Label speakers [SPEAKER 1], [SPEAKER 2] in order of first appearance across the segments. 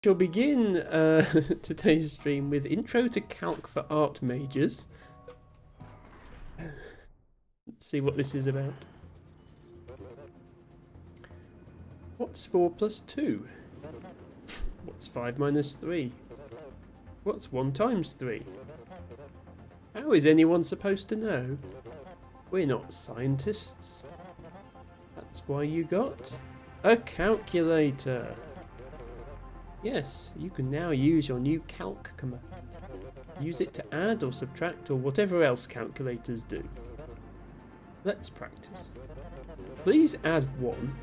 [SPEAKER 1] Shall begin today's stream with Intro to Calc for Art Majors. Let's see what this is about. What's 4 plus 2? What's 5 minus 3? What's 1 times 3? How is anyone supposed to know? We're not scientists. That's why you got a calculator. Yes, you can now use your new calc command. Use it to add or subtract or whatever else calculators do. Let's practice. Please add 1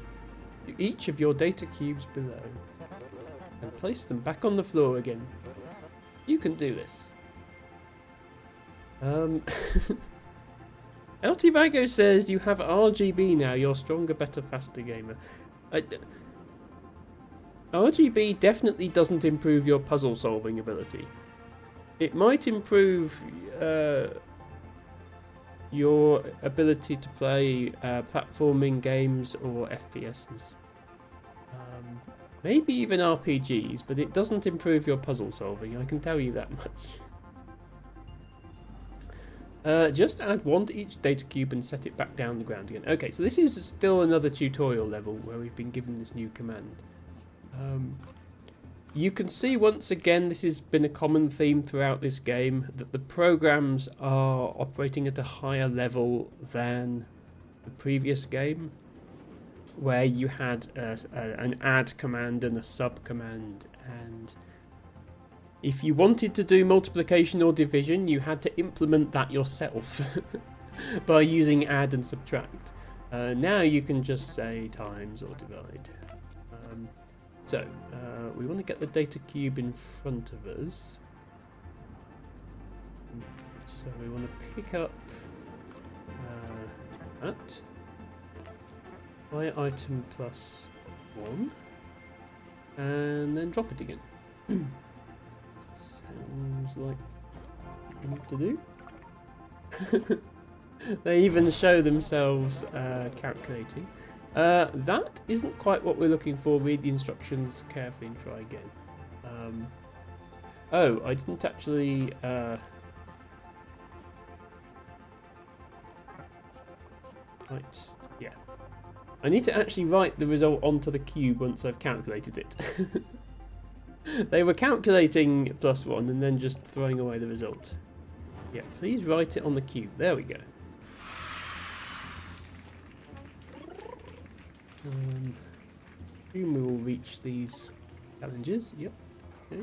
[SPEAKER 1] to each of your data cubes below and place them back on the floor again. You can do this. LT Vago says you have RGB now, you're stronger, better, faster gamer. RGB definitely doesn't improve your puzzle solving ability. It might improve your ability to play platforming games or FPSs. Maybe even RPGs, but it doesn't improve your puzzle solving, I can tell you that much. Just add 1 to each data cube and set it back down the ground again. Okay, so this is still another tutorial level where we've been given this new command. You can see once again this has been a common theme throughout this game, that the programs are operating at a higher level than the previous game, where you had an add command and a sub command, and if you wanted to do multiplication or division you had to implement that yourself by using add and subtract. Now you can just say times or divide. So, we want to get the data cube in front of us. So we want to pick up that. By item plus 1. And then drop it again. Sounds like I need to do. They even show themselves calculating. That isn't quite what we're looking for. Read the instructions carefully and try again. Oh, I didn't actually... Right, yeah. I need to actually write the result onto the cube once I've calculated it. They were calculating plus 1 and then just throwing away the result. Yeah, please write it on the cube. There we go. Soon we will reach these challenges. Yep. Okay.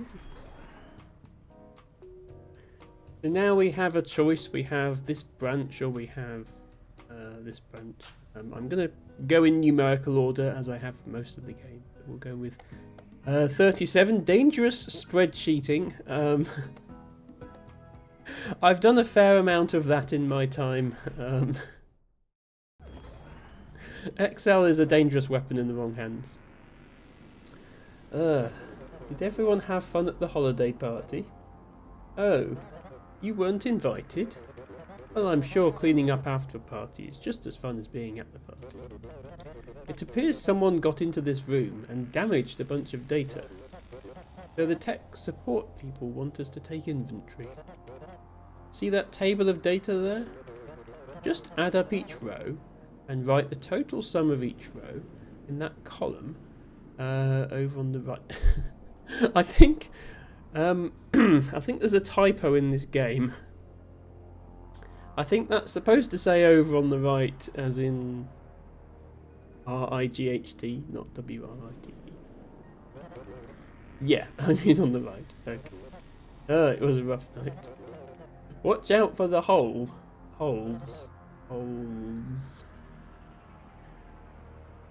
[SPEAKER 1] So now we have a choice. We have this branch or we have this branch. I'm going to go in numerical order as I have most of the game. We'll go with 37. Dangerous spreadsheeting. I've done a fair amount of that in my time. Excel is a dangerous weapon in the wrong hands. Did everyone have fun at the holiday party? Oh, you weren't invited? Well, I'm sure cleaning up after a party is just as fun as being at the party. It appears someone got into this room and damaged a bunch of data. So the tech support people want us to take inventory. See that table of data there? Just add up each row and write the total sum of each row in that column over on the right. I think there's a typo in this game. I think that's supposed to say over on the right as in R-I-G-H-T, not W-R-I-T-E. Yeah, I mean on the right. Okay. It was a rough night. Watch out for the hole. Holes.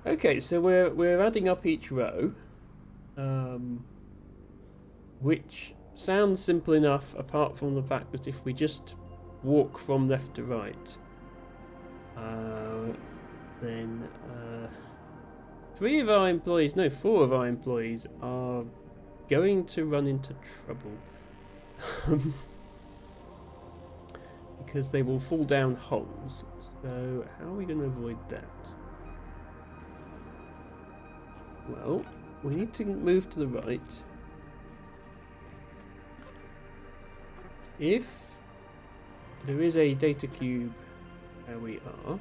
[SPEAKER 1] Okay, so we're adding up each row, which sounds simple enough apart from the fact that if we just walk from left to right, then 4 of our employees are going to run into trouble because they will fall down holes. So how are we going to avoid that? Well, we need to move to the right. if there is a data cube where we are,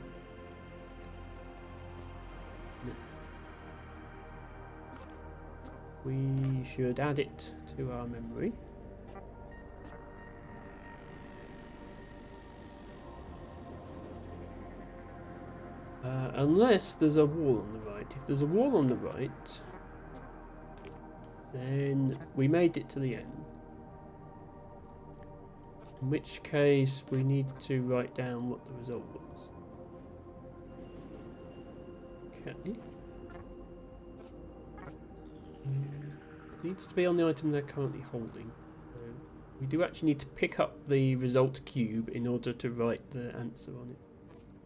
[SPEAKER 1] we should add it to our memory. Unless there's a wall on the right. If there's a wall on the right, then we made it to the end. In which case, we need to write down what the result was. Okay. It needs to be on the item they're currently holding. We do actually need to pick up the result cube in order to write the answer on it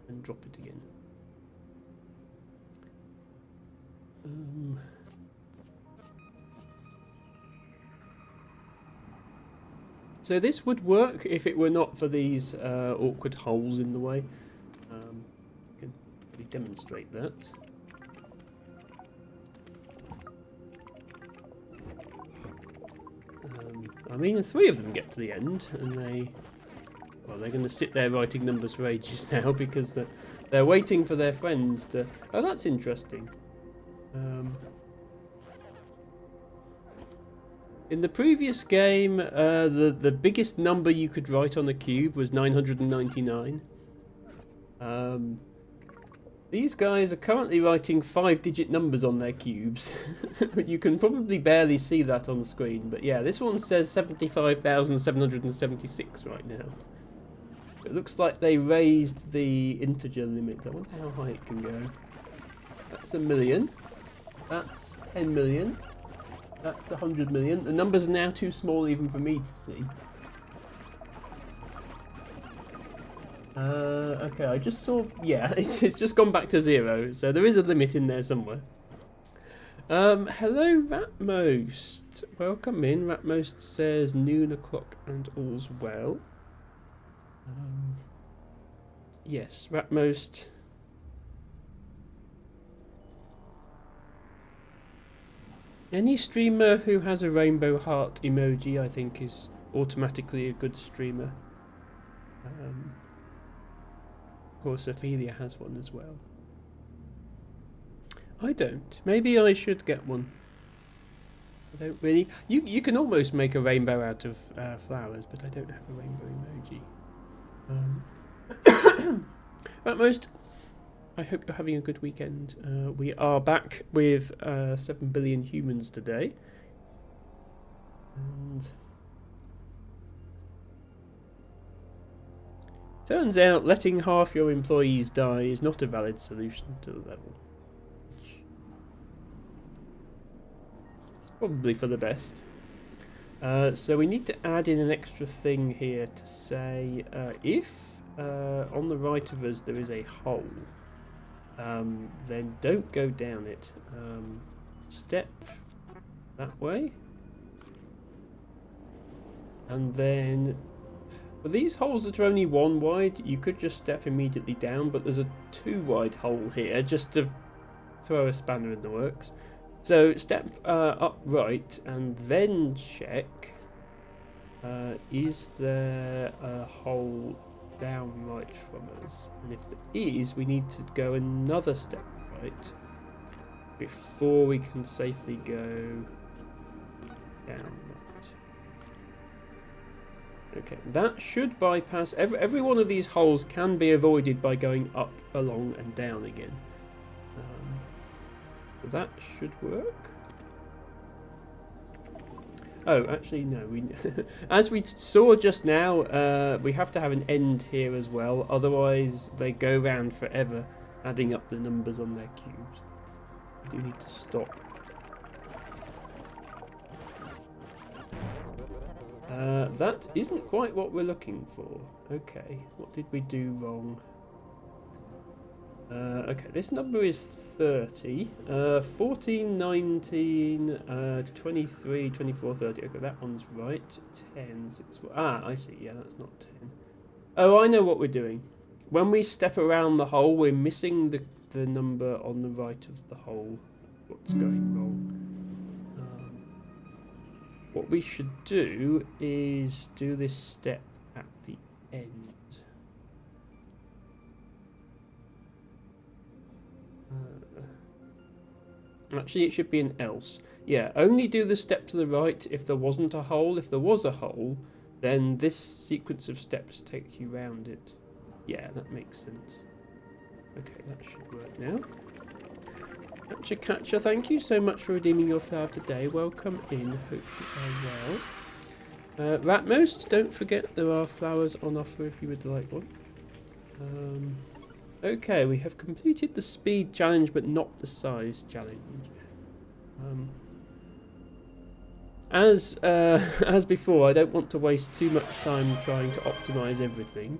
[SPEAKER 1] and drop it again. So this would work if it were not for these awkward holes in the way. I can really demonstrate that. I mean, 3 of them get to the end, and they're going to sit there writing numbers for ages now because they're waiting for their friends to. Oh, that's interesting. In the previous game, the biggest number you could write on a cube was 999. These guys are currently writing 5-digit numbers on their cubes. You can probably barely see that on the screen, but yeah, this one says 75,776 right now. It looks like they raised the integer limit. I wonder how high it can go. That's 1 million. That's 10 million. That's 100 million. The numbers are now too small even for me to see. Okay, I just saw. Yeah, it's just gone back to 0, so there is a limit in there somewhere. Hello, Ratmost. Welcome in. Ratmost says noon o'clock and all's well. Yes, Ratmost. Any streamer who has a rainbow heart emoji, I think, is automatically a good streamer. Of course, Ophelia has one as well. I don't. Maybe I should get one. I don't really. You can almost make a rainbow out of flowers, but I don't have a rainbow emoji. Most. I hope you're having a good weekend. We are back with 7 billion humans today. And turns out letting half your employees die is not a valid solution to the level. It's probably for the best. So we need to add in an extra thing here to say if on the right of us there is a hole, then don't go down it. Step that way. And then for these holes that are only 1 wide, you could just step immediately down, but there's a 2 wide hole here just to throw a spanner in the works. So step upright and then check, is there a hole down right from us? And if there is, we need to go another step right before we can safely go down right. Okay, that should bypass. Every one of these holes can be avoided by going up, along and down again. So that should work. Oh, actually, no. As we saw just now, we have to have an end here as well. Otherwise, they go round forever, adding up the numbers on their cubes. We do need to stop. That isn't quite what we're looking for. Okay, what did we do wrong? Okay, this number is 30. 14, 19, 23, 24, 30. Okay, that one's right. 10, 6, 4. Ah, I see. Yeah, that's not 10. Oh, I know what we're doing. When we step around the hole, we're missing the number on the right of the hole. What's going wrong? what we should do is do this step at the end. Actually, it should be an else. Yeah, only do the step to the right if there wasn't a hole. If there was a hole, then this sequence of steps takes you round it. Yeah, that makes sense. Okay, that should work now. Catcher, thank you so much for redeeming your flower today. Welcome in. Hope you are well. Ratmost, don't forget there are flowers on offer if you would like one. Okay, we have completed the speed challenge, but not the size challenge. As before, I don't want to waste too much time trying to optimize everything.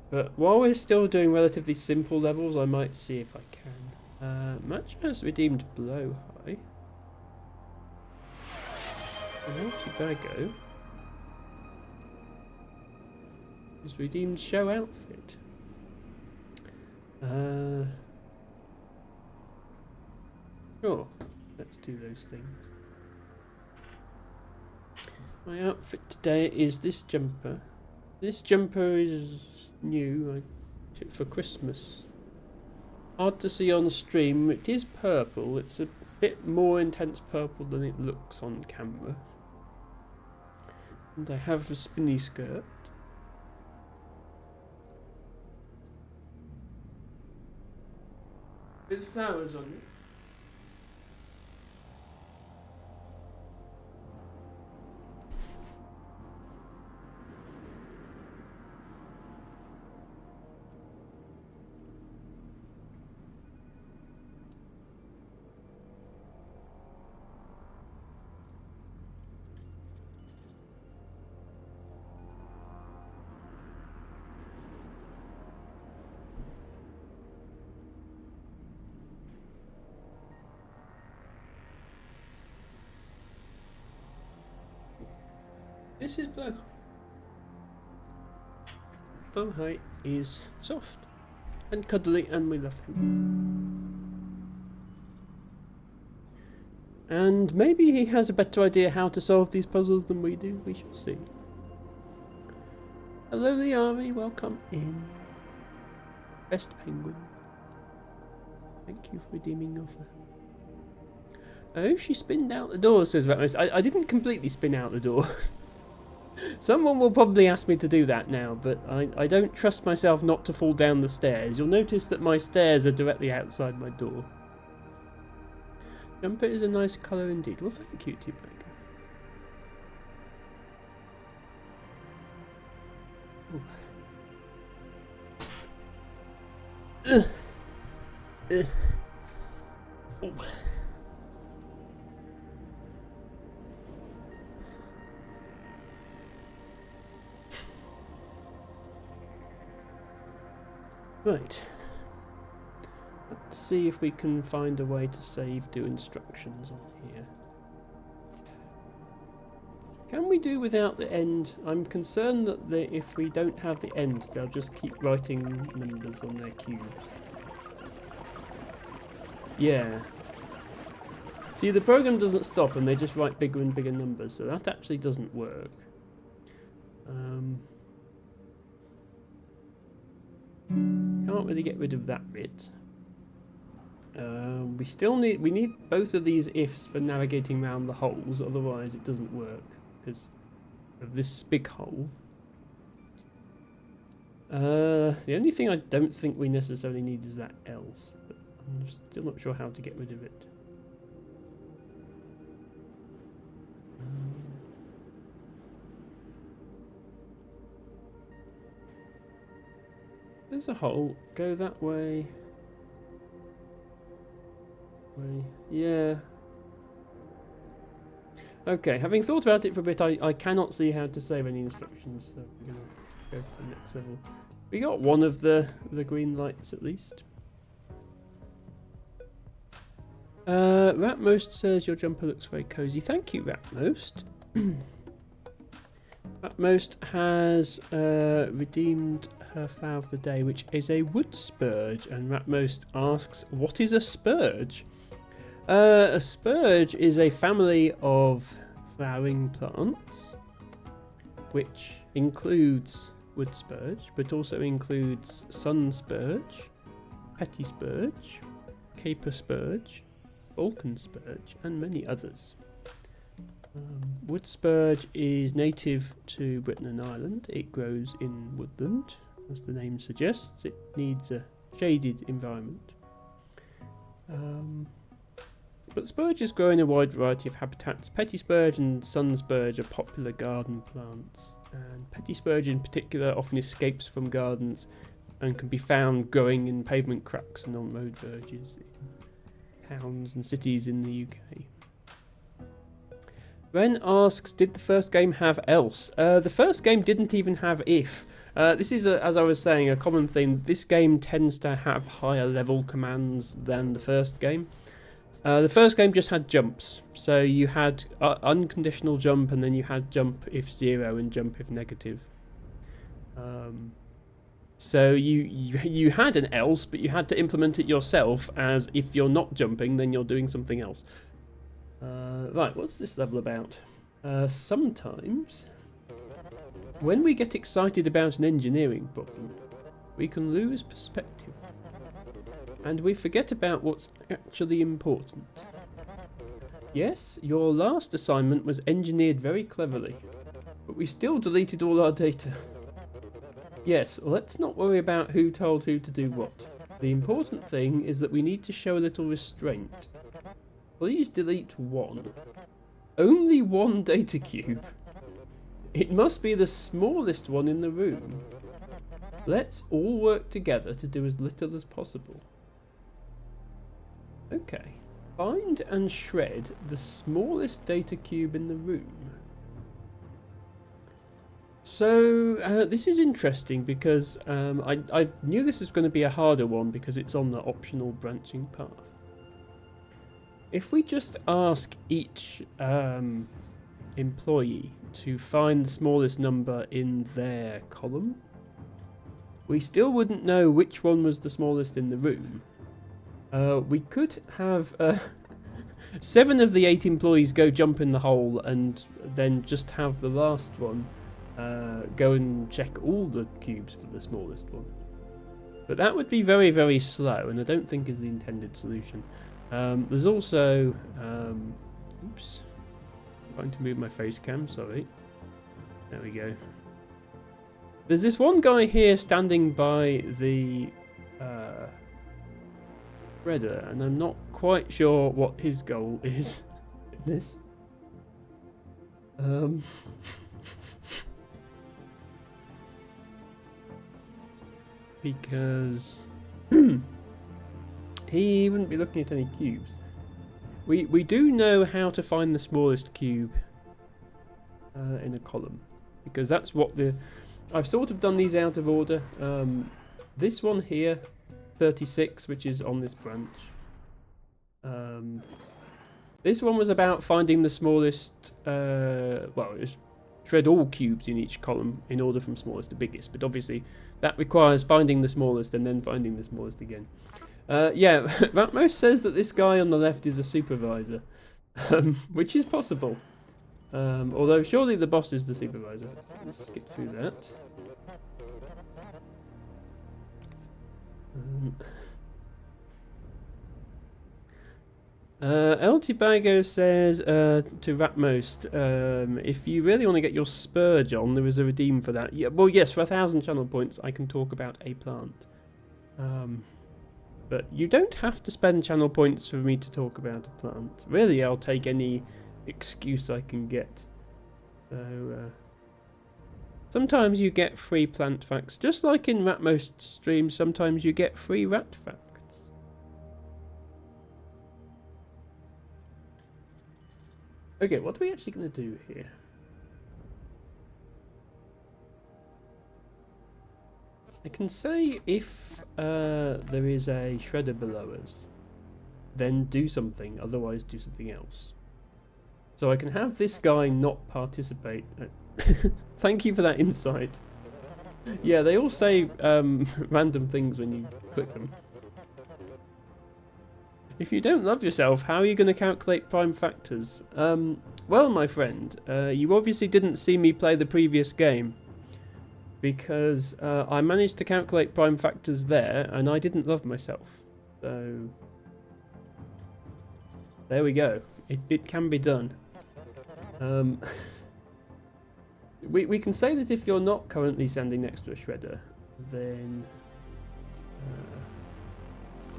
[SPEAKER 1] But while we're still doing relatively simple levels, I might see if I can. Match has redeemed Blow High. And Bago has redeemed Show Outfit. Sure, let's do those things. My outfit today is this jumper. This jumper is new. I got it for Christmas. Hard to see on stream. It is purple. It's a bit more intense purple than it looks on camera. And I have a spinny skirt. With flowers on it. This is Blow. Blow High is soft and cuddly, and we love him. And maybe he has a better idea how to solve these puzzles than we do. We shall see. Hello, Liari. Welcome in. Best Penguin. Thank you for redeeming your flower. Oh, she spinned out the door, says Ratmost. I didn't completely spin out the door. Someone will probably ask me to do that now, but I don't trust myself not to fall down the stairs. You'll notice that my stairs are directly outside my door. Jumper is a nice colour indeed. Well, thank you, T-Black. Oh. Right. Let's see if we can find a way to save do instructions on here. Can we do without the end? I'm concerned that if we don't have the end, they'll just keep writing numbers on their cubes. Yeah. See, the program doesn't stop and they just write bigger and bigger numbers, so that actually doesn't work. Can't really get rid of that bit. We need both of these ifs for navigating around the holes, otherwise it doesn't work because of this big hole. The only thing I don't think we necessarily need is that else, but I'm still not sure how to get rid of it. There's a hole. Go that way. Yeah. Okay, having thought about it for a bit, I cannot see how to save any instructions, so we're going to go to the next level. We got one of the green lights at least. Ratmost says your jumper looks very cozy. Thank you, Ratmost. Ratmost has redeemed her flower of the day, which is a wood spurge, and Ratmost asks, what is a spurge? A spurge is a family of flowering plants, which includes wood spurge, but also includes sun spurge, petty spurge, caper spurge, Balkan spurge, and many others. Wood spurge is native to Britain and Ireland. It grows in woodland, as the name suggests. It needs a shaded environment. But spurges grow in a wide variety of habitats. Petty spurge and sun spurge are popular garden plants, and petty spurge in particular often escapes from gardens and can be found growing in pavement cracks and on road verges in towns and cities in the UK. Ren asks, did the first game have else? The first game didn't even have if. This is, as I was saying, a common theme. This game tends to have higher level commands than the first game. The first game just had jumps, so you had unconditional jump, and then you had jump if 0 and jump if negative. So you had an else, but you had to implement it yourself, as if you're not jumping, then you're doing something else. Right, what's this level about? Sometimes, when we get excited about an engineering problem, we can lose perspective. And we forget about what's actually important. Yes, your last assignment was engineered very cleverly, but we still deleted all our data. Yes, let's not worry about who told who to do what. The important thing is that we need to show a little restraint. Please delete 1. Only 1 data cube. It must be the smallest one in the room. Let's all work together to do as little as possible. Okay. Find and shred the smallest data cube in the room. So, this is interesting because I knew this was going to be a harder one because it's on the optional branching path. If we just ask each employee to find the smallest number in their column, we still wouldn't know which one was the smallest in the room. We could have 7 of the 8 employees go jump in the hole and then just have the last one go and check all the cubes for the smallest one. But that would be very, very slow, and I don't think is the intended solution. There's also... oops. I'm trying to move my face cam, sorry. There we go. There's this one guy here standing by the... Redder, and I'm not quite sure what his goal is in this. Because he wouldn't be looking at any cubes. We do know how to find the smallest cube in a column, because that's what the... I've sort of done these out of order. This one here, 36, which is on this branch. This one was about finding the smallest, well, it's shred all cubes in each column in order from smallest to biggest, but obviously that requires finding the smallest and then finding the smallest again. Yeah, Ratmos says that this guy on the left is a supervisor, which is possible. Although surely the boss is the supervisor. Let's skip through that. El Tibago says to Ratmost, if you really want to get your spurge on, there is a redeem for that. Yeah, well, yes, for 1,000 channel points, I can talk about a plant. But you don't have to spend channel points for me to talk about a plant. Really, I'll take any excuse I can get. So, sometimes you get free plant facts. Just like in Ratmost streams, sometimes you get free rat facts. Okay, what are we actually going to do here? I can say if there is a shredder below us, then do something, otherwise do something else. So I can have this guy not participate. Thank you for that insight. Yeah, they all say random things when you click them. If you don't love yourself, how are you going to calculate prime factors? Well, my friend, you obviously didn't see me play the previous game, because I managed to calculate prime factors there, and I didn't love myself. So there we go. It can be done. We can say that if you're not currently standing next to a shredder, then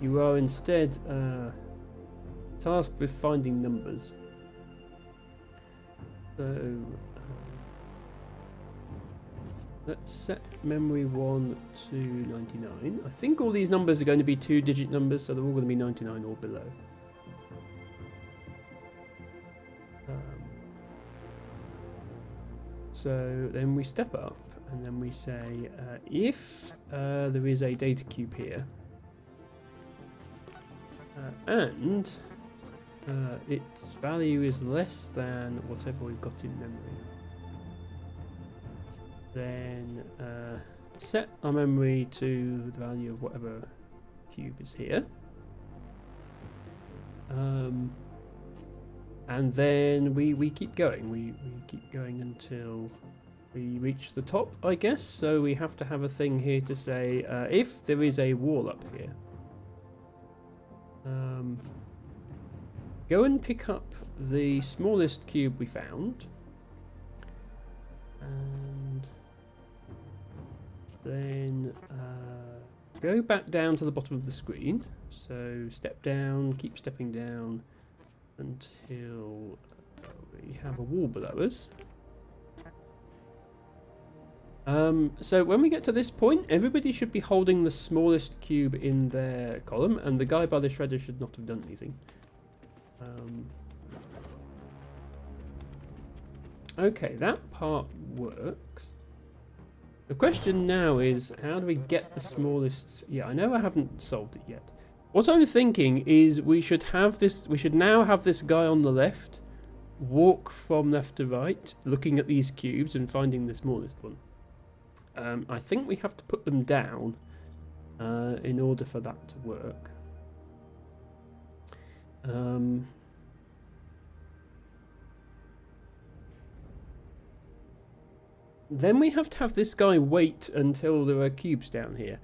[SPEAKER 1] you are instead tasked with finding numbers. So let's set memory 1 to 99. I think all these numbers are going to be 2-digit numbers, so they're all going to be 99 or below. So then we step up, and then we say if there is a data cube here, and its value is less than whatever we've got in memory, then set our memory to the value of whatever cube is here. And then we keep going. We keep going until we reach the top, I guess. So we have to have a thing here to say if there is a wall up here, go and pick up the smallest cube we found, and then go back down to the bottom of the screen. So step down, keep stepping down until we have a wall below us. So when we get to this point, everybody should be holding the smallest cube in their column, and the guy by the shredder should not have done anything. Okay, that part works. The question now is, how do we get the smallest? Yeah, I know I haven't solved it yet. What I'm thinking is we should now have this guy on the left walk from left to right, looking at these cubes and finding the smallest one. I think we have to put them down in order for that to work. Then we have to have this guy wait until there are cubes down here.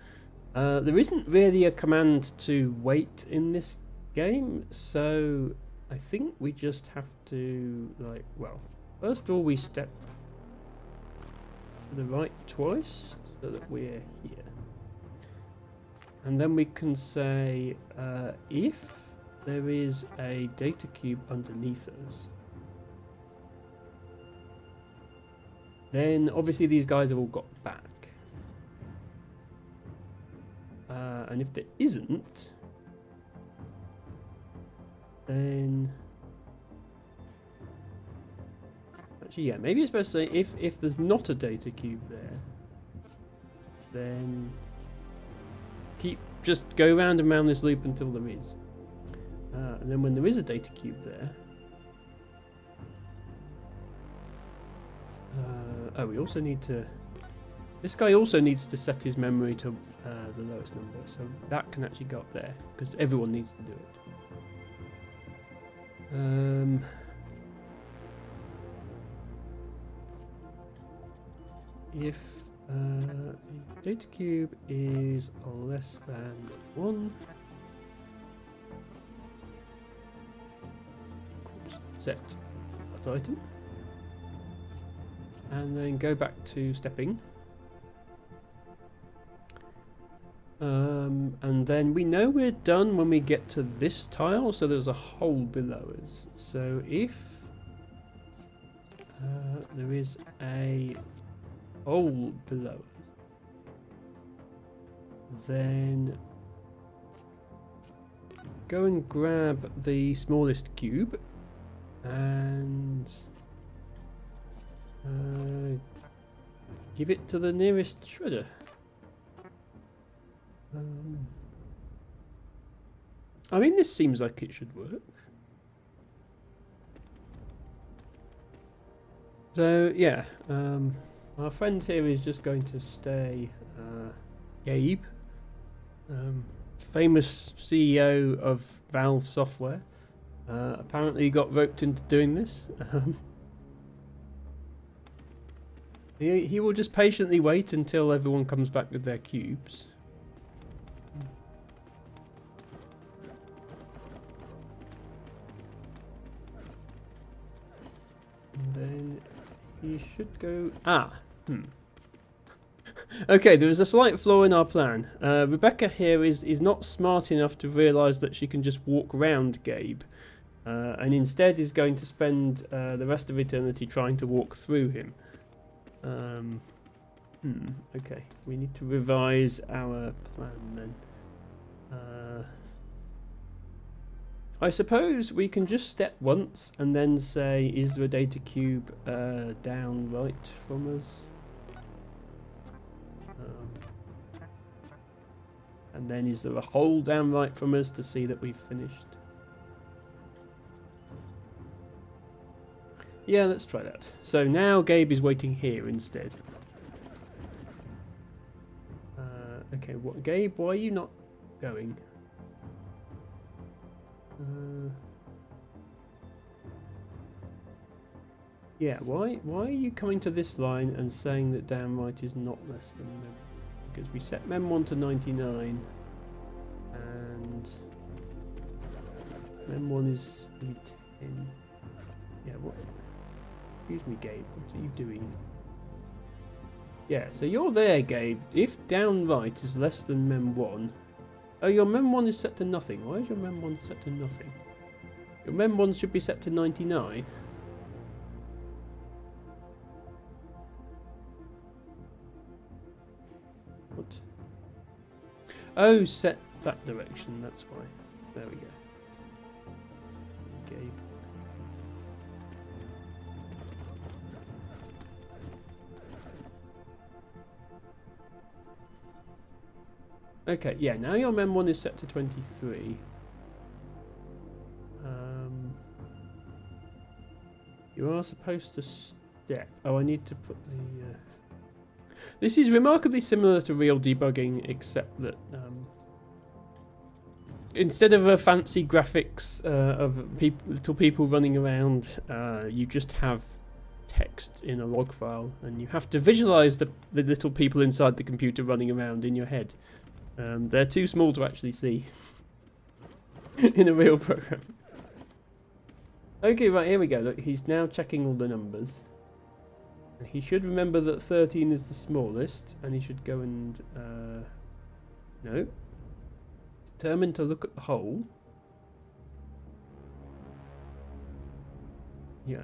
[SPEAKER 1] There isn't really a command to wait in this game, so I think we just have to, first of all we step to the right twice so that we're here. And then we can say if there is a data cube underneath us, then obviously these guys have all got back. And if there isn't, then actually, yeah, maybe it's supposed to say if there's not a data cube there, then just go round and round this loop until there is. And then when there is a data cube there, we also need to. This guy also needs to set his memory to the lowest number, so that can actually go up there, because everyone needs to do it. If the data cube is less than 1, set that item, and then go back to stepping. And then we know we're done when we get to this tile, so there's a hole below us. So if there is a hole below us, then go and grab the smallest cube and give it to the nearest shredder. I mean, this seems like it should work. So yeah, our friend here is just going to stay Gabe. famous CEO of Valve Software, apparently got roped into doing this. He will just patiently wait until everyone comes back with their cubes. And then he should go... Okay, there is a slight flaw in our plan. Rebecca here is not smart enough to realise that she can just walk round Gabe. And instead is going to spend the rest of eternity trying to walk through him. Okay, we need to revise our plan then. I suppose we can just step once and then say, is there a data cube down right from us? And then is there a hole down right from us to see that we've finished? Yeah, let's try that. So now Gabe is waiting here instead. Okay, what, Gabe, why are you not going? Yeah, why are you coming to this line and saying that down right is not less than mem? Because we set mem1 to 99 and mem1 is 10. Yeah, what? Excuse me, Gabe, what are you doing? Yeah, so you're there, Gabe. If down right is less than mem1... Oh, your mem1 is set to nothing. Why is your mem1 set to nothing? Your mem1 should be set to 99. What? Oh, set that direction, that's why. There we go. Gabe. Okay, yeah, now your mem1 is set to 23. You are supposed to step. Oh, I need to put the... This is remarkably similar to real debugging, except that instead of a fancy graphics of little people running around, you just have text in a log file, and you have to visualize the little people inside the computer running around in your head. They're too small to actually see in a real program. Okay, right, here we go. Look, he's now checking all the numbers. And he should remember that 13 is the smallest, and he should go and... no. Determined to look at the whole. Yeah.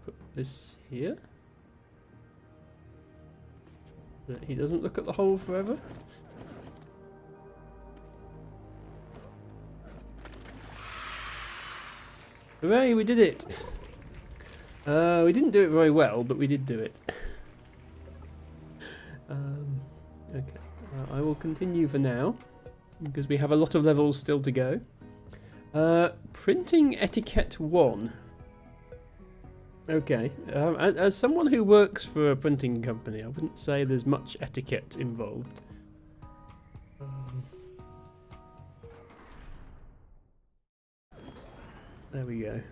[SPEAKER 1] Put this here. That he doesn't look at the hole forever. Hooray, we did it! We didn't do it very well, but we did do it. Okay, I will continue for now, because we have a lot of levels still to go. Printing etiquette 1. Okay, as someone who works for a printing company, I wouldn't say there's much etiquette involved. There we go.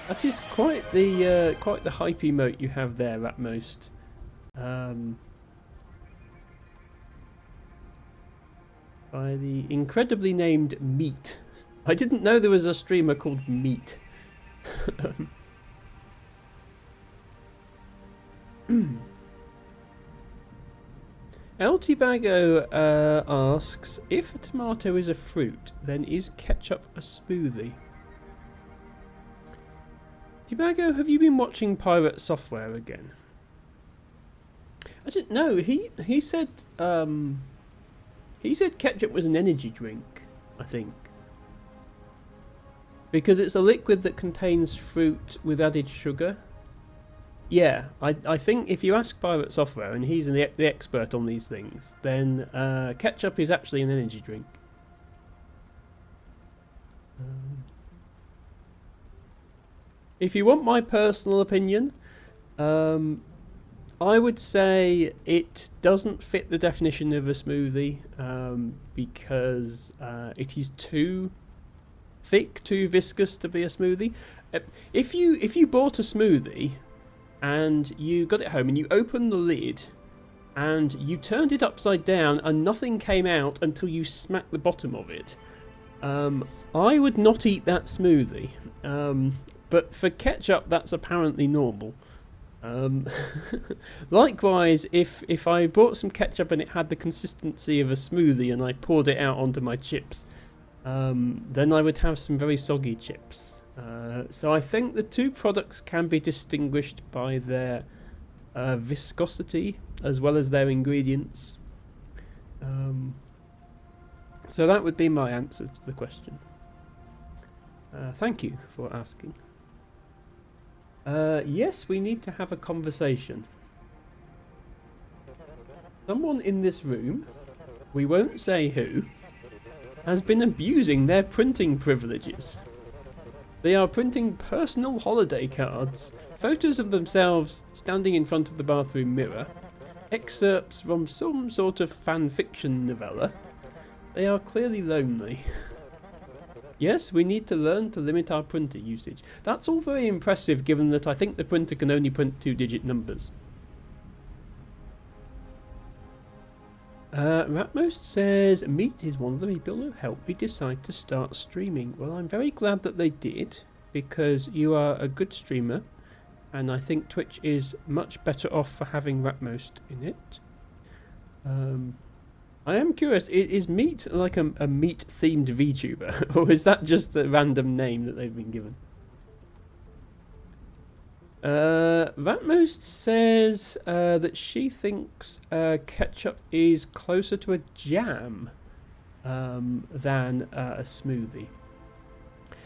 [SPEAKER 1] That is quite the hype emote you have there at most. By the incredibly named Meat. I didn't know there was a streamer called Meat. LTBago asks, if a tomato is a fruit, then is ketchup a smoothie? Tibago, have you been watching Pirate Software again? I didn't know. He said ketchup was an energy drink, I think. Because it's a liquid that contains fruit with added sugar. Yeah, I think if you ask Pirate Software, and he's the expert on these things, then ketchup is actually an energy drink. If you want my personal opinion, I would say it doesn't fit the definition of a smoothie because it is too thick, too viscous to be a smoothie. If you bought a smoothie and you got it home and you opened the lid and you turned it upside down and nothing came out until you smacked the bottom of it, I would not eat that smoothie. But for ketchup, that's apparently normal. Likewise, if I bought some ketchup and it had the consistency of a smoothie and I poured it out onto my chips, then I would have some very soggy chips. So I think the two products can be distinguished by their viscosity as well as their ingredients. So that would be my answer to the question. Thank you for asking. Yes, we need to have a conversation. Someone in this room, we won't say who, has been abusing their printing privileges. They are printing personal holiday cards, photos of themselves standing in front of the bathroom mirror, excerpts from some sort of fan fiction novella. They are clearly lonely. Yes, we need to learn to limit our printer usage. That's all very impressive given that I think the printer can only print 2-digit numbers. Ratmost says, Meet is one of the people who helped me decide to start streaming. Well, I'm very glad that they did, because you are a good streamer, and I think Twitch is much better off for having Ratmost in it. I am curious, is Meat like a meat-themed VTuber, or is that just the random name that they've been given? Ratmost says that she thinks ketchup is closer to a jam than a smoothie.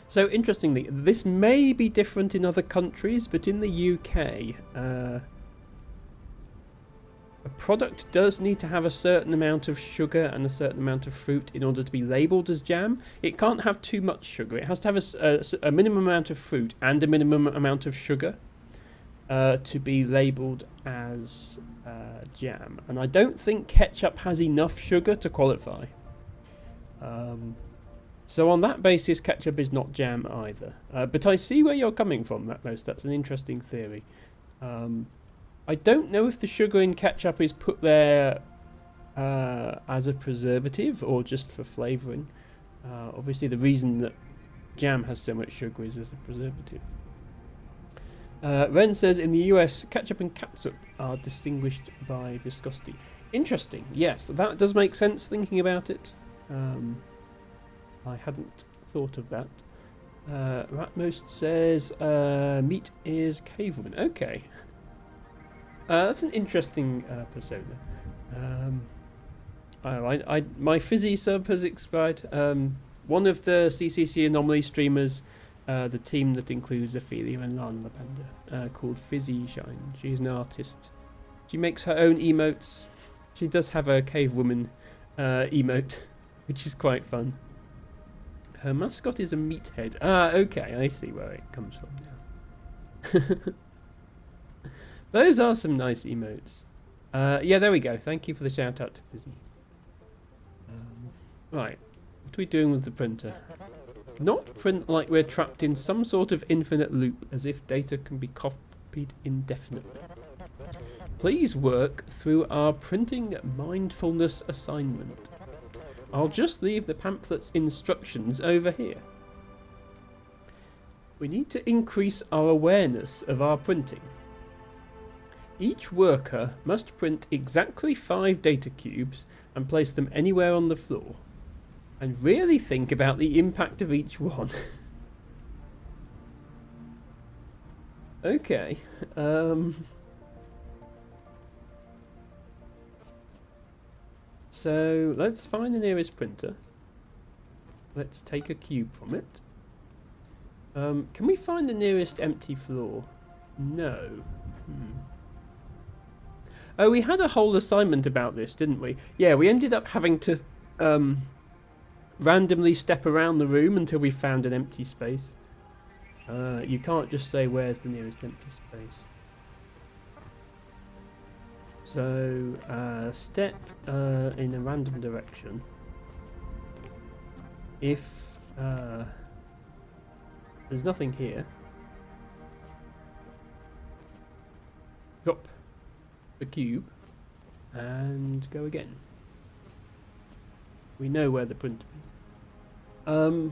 [SPEAKER 1] So interestingly, this may be different in other countries, but in the UK, a product does need to have a certain amount of sugar and a certain amount of fruit in order to be labelled as jam. It can't have too much sugar. It has to have a minimum amount of fruit and a minimum amount of sugar to be labelled as jam. And I don't think ketchup has enough sugar to qualify. So on that basis, ketchup is not jam either. But I see where you're coming from, Ratmost. That's an interesting theory. I don't know if the sugar in ketchup is put there as a preservative or just for flavouring. Obviously, the reason that jam has so much sugar is as a preservative. Ren says, in the US, ketchup and catsup are distinguished by viscosity. Interesting, yes, that does make sense thinking about it. I hadn't thought of that. Ratmost says, meat is cavewoman. Okay. That's an interesting persona. My fizzy sub has expired. One of the CCC Anomaly streamers, the team that includes Ophelia and Lana Lavender, called Fizzy Shine. She's an artist. She makes her own emotes. She does have a cavewoman emote, which is quite fun. Her mascot is a meathead. Ah, okay, I see where it comes from now. Those are some nice emotes. Yeah, there we go. Thank you for the shout out to Fizzy. Right, what are we doing with the printer? Not print like we're trapped in some sort of infinite loop, as if data can be copied indefinitely. Please work through our printing mindfulness assignment. I'll just leave the pamphlet's instructions over here. We need to increase our awareness of our printing. Each worker must print exactly 5 data cubes and place them anywhere on the floor. And really think about the impact of each one. Okay. So let's find the nearest printer. Let's take a cube from it. Can we find the nearest empty floor? No. Oh, we had a whole assignment about this, didn't we? Yeah, we ended up having to randomly step around the room until we found an empty space. You can't just say where's the nearest empty space. So, step in a random direction. If there's nothing here, drop the cube and go again. We know where the printer is.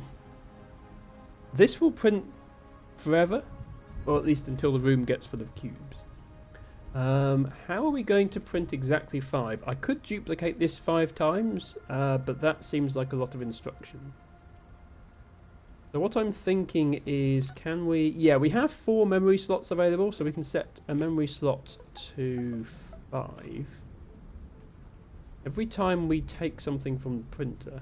[SPEAKER 1] This will print forever, or at least until the room gets full of cubes. How are we going to print exactly 5? I could duplicate this 5 times, but that seems like a lot of instruction. So what I'm thinking is, can we... Yeah, we have 4 memory slots available, so we can set a memory slot to 5. Every time we take something from the printer,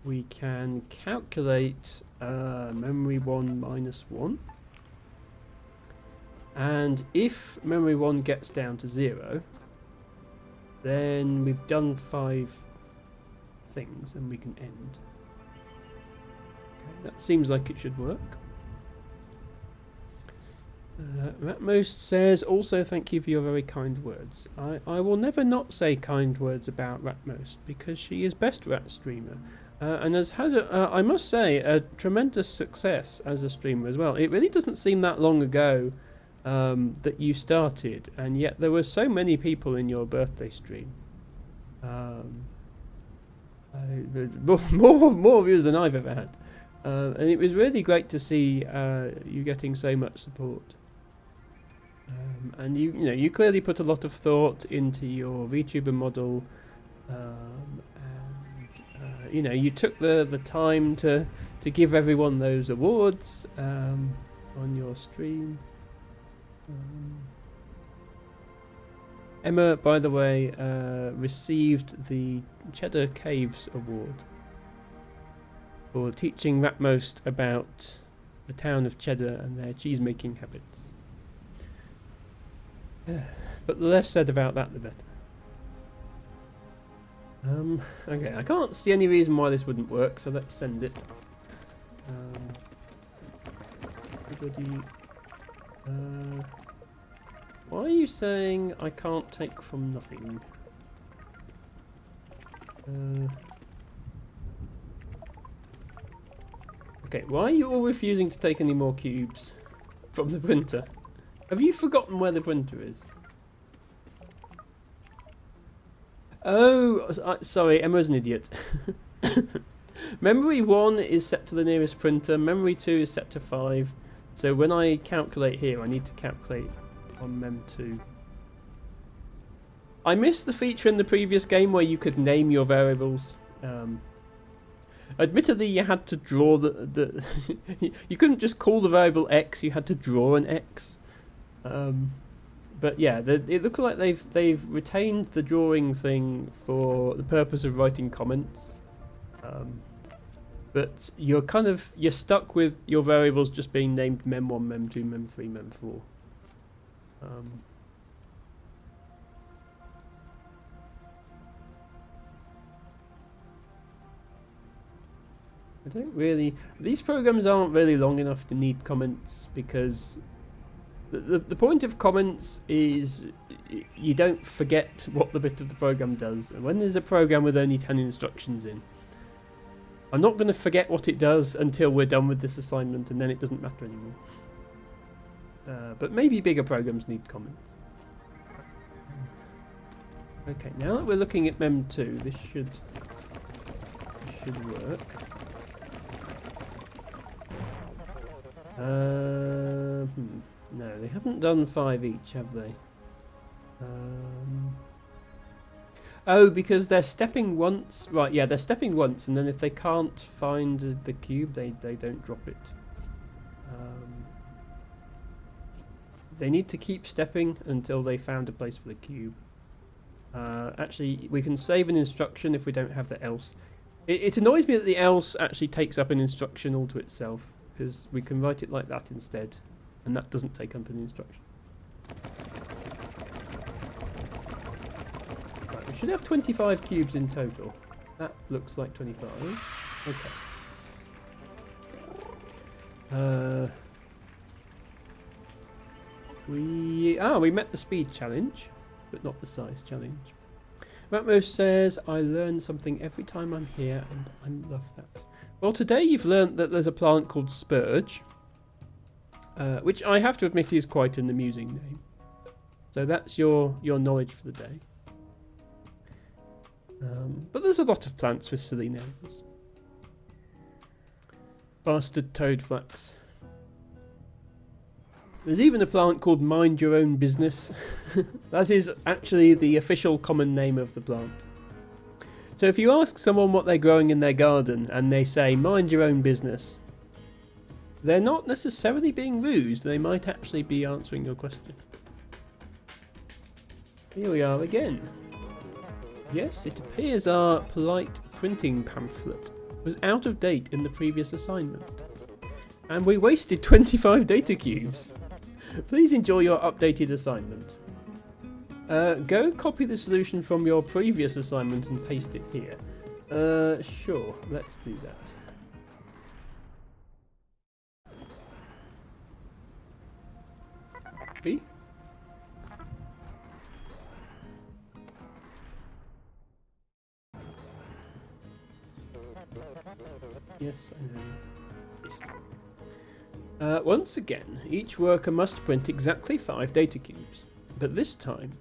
[SPEAKER 1] we can calculate memory 1 minus 1. And if memory 1 gets down to 0, then we've done 5 things and we can end. Okay, that seems like it should work. Ratmost says, also thank you for your very kind words. I will never not say kind words about Ratmost because she is best rat streamer. And has had, I must say, a tremendous success as a streamer as well. It really doesn't seem that long ago that you started, and yet there were so many people in your birthday stream. More views than I've ever had. And it was really great to see you getting so much support. And you clearly put a lot of thought into your VTuber model, and you took the time to give everyone those awards on your stream. Emma, by the way, received the Cheddar Caves Award for teaching Ratmost about the town of Cheddar and their cheese-making habits. But the less said about that, the better. Okay, I can't see any reason why this wouldn't work, so let's send it. Everybody... why are you saying I can't take from nothing? Okay, why are you all refusing to take any more cubes from the printer? Have you forgotten where the printer is? Oh, sorry, Emma's an idiot. Memory 1 is set to the nearest printer, memory 2 is set to 5. So when I calculate here, I need to calculate on Mem 2. I missed the feature in the previous game where you could name your variables. Admittedly, you had to draw the you couldn't just call the variable x, you had to draw an x. But yeah, it looks like they've retained the drawing thing for the purpose of writing comments. But you're stuck with your variables just being named mem1, mem2, mem3, mem4. I don't really... These programs aren't really long enough to need comments because the point of comments is you don't forget what the bit of the program does. And when there's a program with only 10 instructions in, I'm not going to forget what it does until we're done with this assignment, and then it doesn't matter anymore. But maybe bigger programs need comments. Okay, now that we're looking at Mem2, this should work. No, they haven't done 5 each, have they? Oh, because they're stepping once. Right, yeah, they're stepping once, and then if they can't find the cube, they don't drop it. They need to keep stepping until they found a place for the cube. Actually, we can save an instruction if we don't have the else. It annoys me that the else actually takes up an instruction all to itself, because we can write it like that instead, and that doesn't take up an instruction. Right, we should have 25 cubes in total. That looks like 25. Okay. We met the speed challenge. but not the size challenge. Ratmos says, I learn something every time I'm here, and I love that. Well, today you've learnt that there's a plant called Spurge, which I have to admit is quite an amusing name. So that's your knowledge for the day. But there's a lot of plants with silly names. Bastard toadflax. There's even a plant called Mind Your Own Business. That is actually the official common name of the plant. So if you ask someone what they're growing in their garden and they say, mind your own business, they're not necessarily being rude. They might actually be answering your question. Here we are again. Yes, it appears our polite printing pamphlet was out of date in the previous assignment. And we wasted 25 data cubes. Please enjoy your updated assignment. Go copy the solution from your previous assignment and paste it here. Sure, let's do that. B? Yes, I know. Yes. Once again, each worker must print exactly 5 data cubes, but this time,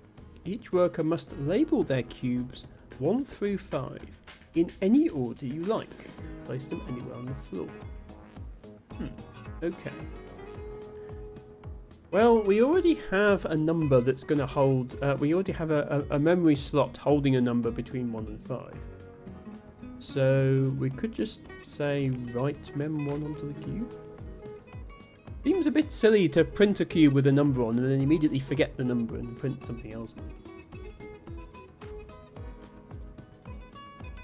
[SPEAKER 1] each worker must label their cubes 1 through 5 in any order you like. Place them anywhere on the floor. Okay. Well, we already have a number that's going to hold... we already have a memory slot holding a number between 1 and 5. So we could just say write mem1 onto the cube. Seems a bit silly to print a cube with a number on and then immediately forget the number and print something else on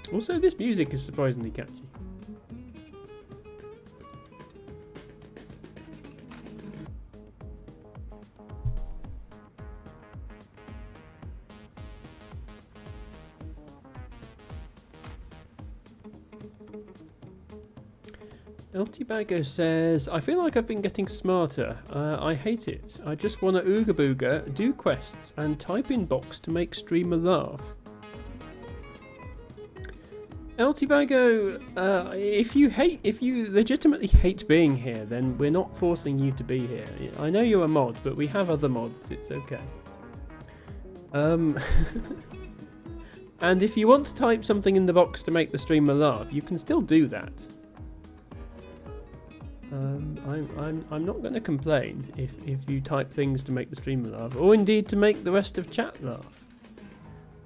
[SPEAKER 1] it. Also, this music is surprisingly catchy. Eltibago says, I feel like I've been getting smarter. I hate it. I just want to ooga booga, do quests, and type in box to make streamer laugh. Eltibago, if you legitimately hate being here, then we're not forcing you to be here. I know you're a mod, but we have other mods. It's okay. And if you want to type something in the box to make the streamer laugh, you can still do that. I'm not going to complain if you type things to make the streamer laugh, or indeed to make the rest of chat laugh.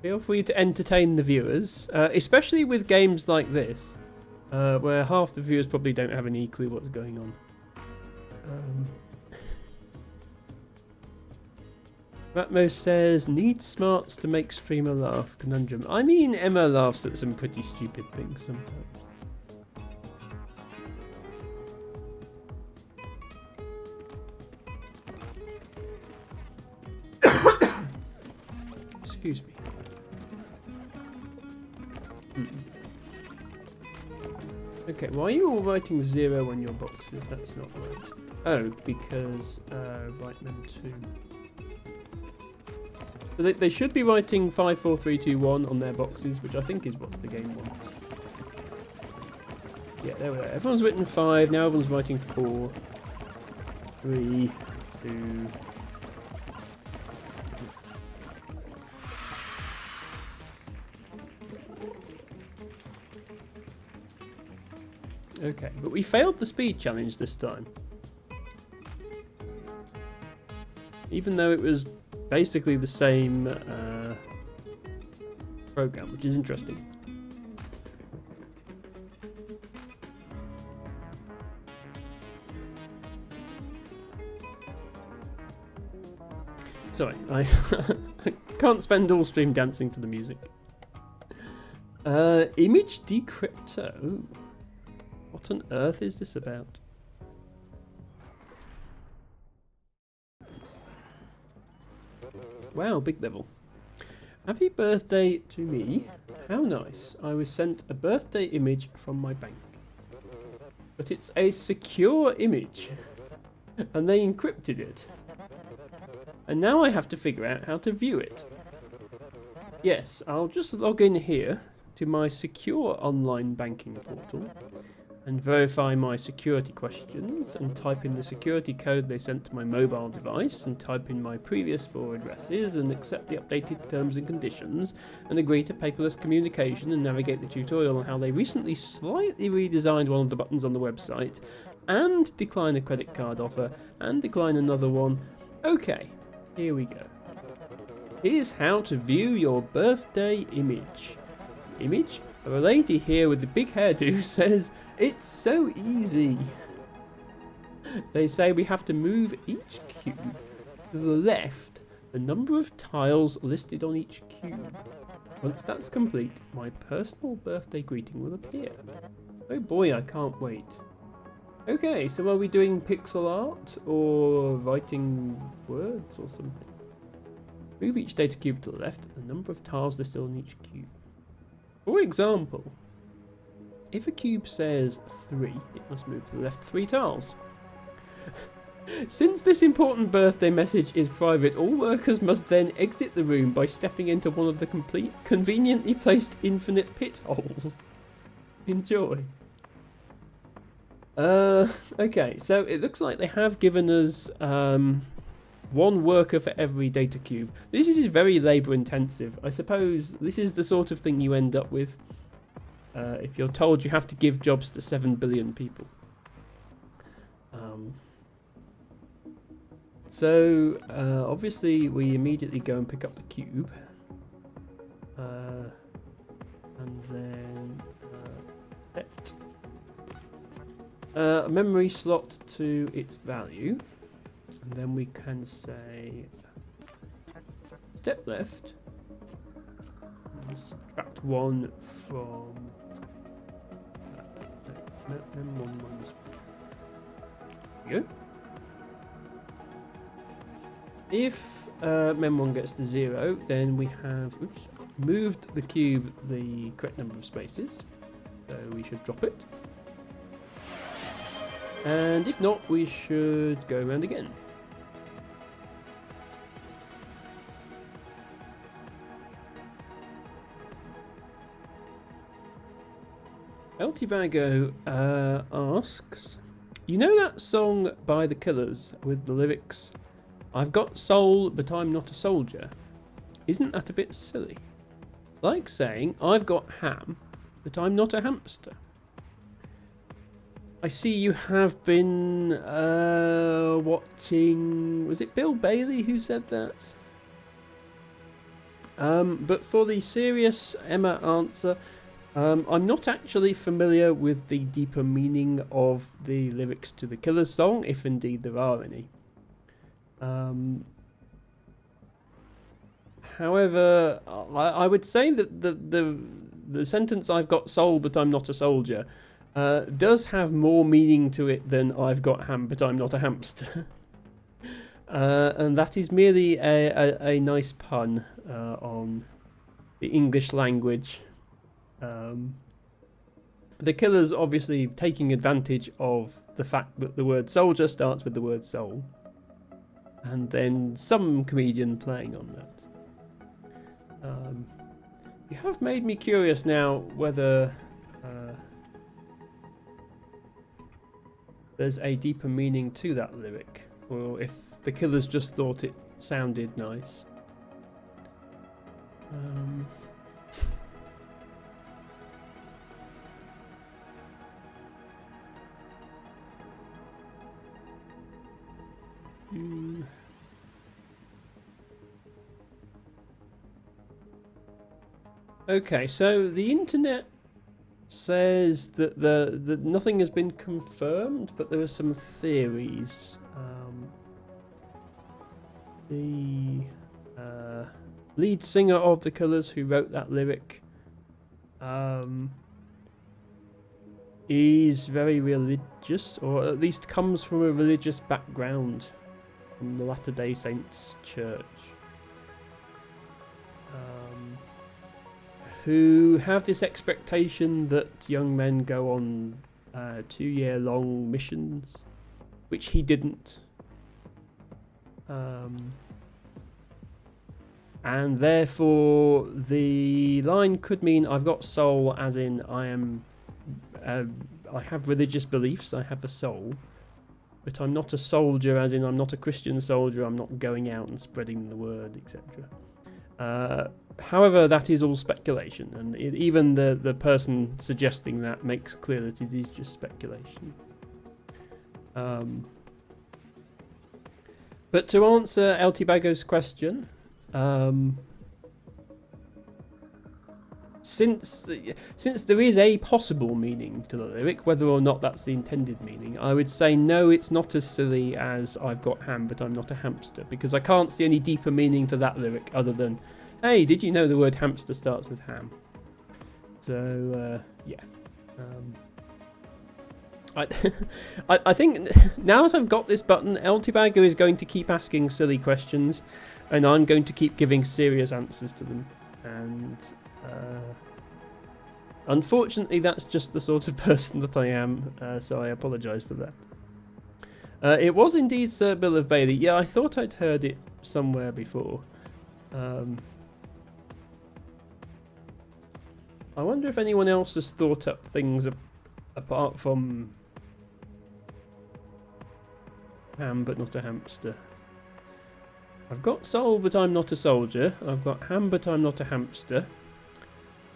[SPEAKER 1] Feel free to entertain the viewers, especially with games like this, where half the viewers probably don't have any clue what's going on. Ratmos says, need smarts to make streamer laugh. Conundrum. I mean, Emma laughs at some pretty stupid things sometimes. Excuse me. Okay, why are you all writing 0 on your boxes? That's not right. Oh, because write them 2. So they should be writing 5, 4, 3, 2, 1 on their boxes, which I think is what the game wants. Yeah, there we go. Everyone's written 5, now everyone's writing 4, 3, 2... Okay, but we failed the speed challenge this time. Even though it was basically the same program, which is interesting. Sorry, I can't spend all stream dancing to the music. Image decryptor. Ooh. What on earth is this about? Wow, big level. Happy birthday to me. How nice. I was sent a birthday image from my bank. But it's a secure image. And they encrypted it. And now I have to figure out how to view it. Yes, I'll just log in here to my secure online banking portal and verify my security questions and type in the security code they sent to my mobile device and type in my previous 4 addresses and accept the updated terms and conditions and agree to paperless communication and navigate the tutorial on how they recently slightly redesigned one of the buttons on the website and decline a credit card offer and decline another one. Okay, here we go. Here's how to view your birthday image. The image of a lady here with the big hairdo says, "It's so easy." They say we have to move each cube to the left the number of tiles listed on each cube. Once that's complete, my personal birthday greeting will appear. Oh boy, I can't wait. Okay, so are we doing pixel art or writing words or something? Move each data cube to the left the number of tiles listed on each cube. For example, if a cube says 3, it must move to the left 3 tiles. Since this important birthday message is private, all workers must then exit the room by stepping into one of the conveniently placed infinite pit holes. Enjoy. Okay, so it looks like they have given us 1 worker for every data cube. This is very labour intensive. I suppose this is the sort of thing you end up with if you're told you have to give jobs to 7 billion people. So obviously we immediately go and pick up the cube. And then set a memory slot to its value. And then we can say step left and subtract 1 from mem1 minus 1. There we go. If mem1 gets to 0, then we have moved the cube the correct number of spaces, so we should drop it. And if not, we should go around again. Eltibago asks, you know that song by The Killers with the lyrics, "I've got soul, but I'm not a soldier"? Isn't that a bit silly? Like saying, "I've got ham, but I'm not a hamster." I see you have been watching... Was it Bill Bailey who said that? But for the serious Emma answer, I'm not actually familiar with the deeper meaning of the lyrics to the Killers song, if indeed there are any. However, I would say that the sentence "I've got soul but I'm not a soldier" does have more meaning to it than "I've got ham but I'm not a hamster." And that is merely a nice pun on the English language. The Killers obviously taking advantage of the fact that the word soldier starts with the word soul, and then some comedian playing on that. You have made me curious now whether there's a deeper meaning to that lyric, or if the Killers just thought it sounded nice. Okay, so the internet says that the nothing has been confirmed, but there are some theories. The lead singer of The Killers, who wrote that lyric, is very religious, or at least comes from a religious background from the Latter-day Saints Church, who have this expectation that young men go on 2-year-long missions, which he didn't. And therefore, the line could mean I've got soul, as in I am, I have religious beliefs, I have a soul, but I'm not a soldier, as in I'm not a Christian soldier, I'm not going out and spreading the word, etc. However, that is all speculation, and even the person suggesting that makes clear that it is just speculation. But to answer El Tibago's question, since there is a possible meaning to the lyric, whether or not that's the intended meaning, I would say no, it's not as silly as I've got ham but I'm not a hamster, because I can't see any deeper meaning to that lyric other than, hey, did you know the word hamster starts with ham? So, yeah. I think now that I've got this button, El Tibago is going to keep asking silly questions, and I'm going to keep giving serious answers to them. And unfortunately, that's just the sort of person that I am, so I apologise for that. It was indeed Sir Bill of Bailey. Yeah, I thought I'd heard it somewhere before. I wonder if anyone else has thought up things apart from ham but not a hamster. I've got soul but I'm not a soldier. I've got ham but I'm not a hamster.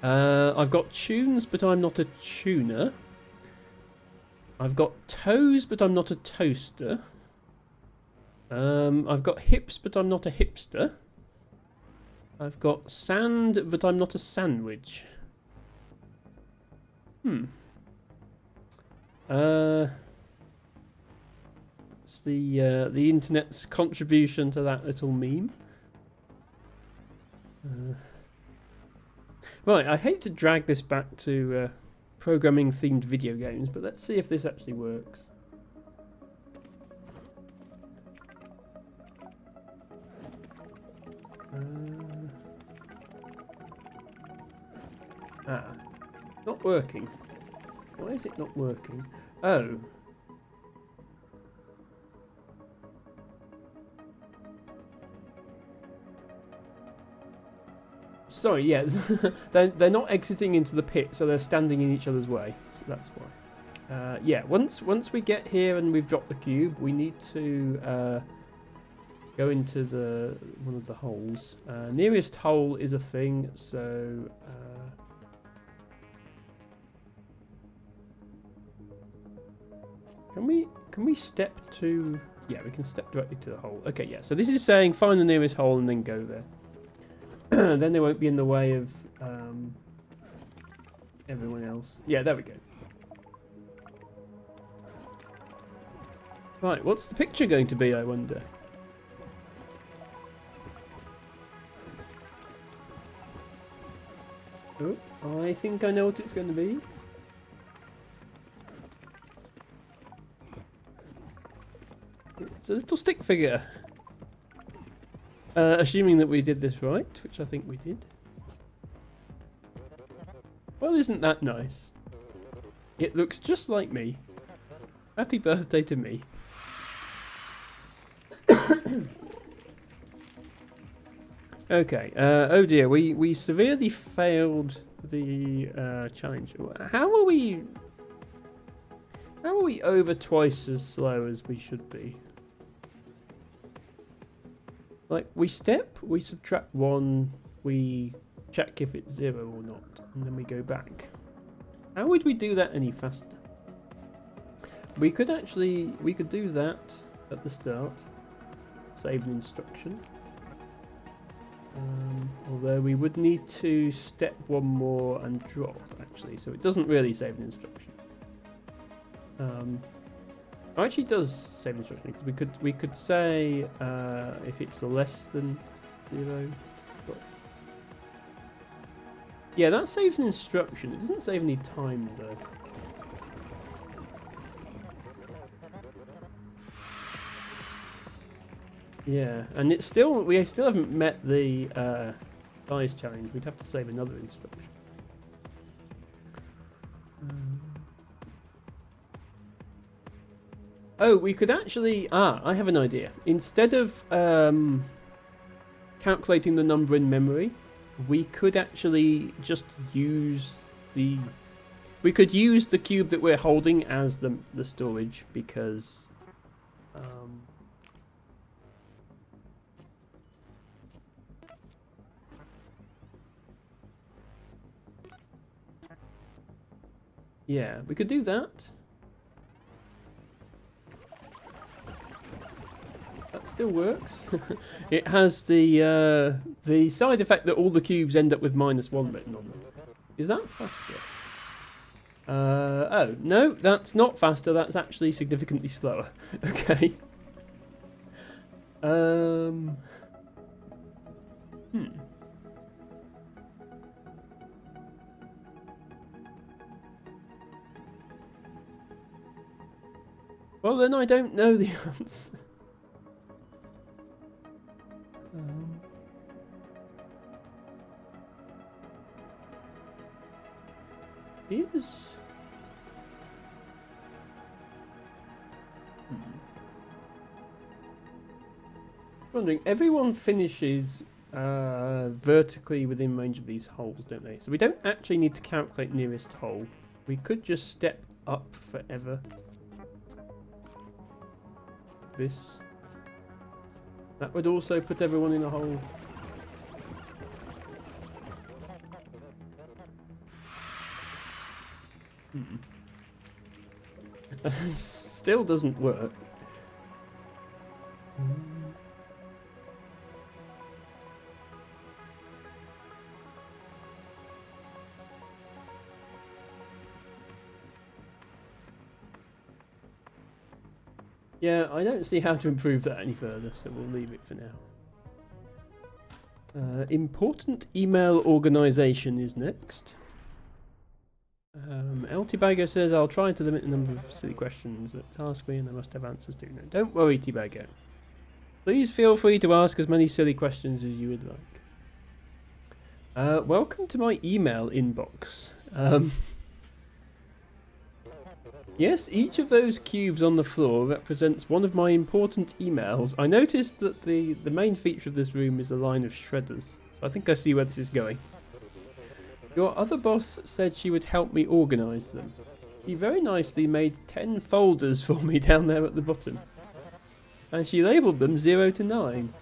[SPEAKER 1] I've got tunes but I'm not a tuner. I've got toes but I'm not a toaster. I've got hips but I'm not a hipster. I've got sand but I'm not a sandwich. It's the internet's contribution to that little meme. Right, I hate to drag this back to programming themed video games, but let's see if this actually works. Not working. Why is it not working? Oh. Sorry, yes. they're not exiting into the pit, so they're standing in each other's way. So that's why. Yeah, once we get here and we've dropped the cube, we need to go into one of the holes. Nearest hole is a thing, so can we step to? Yeah, we can step directly to the hole. Okay, yeah. So this is saying find the nearest hole and then go there. Then they won't be in the way of everyone else. Yeah, there we go. Right, what's the picture going to be, I wonder? Oh, I think I know what it's going to be. It's a little stick figure. Assuming that we did this right, which I think we did. Well, isn't that nice? It looks just like me. Happy birthday to me. Okay, oh dear, we severely failed the challenge. How are we over twice as slow as we should be? Like, we step, we subtract 1, we check if it's 0 or not, and then we go back. How would we do that any faster? We could do that at the start. Save an instruction. Although we would need to step 1 more and drop, actually, so it doesn't really save an instruction. Actually, it does save an instruction because we could say if it's less than 0. But yeah, that saves an instruction. It doesn't save any time though. Yeah, and we still haven't met the size challenge. We'd have to save another instruction. Oh, we could actually... I have an idea. Instead of calculating the number in memory, we could actually just use the... We could use the cube that we're holding as the storage, because... yeah, we could do that. That still works. It has the side effect that all the cubes end up with -1 written on them. Is that faster? Oh, no, that's not faster. That's actually significantly slower. Okay. Well, then I don't know the answer. Is... Wondering, everyone finishes vertically within range of these holes, don't they? So we don't actually need to calculate nearest hole. We could just step up forever. This. That would also put everyone in a hole. Still doesn't work. Yeah, I don't see how to improve that any further, so we'll leave it for now. Important email organisation is next. El Tibago says, I'll try to limit the number of silly questions that ask me and I must have answers to. No, don't worry, Tibago. Please feel free to ask as many silly questions as you would like. Welcome to my email inbox. Yes, each of those cubes on the floor represents one of my important emails. I noticed that the main feature of this room is a line of shredders. So I think I see where this is going. Your other boss said she would help me organise them. She very nicely made 10 folders for me down there at the bottom. And she labelled them 0 to 9.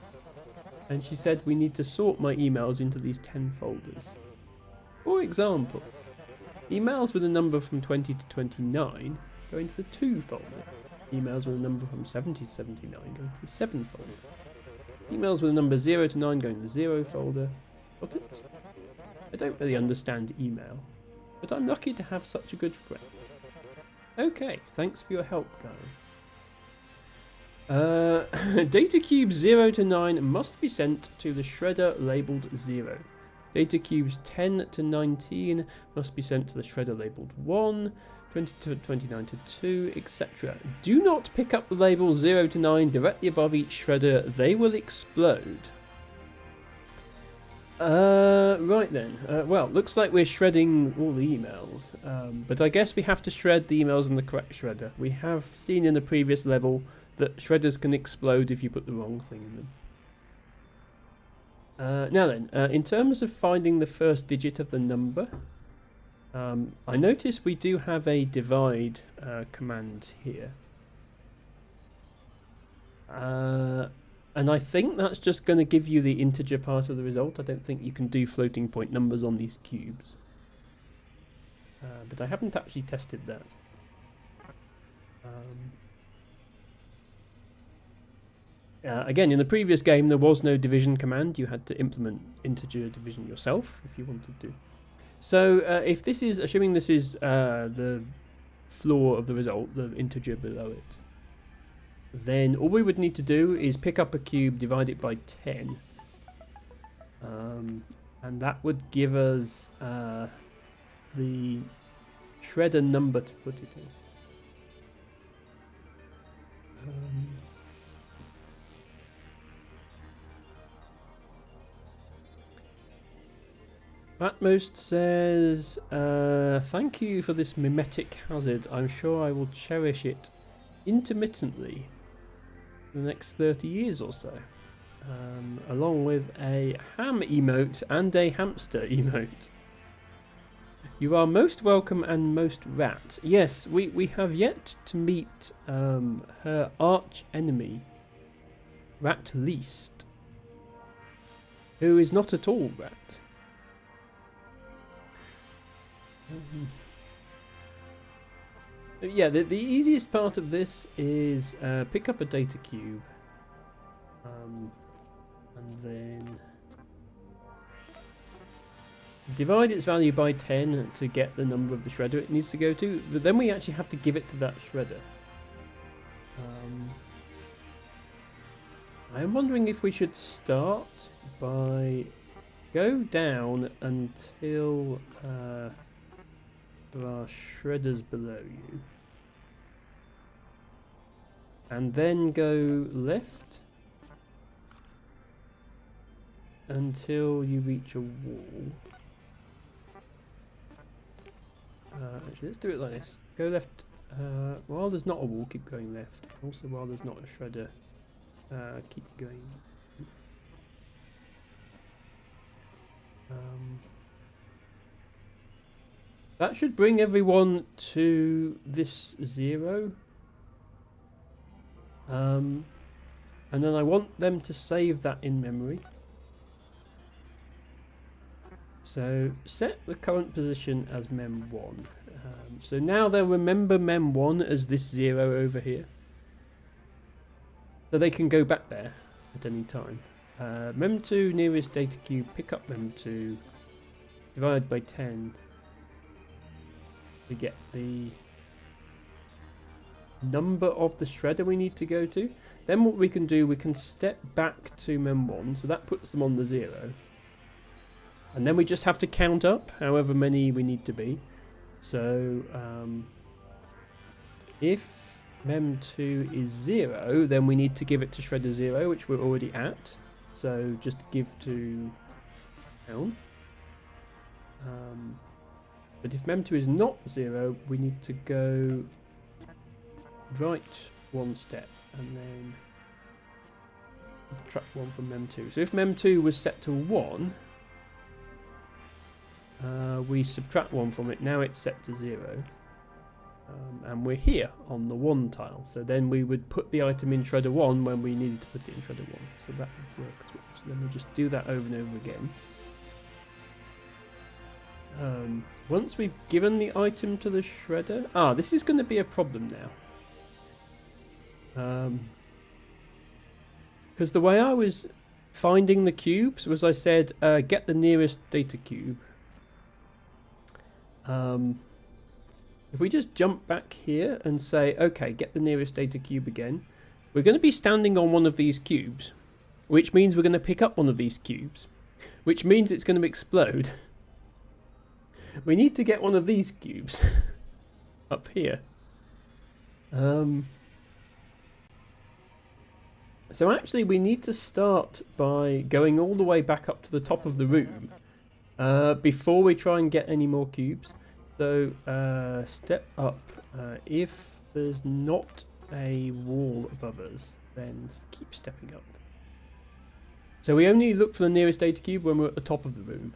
[SPEAKER 1] And she said we need to sort my emails into these 10 folders. For example, emails with a number from 20 to 29 go into the 2 folder. Emails with a number from 70 to 79 go into the 7 folder. Emails with a number 0 to 9 go into the 0 folder. Got it? I don't really understand email, but I'm lucky to have such a good friend. Okay, thanks for your help, guys. Data cubes 0 to 9 must be sent to the shredder labelled 0. Data cubes 10 to 19 must be sent to the shredder labelled 1, 20 to 29 to 2, etc. Do not pick up the label 0 to 9 directly above each shredder, they will explode. Right then. Well, looks like we're shredding all the emails, but I guess we have to shred the emails in the correct shredder. We have seen in the previous level that shredders can explode if you put the wrong thing in them. Now then, in terms of finding the first digit of the number, I notice we do have a divide command here. And I think that's just going to give you the integer part of the result. I don't think you can do floating point numbers on these cubes. But I haven't actually tested that. Again, in the previous game there was no division command. You had to implement integer division yourself if you wanted to. So if this is, assuming this is the floor of the result, the integer below it, then all we would need to do is pick up a cube, divide it by 10. And that would give us the shredder number to put it in. Batmost says, thank you for this mimetic hazard. I'm sure I will cherish it intermittently for the next 30 years or so. along with a ham emote and a hamster emote. You are most welcome and most rat. Yes, we have yet to meet her arch enemy, Rat Least, who is not at all rat. Yeah, the easiest part of this is pick up a data cube, and then divide its value by 10 to get the number of the shredder it needs to go to, but then we actually have to give it to that shredder. I'm wondering if we should start by go down until there are shredders below you, and then go left until you reach a wall. Actually, let's do it like this. Go left while there's not a wall, keep going left. Also, while there's not a shredder, keep going. That should bring everyone to this 0. And then I want them to save that in memory. So set the current position as mem1. So now they'll remember mem1 as this 0 over here. So they can go back there at any time. Mem2 nearest data cube, pick up mem2, divide by 10 to get the number of the shredder we need to go to. Then what we can do, we can step back to mem1, so that puts them on the 0. And then we just have to count up however many we need to be. So if mem2 is 0, then we need to give it to shredder 0, which we're already at. So just give to down. But if mem2 is not 0, we need to go right one step and then subtract 1 from mem2. So if mem2 was set to 1, we subtract 1 from it. Now it's set to 0. And we're here on the 1 tile. So then we would put the item in shredder 1 when we needed to put it in shredder 1. So that would work as well. So then we'll just do that over and over again. Once we've given the item to the shredder... this is going to be a problem now. Because the way I was finding the cubes was I said, get the nearest data cube. If we just jump back here and say, okay, get the nearest data cube again, we're going to be standing on one of these cubes, which means we're going to pick up one of these cubes, which means it's going to explode. We need to get one of these cubes up here. So actually we need to start by going all the way back up to the top of the room before we try and get any more cubes. So step up. If there's not a wall above us, then keep stepping up. So we only look for the nearest data cube when we're at the top of the room.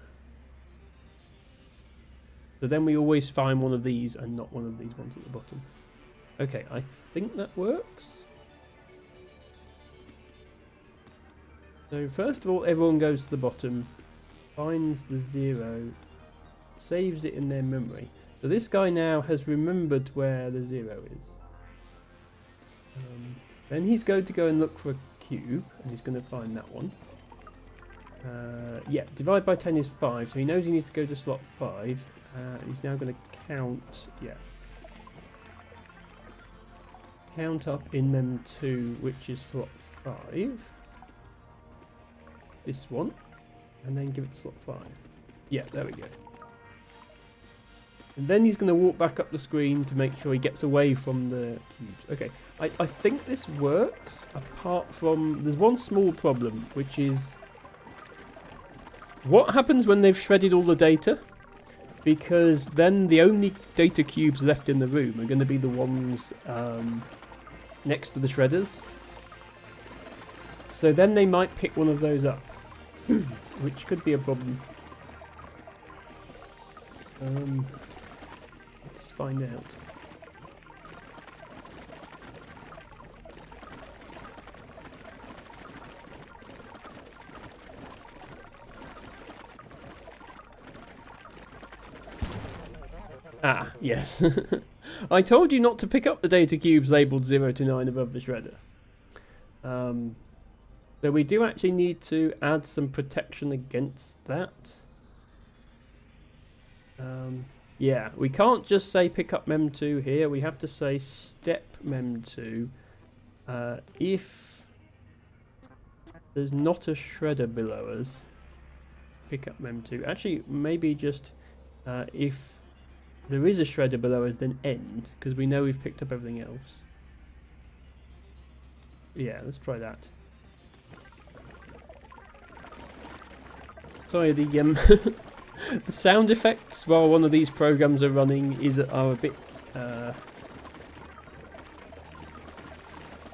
[SPEAKER 1] So then we always find one of these and not one of these ones at the bottom. Okay, I think that works. So first of all, everyone goes to the bottom, finds the 0, saves it in their memory. So this guy now has remembered where the 0 is. Then he's going to go and look for a cube, and he's going to find that one. Yeah, divide by 10 is 5, so he knows he needs to go to slot 5. He's now going to count, count up in mem2, which is slot 5. This one, and then give it to slot 5. Yeah, there we go. And then he's going to walk back up the screen to make sure he gets away from the cubes. Okay, I think this works, apart from... There's one small problem, which is... What happens when they've shredded all the data? Because then the only data cubes left in the room are going to be the ones next to the shredders. So then they might pick one of those up, which could be a problem. Let's find out. Ah, yes. I told you not to pick up the data cubes labelled 0 to 9 above the shredder. So we do actually need to add some protection against that. Yeah, we can't just say pick up mem2 here. We have to say step mem2 if there's not a shredder below us. Pick up mem2. Actually, maybe just if there is a shredder below us, then end, because we know we've picked up everything else. Yeah, let's try that. Sorry, the the sound effects while one of these programs are running are a bit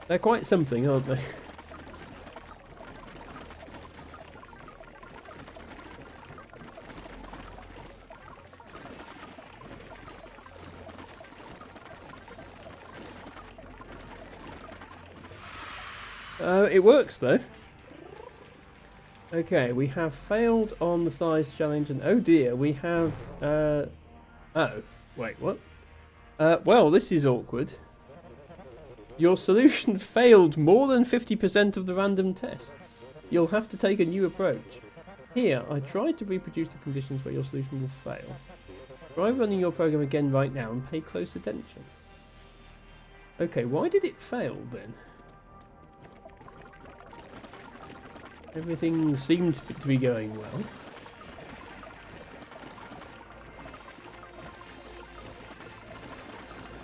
[SPEAKER 1] they're quite something, aren't they? It works though. Okay, we have failed on the size challenge, and oh dear, we have oh, wait, what? Well, this is awkward. Your solution failed more than 50% of the random tests. You'll have to take a new approach. Here, I tried to reproduce the conditions where your solution will fail. Try running your program again right now and pay close attention. Okay, why did it fail then? Everything seemed to be going well.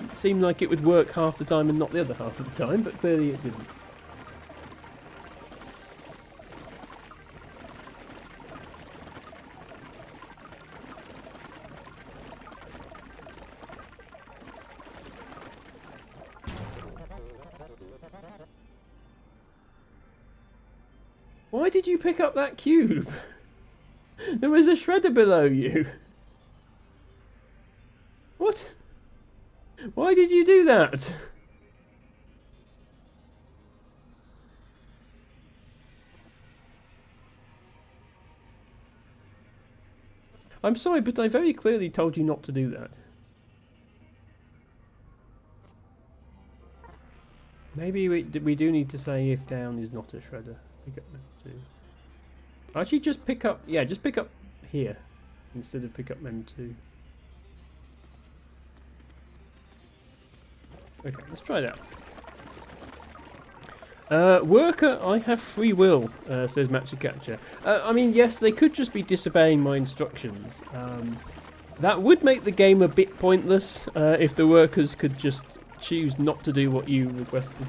[SPEAKER 1] It seemed like it would work half the time and not the other half of the time, but clearly it didn't. Why did you pick up that cube? There was a shredder below you. What? Why did you do that? I'm sorry, but I very clearly told you not to do that. Maybe we do need to say if down is not a shredder. Pick up mem2. Actually, just pick up. Yeah, just pick up here instead of pick up mem2. Okay, let's try that. Worker, I have free will, says Matchacatcher. I mean, yes, they could just be disobeying my instructions. That would make the game a bit pointless if the workers could just choose not to do what you requested.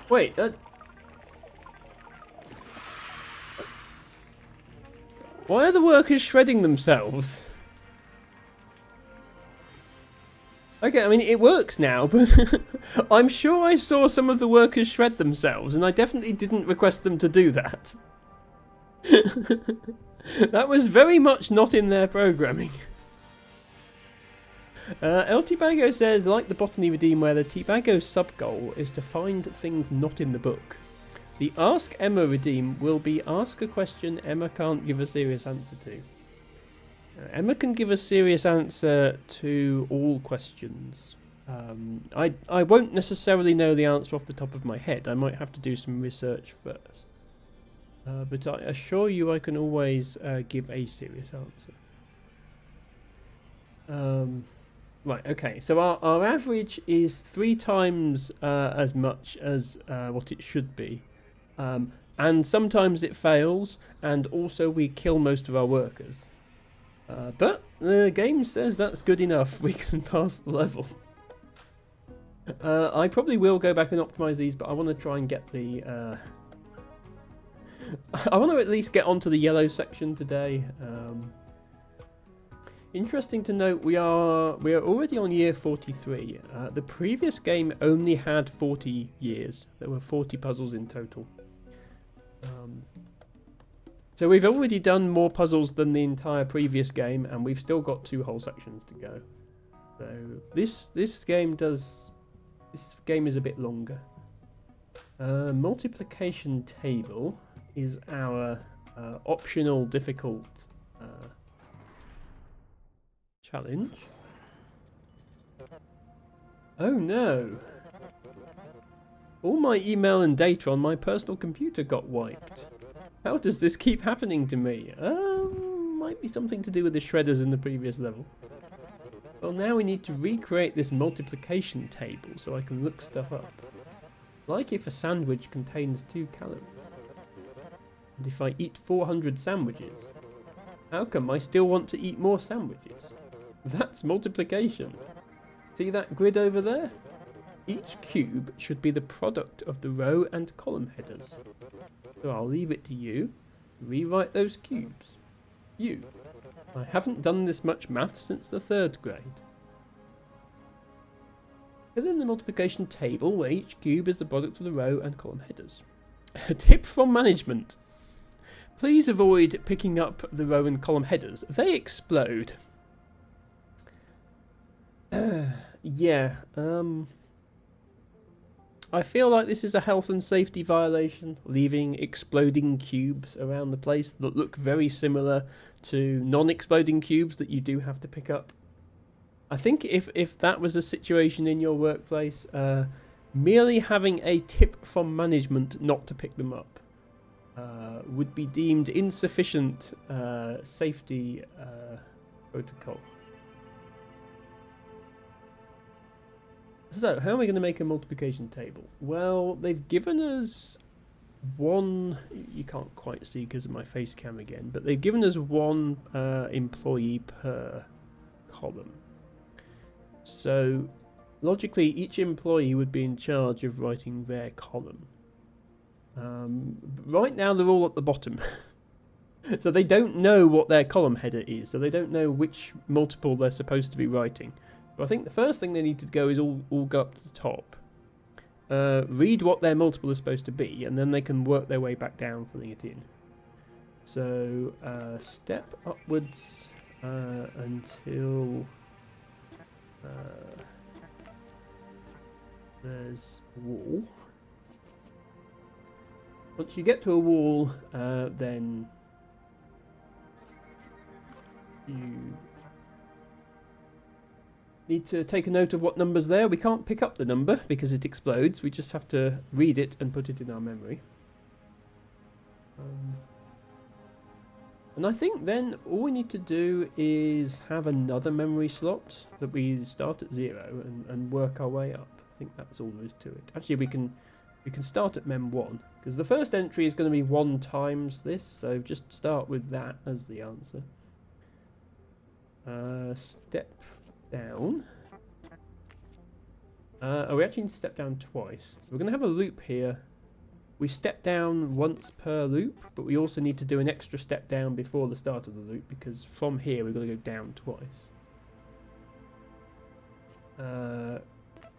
[SPEAKER 1] Wait, why are the workers shredding themselves? Okay, I mean, it works now, but I'm sure I saw some of the workers shred themselves, and I definitely didn't request them to do that. That was very much not in their programming. El Tibago says, like the Botany Redeem, where the Tibago sub-goal is to find things not in the book. The Ask Emma Redeem will be ask a question Emma can't give a serious answer to. Emma can give a serious answer to all questions. I won't necessarily know the answer off the top of my head. I might have to do some research first. But I assure you I can always give a serious answer. Right, okay, so our average is 3 times as much as what it should be. And sometimes it fails, and also we kill most of our workers. But the game says that's good enough. We can pass the level. I probably will go back and optimize these, but I want to try and get the... I want to at least get onto the yellow section today. Interesting to note, we are already on year 43. The previous game only had 40 years. There were 40 puzzles in total. So we've already done more puzzles than the entire previous game, and we've still got 2 whole sections to go. So this game is a bit longer. Multiplication table is our optional difficult challenge. Oh no! All my email and data on my personal computer got wiped. How does this keep happening to me? Might be something to do with the shredders in the previous level. Well, now we need to recreate this multiplication table so I can look stuff up. Like if a sandwich contains 2 calories. And if I eat 400 sandwiches, how come I still want to eat more sandwiches? That's multiplication. See that grid over there? Each cube should be the product of the row and column headers. So I'll leave it to you. Rewrite those cubes. I haven't done this much maths since the 3rd grade. Fill in the multiplication table where each cube is the product of the row and column headers. A tip from management. Please avoid picking up the row and column headers. They explode. Yeah, I feel like this is a health and safety violation, leaving exploding cubes around the place that look very similar to non-exploding cubes that you do have to pick up. I think if that was a situation in your workplace, merely having a tip from management not to pick them up would be deemed insufficient safety protocol. So, how are we going to make a multiplication table? Well, they've given us one... You can't quite see because of my face cam again, but they've given us one employee per column. So, logically, each employee would be in charge of writing their column. Right now, they're all at the bottom. So they don't know what their column header is, so they don't know which multiple they're supposed to be writing. I think the first thing they need to go is all go up to the top, read what their multiple is supposed to be, and then they can work their way back down, filling it in. So step upwards until there's a wall. Once you get to a wall, then you need to take a note of what number's there. We can't pick up the number because it explodes. We just have to read it and put it in our memory. And I think then all we need to do is have another memory slot that we start at 0 and work our way up. I think that's all there is to it. Actually, we can start at mem 1 because the first entry is going to be 1 times this, so just start with that as the answer. Step down. We actually need to step down twice. So we're going to have a loop here. We step down once per loop, but we also need to do an extra step down before the start of the loop because from here we're going to go down twice.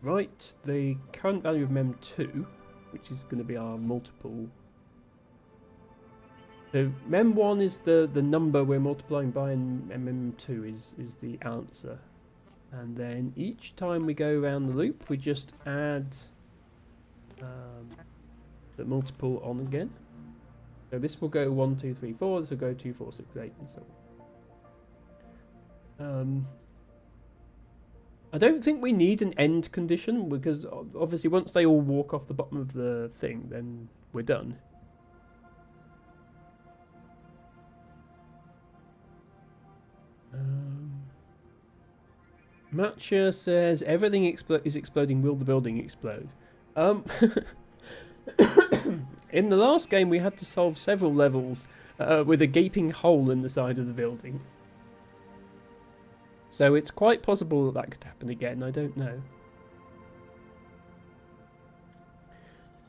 [SPEAKER 1] Right, the current value of mem2, which is going to be our multiple. So mem1 is the number we're multiplying by, and mem2 is the answer. And then each time we go around the loop, we just add the multiple on again. So this will go 1, 2, 3, 4. This will go 2, 4, 6, 8, and so on. I don't think we need an end condition because obviously once they all walk off the bottom of the thing, then we're done. Matcha says, everything is exploding, will the building explode? In the last game we had to solve several levels with a gaping hole in the side of the building. So it's quite possible that that could happen again. I don't know.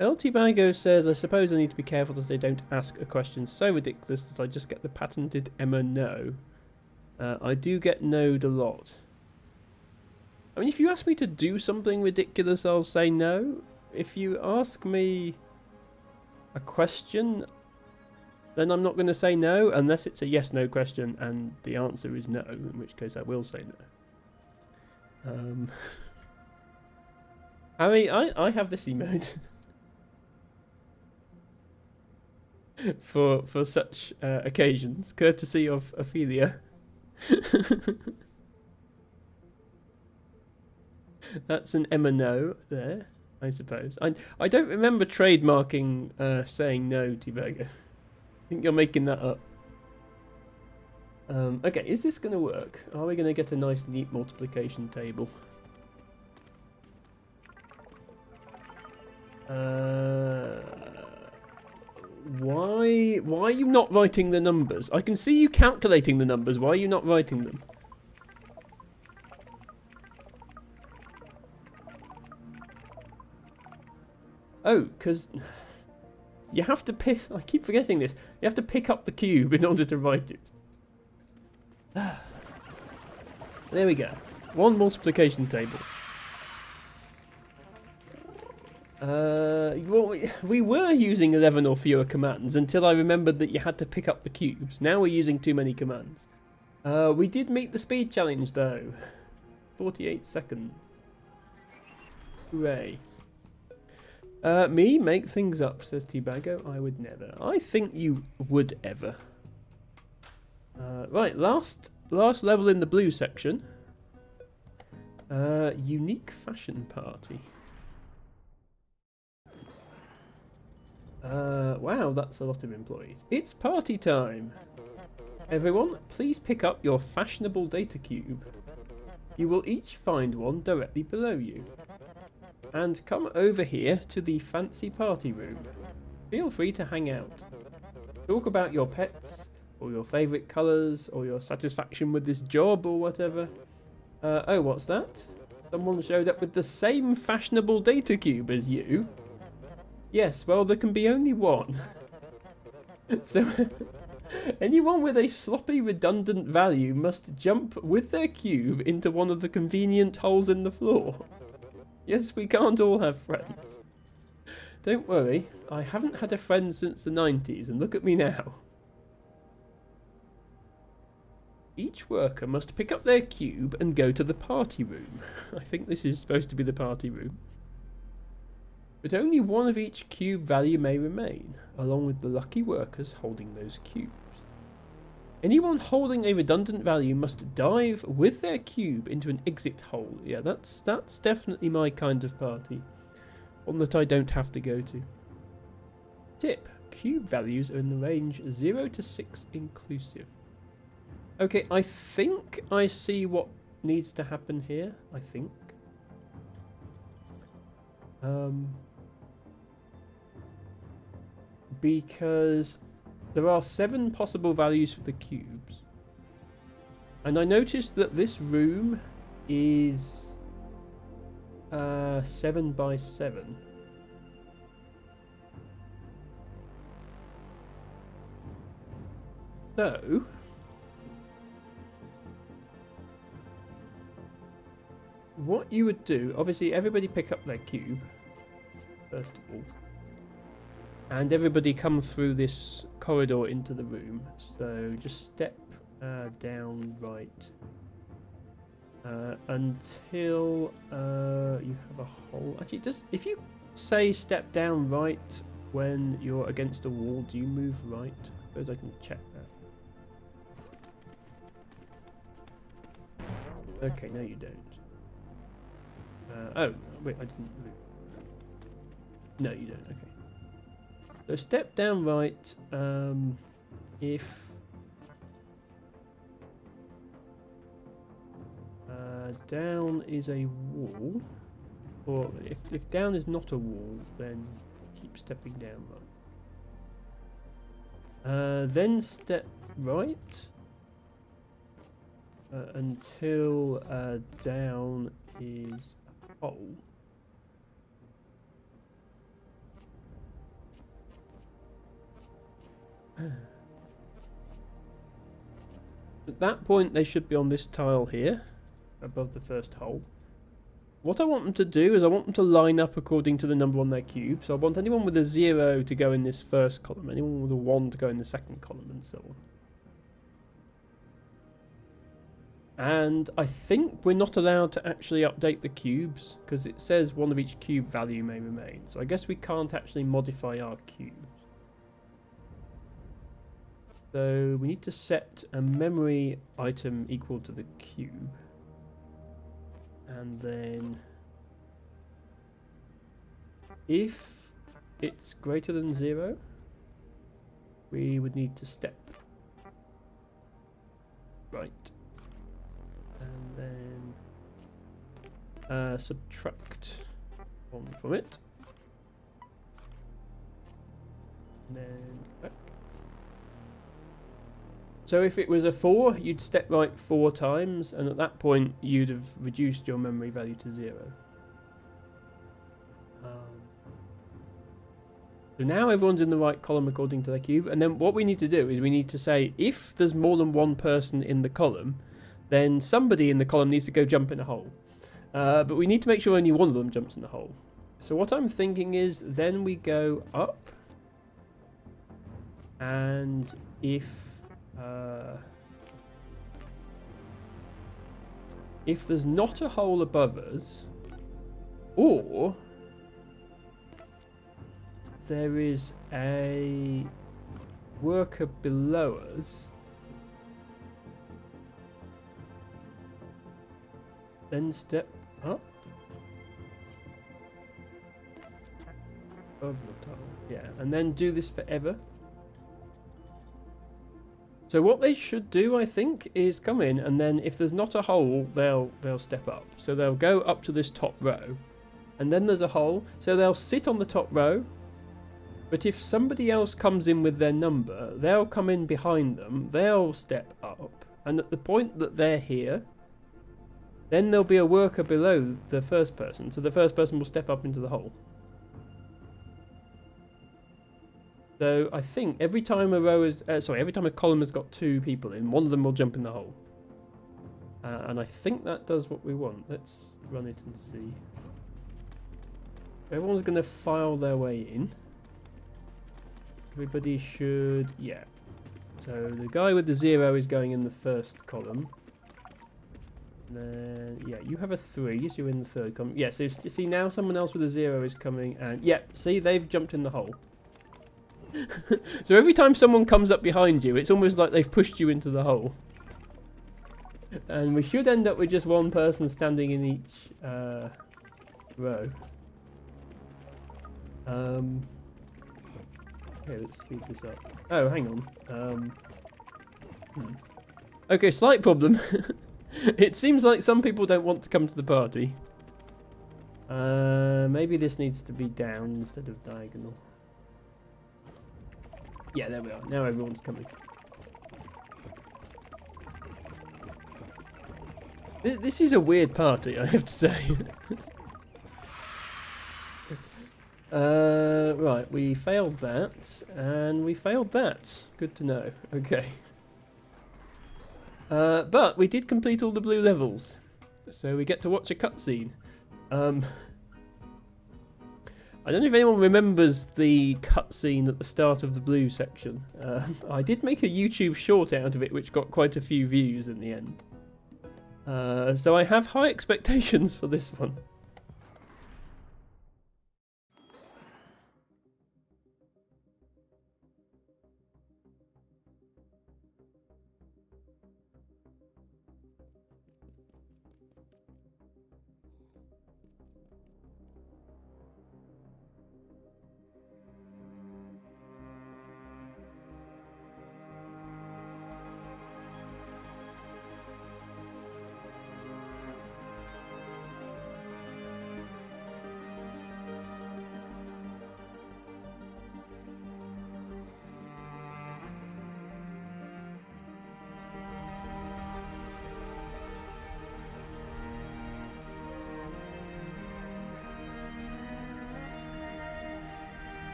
[SPEAKER 1] LT Bago says, I suppose I need to be careful that I don't ask a question so ridiculous that I just get the patented Emma no. I do get no'd a lot. I mean, if you ask me to do something ridiculous, I'll say no. If you ask me a question, then I'm not going to say no, unless it's a yes-no question and the answer is no, in which case I will say no. I mean, I have this emote for such occasions, courtesy of Ophelia. That's an Emma no there, I suppose. I don't remember trademarking saying no, T-Burger. I think you're making that up. Okay, is this going to work? Are we going to get a nice neat multiplication table? Why are you not writing the numbers? I can see you calculating the numbers. Why are you not writing them? Oh, because you have to pick... I keep forgetting this. You have to pick up the cube in order to write it. There we go. One multiplication table. Well, we were using 11 or fewer commands until I remembered that you had to pick up the cubes. Now we're using too many commands. We did meet the speed challenge, though. 48 seconds. Hooray. Me make things up, says T-Bago. I would never. I think you would ever. Right, last level in the blue section. Unique fashion party. Wow, that's a lot of employees. It's party time. Everyone, please pick up your fashionable data cube. You will each find one directly below you. And come over here to the fancy party room. Feel free to hang out. Talk about your pets, or your favourite colours, or your satisfaction with this job, or whatever. Oh, what's that? Someone showed up with the same fashionable data cube as you. Yes, well, there can be only one. So, anyone with a sloppy, redundant value must jump with their cube into one of the convenient holes in the floor. Yes, we can't all have friends. Don't worry, I haven't had a friend since the 90s, and look at me now. Each worker must pick up their cube and go to the party room. I think this is supposed to be the party room. But only one of each cube value may remain, along with the lucky workers holding those cubes. Anyone holding a redundant value must dive with their cube into an exit hole. Yeah, that's definitely my kind of party. One that I don't have to go to. Tip. Cube values are in the range 0 to 6 inclusive. Okay, I think I see what needs to happen here. I think. Because there are 7 possible values for the cubes. And I noticed that this room is 7 by 7. So what you would do, obviously everybody pick up their cube, first of all. And everybody come through this corridor into the room. So just step down right until you have a hole. Actually, if you say step down right when you're against a wall, do you move right? I suppose I can check that. Okay, no you don't. Oh, wait, I didn't move. No, you don't, okay. So step down right, if down is a wall, or if down is not a wall, then keep stepping down right. Then step right, until down is whole. At that point, they should be on this tile here, above the first hole. What I want them to do is I want them to line up according to the number on their cube. So I want anyone with a 0 to go in this first column, anyone with a 1 to go in the second column, and so on. And I think we're not allowed to actually update the cubes, because it says one of each cube value may remain. So I guess we can't actually modify our cubes. So we need to set a memory item equal to the cube. And then if it's greater than 0, we would need to step. Right. And then subtract 1 from it. And then back. So if it was a 4, you'd step right 4 times, and at that point you'd have reduced your memory value to 0. So now everyone's in the right column according to their cube, and then what we need to do is we need to say if there's more than one person in the column, then somebody in the column needs to go jump in a hole. But we need to make sure only one of them jumps in the hole. So what I'm thinking is then we go up, and if there's not a hole above us, or there is a worker below us, then step up above the tile. Yeah, and then do this forever. So what they should do, I think, is come in, and then if there's not a hole, they'll step up. So they'll go up to this top row, and then there's a hole, so they'll sit on the top row. But if somebody else comes in with their number, they'll come in behind them, they'll step up, and at the point that they're here, then there'll be a worker below the first person, so the first person will step up into the hole. So I think every time a row is, every time a column has got 2 people in, one of them will jump in the hole. And I think that does what we want. Let's run it and see. Everyone's going to file their way in. Everybody should, yeah. So the guy with the 0 is going in the first column. And then, yeah, you have a 3, so you're in the third column. Yeah, so see now someone else with a 0 is coming, and yeah, see, they've jumped in the hole. So every time someone comes up behind you, it's almost like they've pushed you into the hole. And we should end up with just one person standing in each row. Okay, let's speed this up. Oh, hang on. Okay, slight problem. It seems like some people don't want to come to the party. Maybe this needs to be down instead of diagonal. Yeah, there we are. Now everyone's coming. This is a weird party, I have to say. Right, we failed that, and we failed that. Good to know. Okay. But we did complete all the blue levels, so we get to watch a cutscene. I don't know if anyone remembers the cutscene at the start of the blue section. I did make a YouTube short out of it, which got quite a few views in the end. So I have high expectations for this one.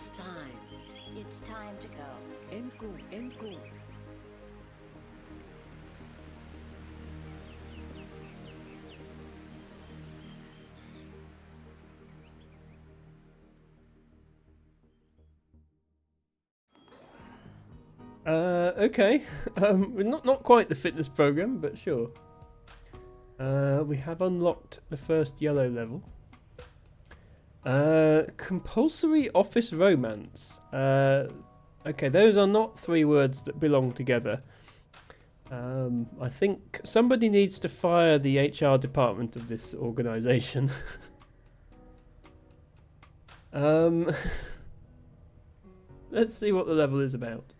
[SPEAKER 2] It's time. It's time to go.
[SPEAKER 3] End school, end school.
[SPEAKER 1] Okay. Not quite the fitness program, but sure. We have unlocked the first yellow level. Compulsory office romance. Okay, those are not 3 words that belong together. I think somebody needs to fire the HR department of this organisation. Let's see what the level is about.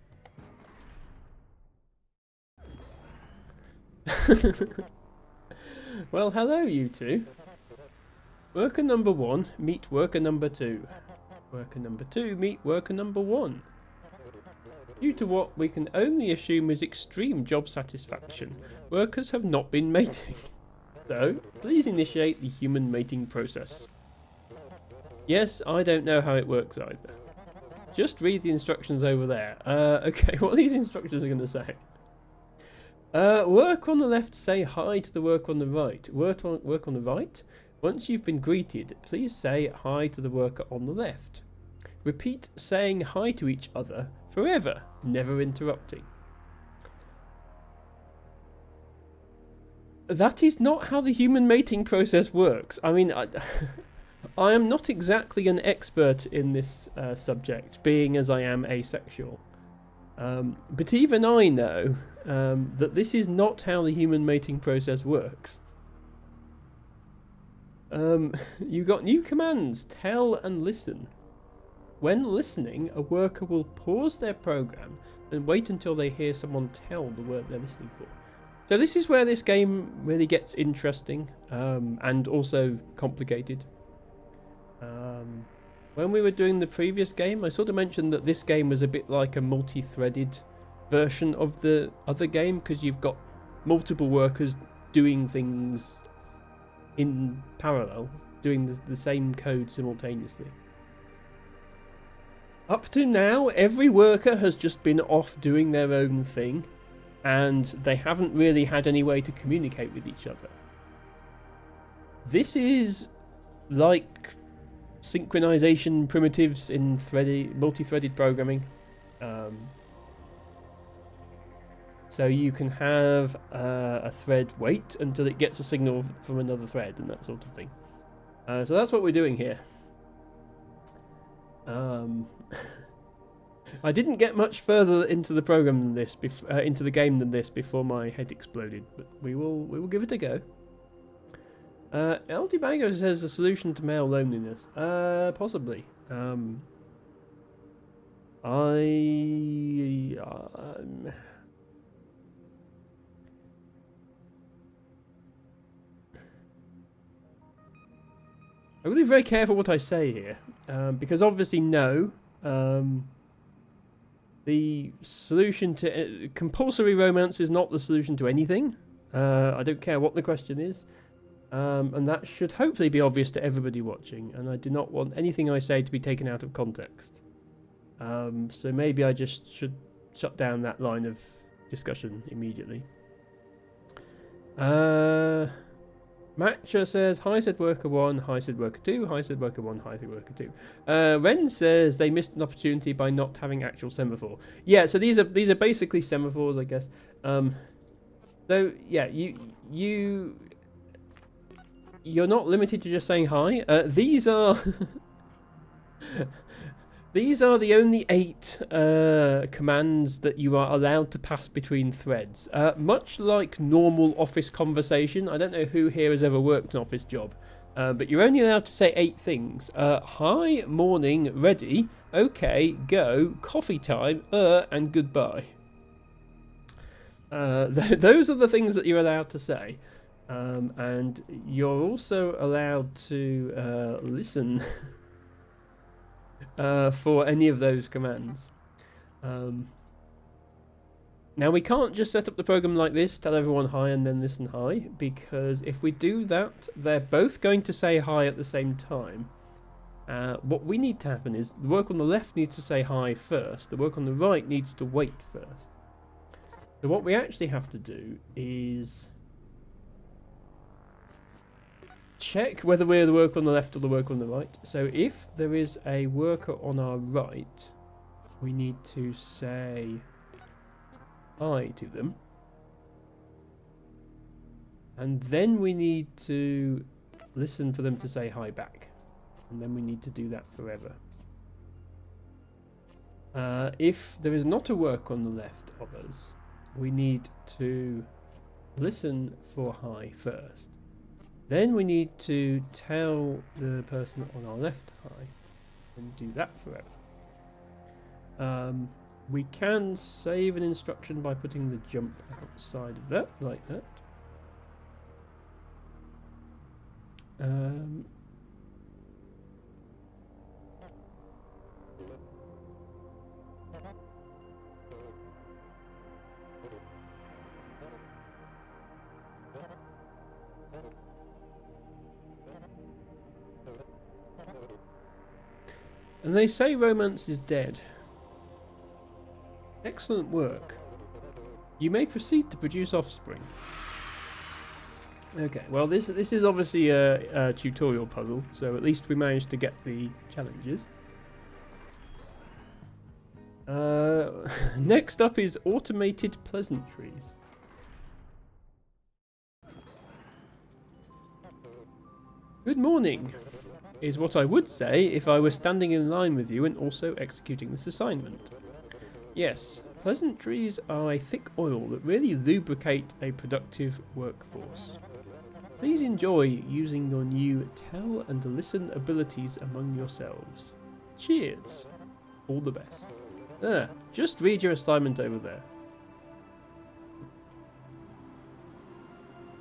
[SPEAKER 1] Well, hello you two. Worker number 1, meet worker number 2. Worker number 2, meet worker number 1. Due to what we can only assume is extreme job satisfaction, workers have not been mating. So, please initiate the human mating process. Yes, I don't know how it works either. Just read the instructions over there. Okay, what are these instructions are going to say? Work on the left, say hi to the work on the right. Work on the right. Once you've been greeted, please say hi to the worker on the left. Repeat saying hi to each other forever, never interrupting. That is not how the human mating process works. I mean, I am not exactly an expert in this subject, being as I am asexual. But even I know that this is not how the human mating process works. You got new commands, tell and listen. When listening, a worker will pause their program and wait until they hear someone tell the word they're listening for. So this is where this game really gets interesting and also complicated. When we were doing the previous game, I sort of mentioned that this game was a bit like a multi-threaded version of the other game, because you've got multiple workers doing things in parallel, doing the same code simultaneously. Up to now, every worker has just been off doing their own thing, and they haven't really had any way to communicate with each other. This is like synchronization primitives in multi-threaded programming. So you can have a thread wait until it gets a signal from another thread and that sort of thing. So that's what we're doing here. I didn't get much further into the program than this, into the game than this, before my head exploded. But we will give it a go. El Debago says the solution to male loneliness. Possibly. I'm going to be very careful what I say here, because obviously no. The solution to compulsory romance is not the solution to anything. I don't care what the question is. And that should hopefully be obvious to everybody watching, and I do not want anything I say to be taken out of context. So maybe I just should shut down that line of discussion immediately. Matcha says, hi said worker 1, hi said worker 2, hi said worker 1, hi said worker 2. Ren says they missed an opportunity by not having actual semaphore. Yeah, so these are basically semaphores, I guess. So yeah, you're not limited to just saying hi. These are these are the only 8 commands that you are allowed to pass between threads. Much like normal office conversation, I don't know who here has ever worked an office job, but you're only allowed to say 8 things. Hi, morning, ready, okay, go, coffee time, and goodbye. Those are the things that you're allowed to say. And you're also allowed to listen for any of those commands. Now we can't just set up the program like this, tell everyone hi and then listen hi, because if we do that, they're both going to say hi at the same time. What we need to happen is the work on the left needs to say hi first. The work on the right needs to wait first. So what we actually have to do is check whether we're the work on the left or the work on the right. So if there is a worker on our right, we need to say hi to them. And then we need to listen for them to say hi back. And then we need to do that forever. If there is not a work on the left of us, we need to listen for hi first. Then we need to tell the person on our left hi, and do that forever. We can save an instruction by putting the jump outside of that, like that. And they say romance is dead. Excellent work. You may proceed to produce offspring. Okay, well this is obviously a tutorial puzzle, so at least we managed to get the challenges. Next up is automated pleasantries. Good morning, is what I would say if I were standing in line with you and also executing this assignment. Yes, pleasantries are a thick oil that really lubricate a productive workforce. Please enjoy using your new tell and listen abilities among yourselves. Cheers. All the best. Just read your assignment over there.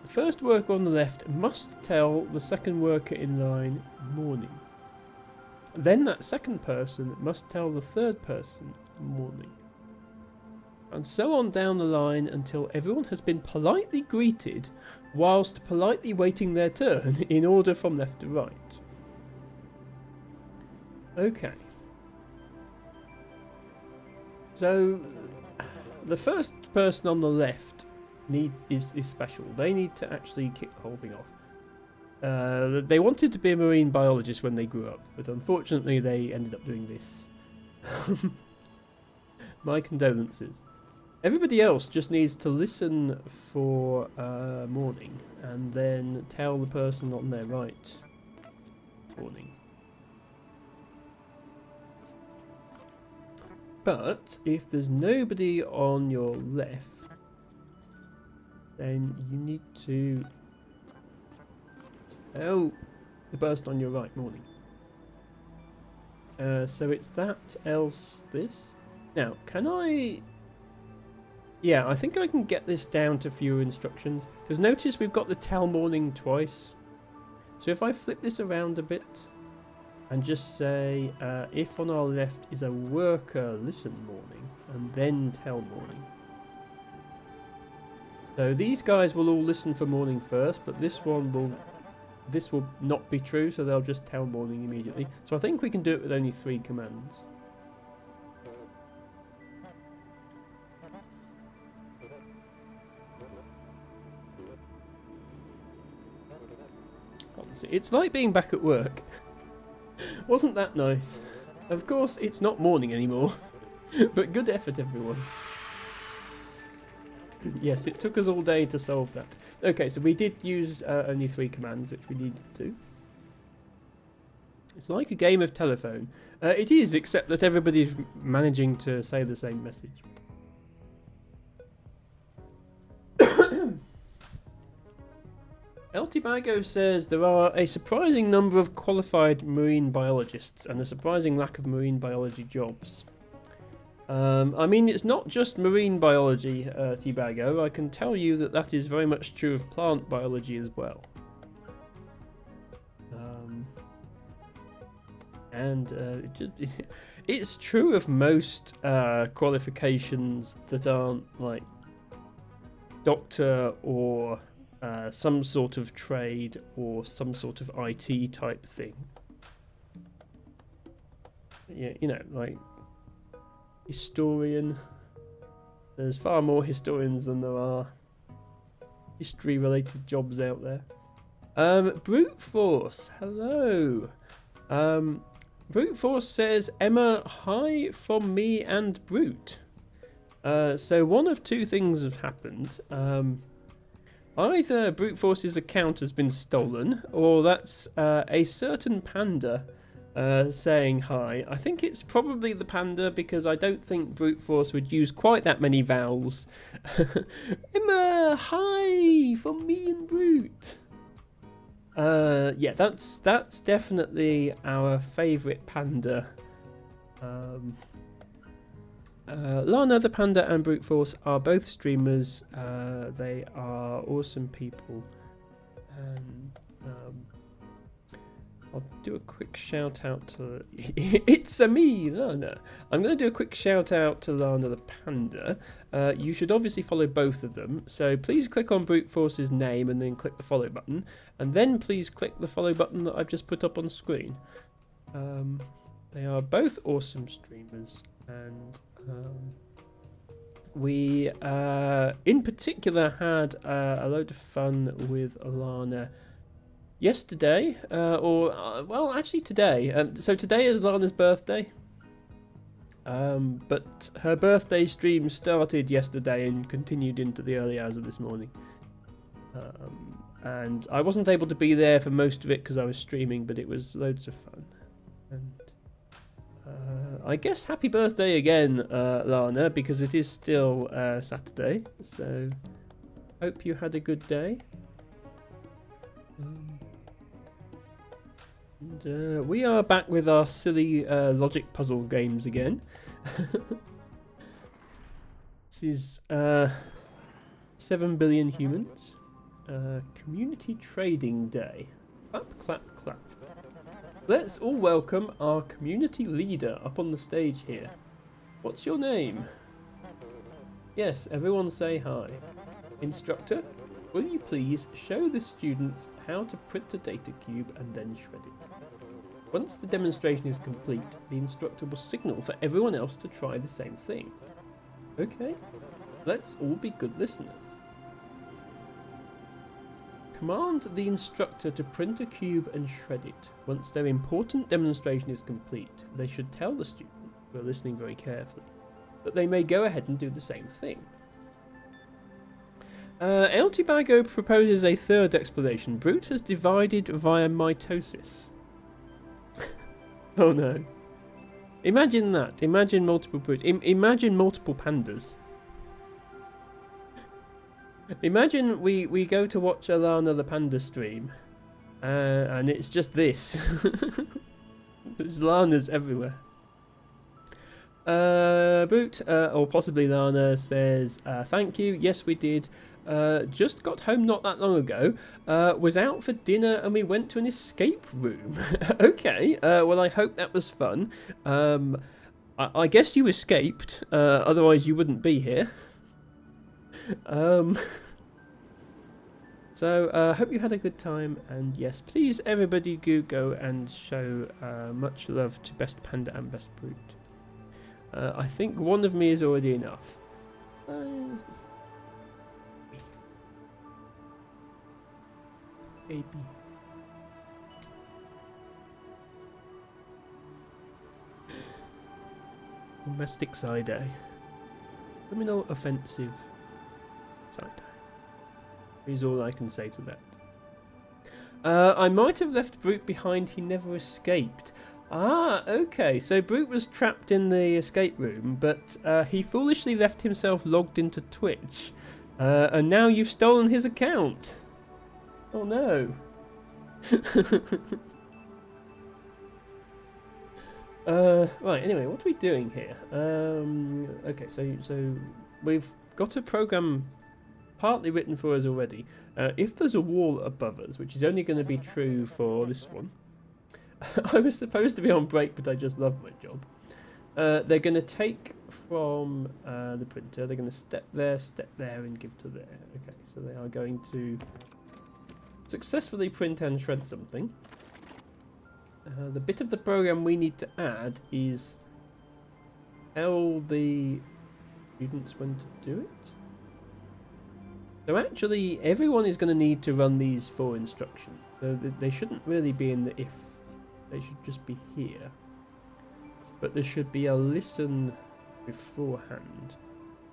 [SPEAKER 1] The first worker on the left must tell the second worker in line morning. Then that second person must tell the third person morning. And so on down the line until everyone has been politely greeted whilst politely waiting their turn in order from left to right. Okay. So the first person on the left is special. They need to actually kick the whole thing off. They wanted to be a marine biologist when they grew up, but unfortunately they ended up doing this. My condolences. Everybody else just needs to listen for morning and then tell the person on their right morning. But if there's nobody on your left, then you need to tell the person on your right morning. So it's that, else this. Now, can I... Yeah, I think I can get this down to fewer instructions. Because notice we've got the tell morning twice. So if I flip this around a bit and just say, if on our left is a worker, listen morning, and then tell morning. So these guys will all listen for morning first, but this will not be true, so they'll just tell morning immediately. So I think we can do it with only 3 commands. It's like being back at work. Wasn't that nice? Of course, it's not morning anymore. But good effort, everyone. Yes, it took us all day to solve that. Okay, so we did use only 3 commands, which we needed to. It's like a game of telephone. It is, except that everybody's managing to say the same message. El Tibago says there are a surprising number of qualified marine biologists and a surprising lack of marine biology jobs. I mean, it's not just marine biology, Tibago. I can tell you that that is very much true of plant biology as well. It's true of most qualifications that aren't like doctor or some sort of trade or some sort of IT type thing. Yeah, you know, like historian. There's far more historians than there are history-related jobs out there. Brute Force, hello. Brute Force says, Emma, hi from me and Brute. So one of two things have happened. Either Brute Force's account has been stolen, or that's a certain panda saying hi. I think it's probably the panda because I don't think Brute Force would use quite that many vowels. Emma, hi from me and Brute. Yeah, that's definitely our favourite panda. Lana the Panda and Brute Force are both streamers. They are awesome people. And I'll do a quick shout out to... It's me, Lana. I'm going to do a quick shout out to Lana the Panda. You should obviously follow both of them. So please click on Brute Force's name and then click the follow button. And then please click the follow button that I've just put up on screen. They are both awesome streamers. And we, in particular, had a load of fun with Lana yesterday, well, actually today. So today is Lana's birthday. But her birthday stream started yesterday and continued into the early hours of this morning. And I wasn't able to be there for most of it because I was streaming, but it was loads of fun. And I guess happy birthday again, Lana, because it is still Saturday. So hope you had a good day. And, we are back with our silly logic puzzle games again. This is 7 billion humans. Community Trading Day. Clap, clap, clap. Let's all welcome our community leader up on the stage here. What's your name? Yes, everyone say hi. Instructor, will you please show the students how to print a data cube and then shred it? Once the demonstration is complete, the instructor will signal for everyone else to try the same thing. Okay, let's all be good listeners. Command the instructor to print a cube and shred it. Once their important demonstration is complete, they should tell the student, who are listening very carefully, that they may go ahead and do the same thing. El Tibago proposes a third explanation. Brute has divided via mitosis. Oh no. Imagine that. Imagine multiple brutes. Imagine multiple pandas. Imagine we go to watch Alana the Panda stream, and it's just this. There's Lanas everywhere. Brute, or possibly Lana, says, thank you, yes we did. Just got home not that long ago. Was out for dinner and we went to an escape room. Okay, well I hope that was fun. I guess you escaped, otherwise you wouldn't be here. So, hope you had a good time, and yes, please everybody do go and show much love to Best Panda and Best Brute. I think one of me is already enough. Maybe. Domestic side-eye. Criminal offensive side-eye. Is all I can say to that. I might have left Brute behind, he never escaped. Ah, okay, so Brute was trapped in the escape room, but he foolishly left himself logged into Twitch. And now you've stolen his account. Oh no. Right, anyway, what are we doing here? Okay, so we've got a program partly written for us already. If there's a wall above us, which is only going to be true for this one. I was supposed to be on break, but I just love my job. They're going to take from the printer. They're going to step there, and give to there. Okay, so they are going to successfully print and shred something. the bit of the program we need to add is tell the students when to do it. So actually, everyone is going to need to run these 4 instructions. So they shouldn't really be in the if. They should just be here. But there should be a listen beforehand.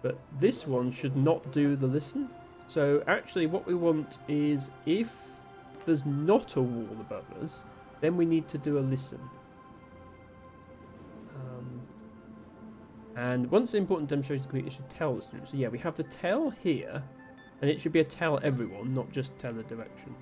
[SPEAKER 1] But this one should not do the listen. So actually what we want is if there's not a wall above us, then we need to do a listen. And once the important demonstration is complete, it should tell the students. So yeah, we have the tell here, and it should be a tell everyone, not just tell a direction.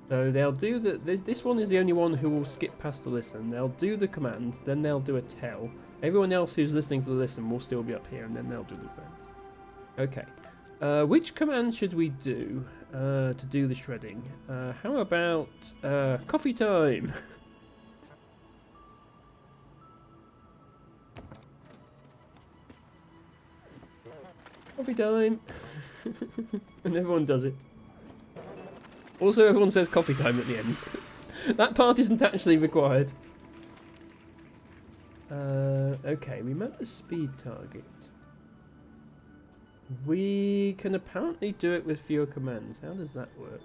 [SPEAKER 1] So they'll do this one is the only one who will skip past the listen. They'll do the commands, then they'll do a tell. Everyone else who's listening for the listen will still be up here, and then they'll do the commands. Okay. Which command should we do to do the shredding? How about coffee time? Coffee time! And everyone does it. Also, everyone says coffee time at the end. That part isn't actually required. Okay, we met the speed target. We can apparently do it with fewer commands. How does that work?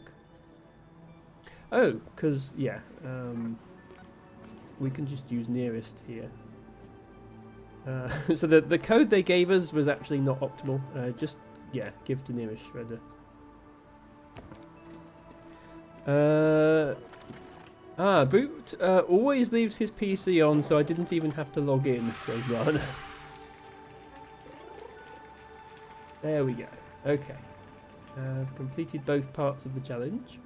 [SPEAKER 1] Oh, because, yeah, we can just use nearest here. So the code they gave us was actually not optimal. Just, yeah, give to nearest shredder. Boot always leaves his PC on, so I didn't even have to log in, says Lana. There we go. Okay. I've completed both parts of the challenge.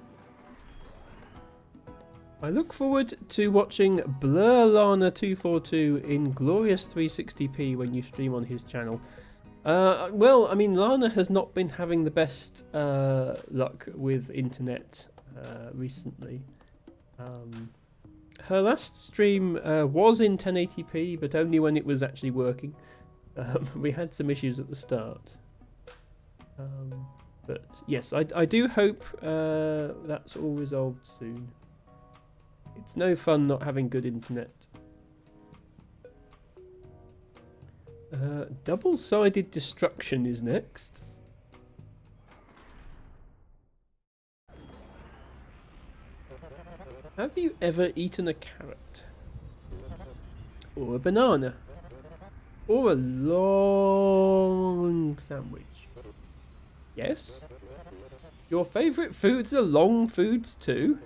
[SPEAKER 1] I look forward to watching Blur Lana 242 in glorious 360p when you stream on his channel. Well, I mean, Lana has not been having the best luck with internet recently. Her last stream was in 1080p, but only when it was actually working. We had some issues at the start. But yes, I do hope that's all resolved soon. It's no fun not having good internet. Double-sided destruction is next. Have you ever eaten a carrot? Or a banana? Or a long sandwich? Yes? Your favourite foods are long foods too?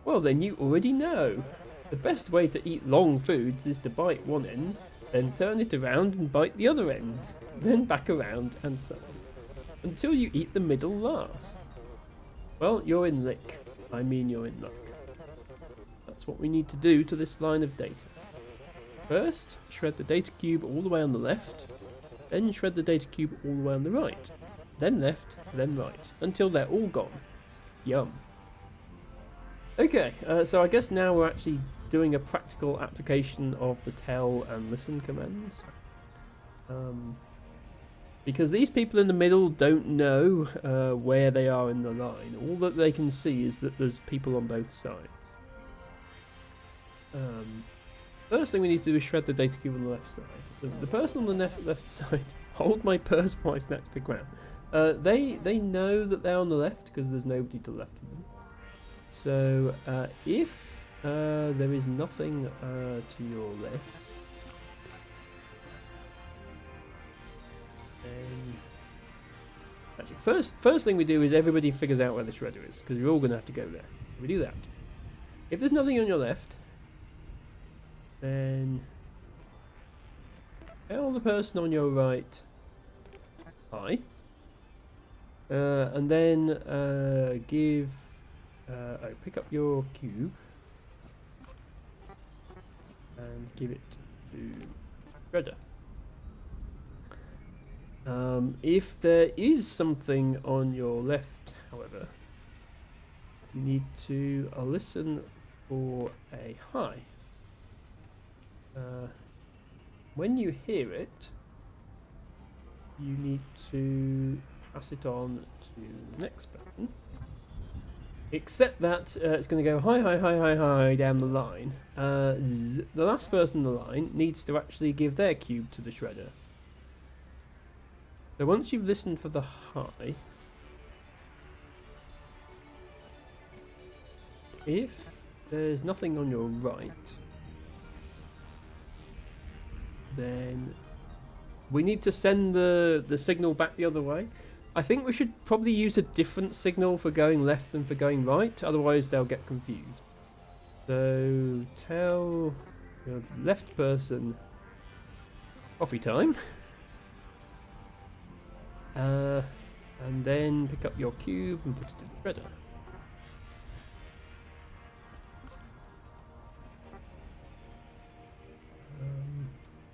[SPEAKER 1] Well, then you already know. The best way to eat long foods is to bite one end, then turn it around and bite the other end, then back around and so on, until you eat the middle last. Well, you're in lick. I mean you're in luck. That's what we need to do to this line of data. First, shred the data cube all the way on the left, then shred the data cube all the way on the right, then left, then right, until they're all gone. Yum. Okay, so I guess now we're actually doing a practical application of the tell and listen commands. Because these people in the middle don't know where they are in the line. All that they can see is that there's people on both sides. First thing we need to do is shred the data cube on the left side. The person on the left side, hold my purse while I snatch the ground. They know that they're on the left because there's nobody to the left of them. So if there is nothing to your left, then actually first thing we do is everybody figures out where the shredder is, because you're all going to have to go there. So we do that. If there's nothing on your left, then tell the person on your right hi, and then pick up your cube and give it to Shredder. If there is something on your left, however, you need to listen for a hi. When you hear it, you need to pass it on to the next button. Except that it's going to go high down the line. The last person in the line needs to actually give their cube to the shredder. So once you've listened for the high, if there's nothing on your right, then we need to send the signal back the other way. I think we should probably use a different signal for going left than for going right, otherwise they'll get confused. So tell the left person coffee time, and then pick up your cube and put it in the shredder.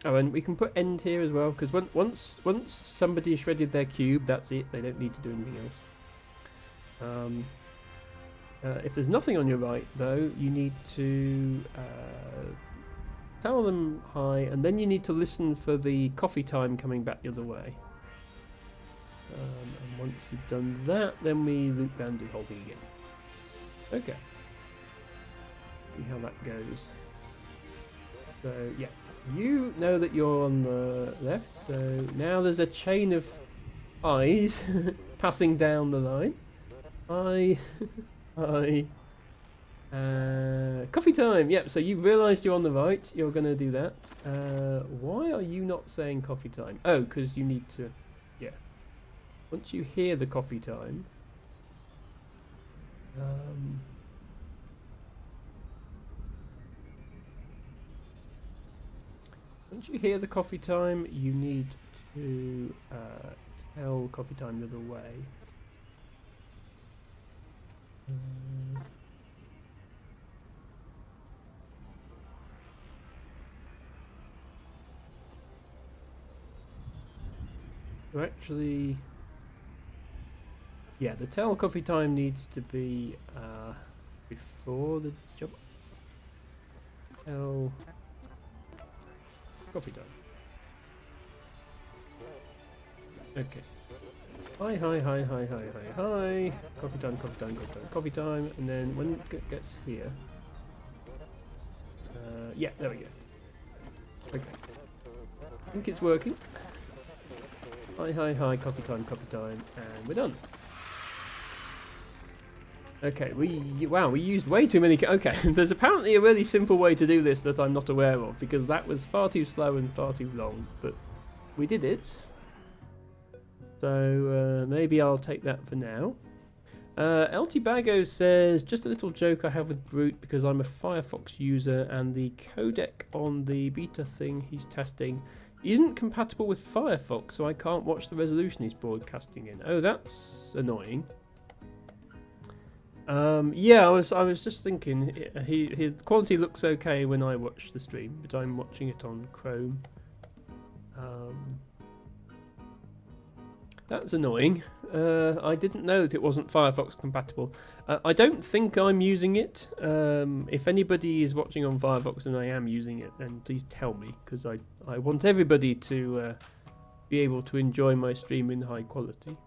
[SPEAKER 1] Oh, and we can put end here as well, because once somebody has shredded their cube, that's it. They don't need to do anything else. If there's nothing on your right, though, you need to tell them hi, and then you need to listen for the coffee time coming back the other way. And once you've done that, then we loop round the whole thing again. Okay. See how that goes. So, yeah. You know that you're on the left, so now there's a chain of eyes passing down the line. Hi. Coffee time! Yep, so you've realised you're on the right, you're going to do that. Why are you not saying coffee time? Oh, because you need to... Yeah. Once you hear the coffee time... Once you hear the coffee time, you need to tell coffee time the other way. So actually, yeah, the tell coffee time needs to be before the job. Tell coffee time. Okay. Hi. Coffee time. And then when it gets here. Yeah, there we go. Okay. I think it's working. Hi, coffee time, and we're done. Okay, we used way too many. Okay, there's apparently a really simple way to do this that I'm not aware of, because that was far too slow and far too long, but we did it. So maybe I'll take that for now. LT Bago says, just a little joke I have with Brute because I'm a Firefox user and the codec on the beta thing he's testing isn't compatible with Firefox, so I can't watch the resolution he's broadcasting in. Oh, that's annoying. Yeah, I was just thinking, his quality looks okay when I watch the stream, but I'm watching it on Chrome. That's annoying. I didn't know that it wasn't Firefox compatible. I don't think I'm using it. If anybody is watching on Firefox and I am using it, then please tell me, because I want everybody to be able to enjoy my stream in high quality.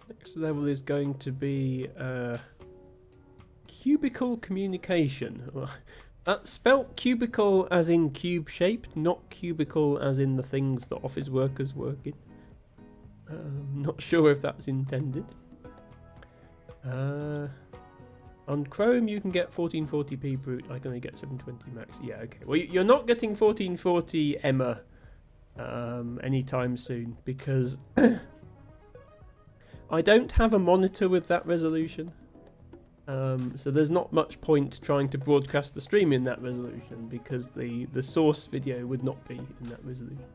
[SPEAKER 1] Next level is going to be cubicle communication. That's spelt cubicle as in cube shaped, not cubicle as in the things that office workers work in. Not sure if that's intended. On Chrome you can get 1440p brute. I can only get 720 max. Yeah, okay. Well, you're not getting 1440 Emma anytime soon, because I don't have a monitor with that resolution. So there's not much point trying to broadcast the stream in that resolution, because the source video would not be in that resolution.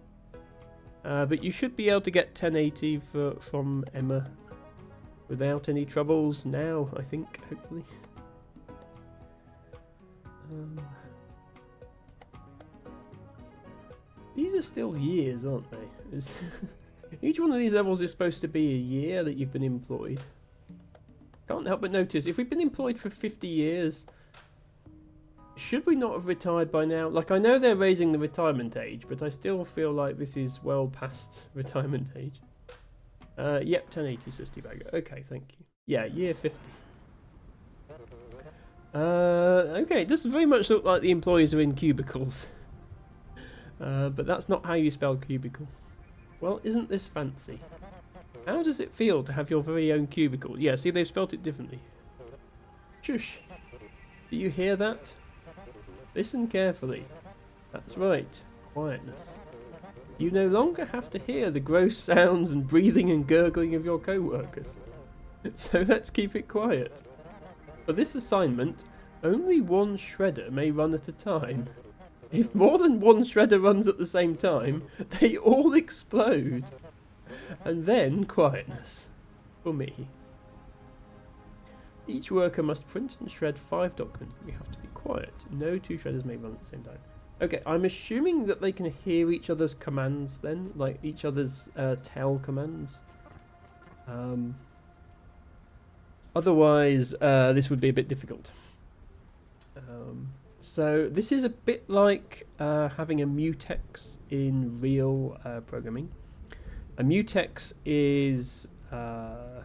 [SPEAKER 1] But you should be able to get 1080 from Emma without any troubles now, I think, hopefully. These are still years, aren't they? Each one of these levels is supposed to be a year that you've been employed. Can't help but notice, if we've been employed for 50 years, should we not have retired by now? Like, I know they're raising the retirement age, but I still feel like this is well past retirement age. Yep, 1080 says Debugger. Okay, thank you. Yeah, year 50. Okay, it does very much look like the employees are in cubicles. But that's not how you spell cubicle. Well, isn't this fancy? How does it feel to have your very own cubicle? Yeah, see, they've spelt it differently. Shush. Do you hear that? Listen carefully. That's right, quietness. You no longer have to hear the gross sounds and breathing and gurgling of your co-workers. So let's keep it quiet. For this assignment, only one shredder may run at a time. If more than one shredder runs at the same time, they all explode. And then quietness. For me. Each worker must print and shred 5 documents. We have to be quiet. No 2 shredders may run at the same time. Okay, I'm assuming that they can hear each other's commands then, like each other's tell commands. Otherwise, this would be a bit difficult. So this is a bit like having a mutex in real programming. A mutex is a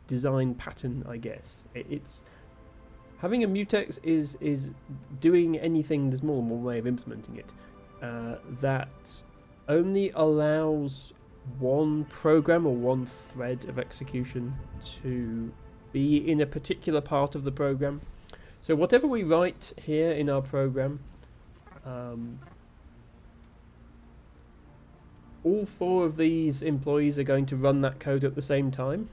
[SPEAKER 1] design pattern, I guess. It's having a mutex is doing anything. There's more than one way of implementing it. That only allows one program or one thread of execution to be in a particular part of the program. So whatever we write here in our program, all 4 of these employees are going to run that code at the same time.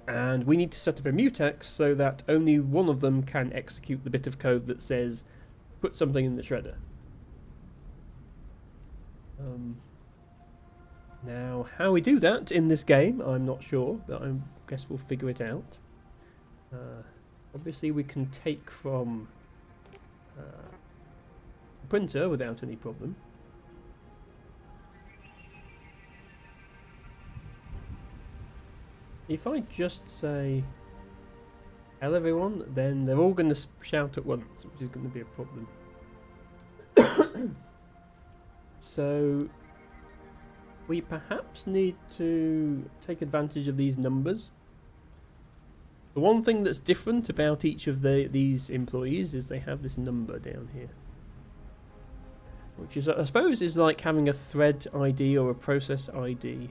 [SPEAKER 1] And we need to set up a mutex so that only one of them can execute the bit of code that says, put something in the shredder. Now, how we do that in this game, I'm not sure, but I guess we'll figure it out. Obviously, we can take from the printer without any problem. If I just say, hello everyone, then they're all going to shout at once, which is going to be a problem. So we perhaps need to take advantage of these numbers. The one thing that's different about each of these employees is they have this number down here, which is, I suppose, is like having a thread ID or a process ID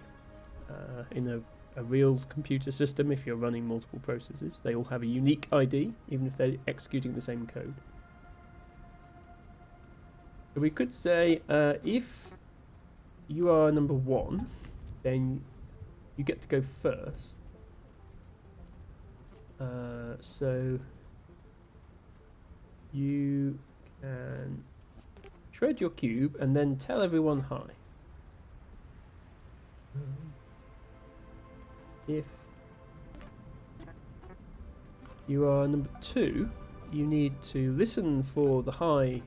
[SPEAKER 1] in a real computer system. If you're running multiple processes, they all have a unique ID, even if they're executing the same code. So we could say if you are number 1, then you get to go first. So you can shred your cube and then tell everyone hi. If you are number 2, you need to listen for the hi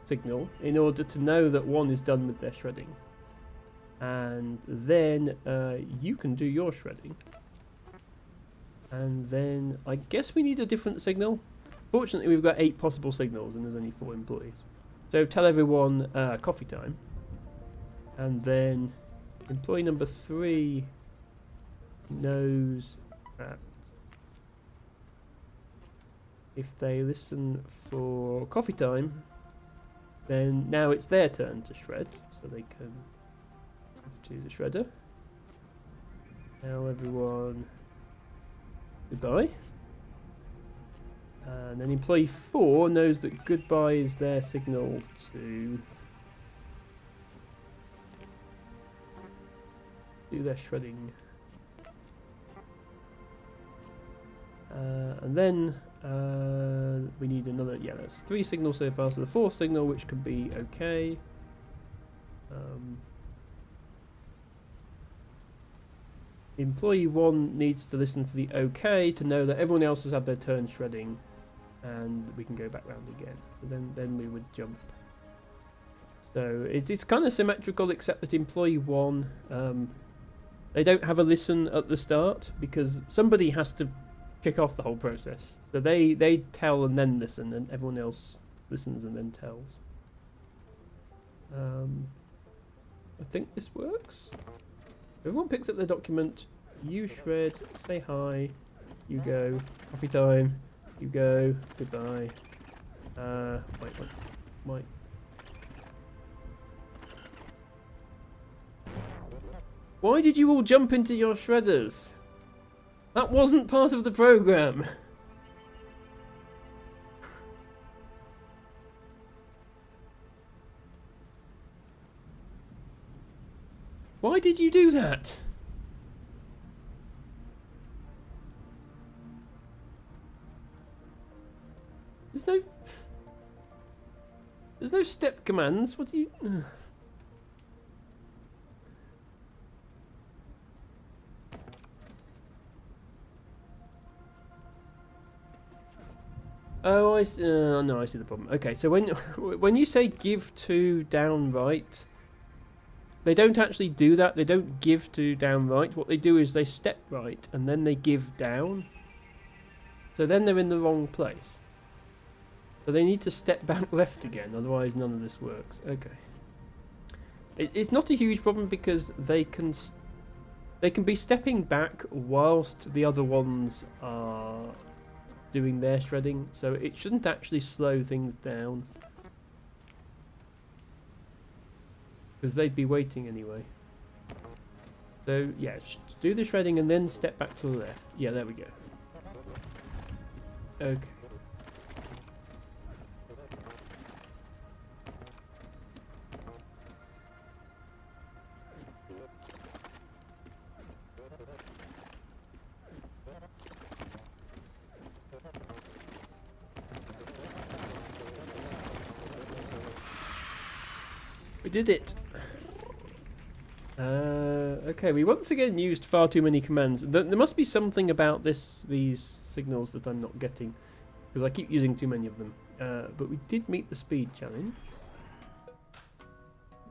[SPEAKER 1] signal in order to know that 1 is done with their shredding. And then you can do your shredding. And then I guess we need a different signal. Fortunately, we've got 8 possible signals and there's only 4 employees. So tell everyone coffee time. And then employee number 3 knows that if they listen for coffee time, then now it's their turn to shred, so they can move to the shredder. Now everyone goodbye. And then employee 4 knows that goodbye is their signal to do their shredding. And then we need another, yeah, that's 3 signals so far, so the 4th signal, which can be okay. Employee 1 needs to listen for the okay to know that everyone else has had their turn shredding, and we can go back round again. So then we would jump. So it's kind of symmetrical, except that employee 1, they don't have a listen at the start because somebody has to kick off the whole process. So they tell and then listen, and everyone else listens and then tells. I think this works. Everyone picks up their document. You shred, say hi, you go, coffee time, you go, goodbye. Wait. Why did you all jump into your shredders? That wasn't part of the program. Why did you do that? There's no step commands. What do you... Oh, I see. No, I see the problem. Okay, so when you say give to down right, they don't actually do that. They don't give to down right. What they do is they step right and then they give down. So then they're in the wrong place. So they need to step back left again, otherwise none of this works. Okay. It's not a huge problem because they can be stepping back whilst the other ones are doing their shredding, so it shouldn't actually slow things down. Because they'd be waiting anyway. So yeah, do the shredding and then step back to the left. Yeah, there we go. Okay. We did it. Okay, we once again used far too many commands. There must be something about these signals that I'm not getting, because I keep using too many of them. But we did meet the speed challenge.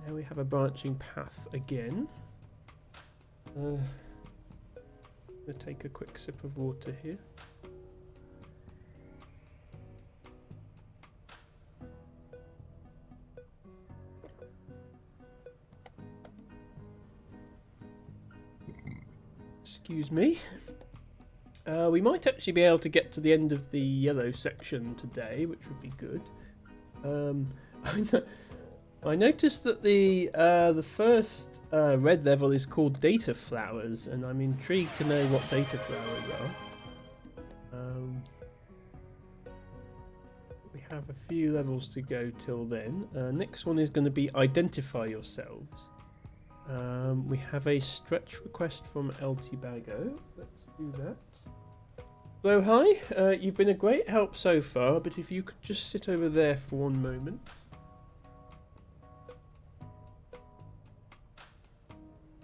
[SPEAKER 1] Now we have a branching path again. I'm going to take a quick sip of water here. Excuse me. We might actually be able to get to the end of the yellow section today, which would be good. I noticed that the first red level is called Data Flowers, and I'm intrigued to know what Data Flowers are. We have a few levels to go till then. Next one is going to be Identify Yourselves. We have a stretch request from LT Bago. Let's do that. Hello, hi. You've been a great help so far, but if you could just sit over there for one moment.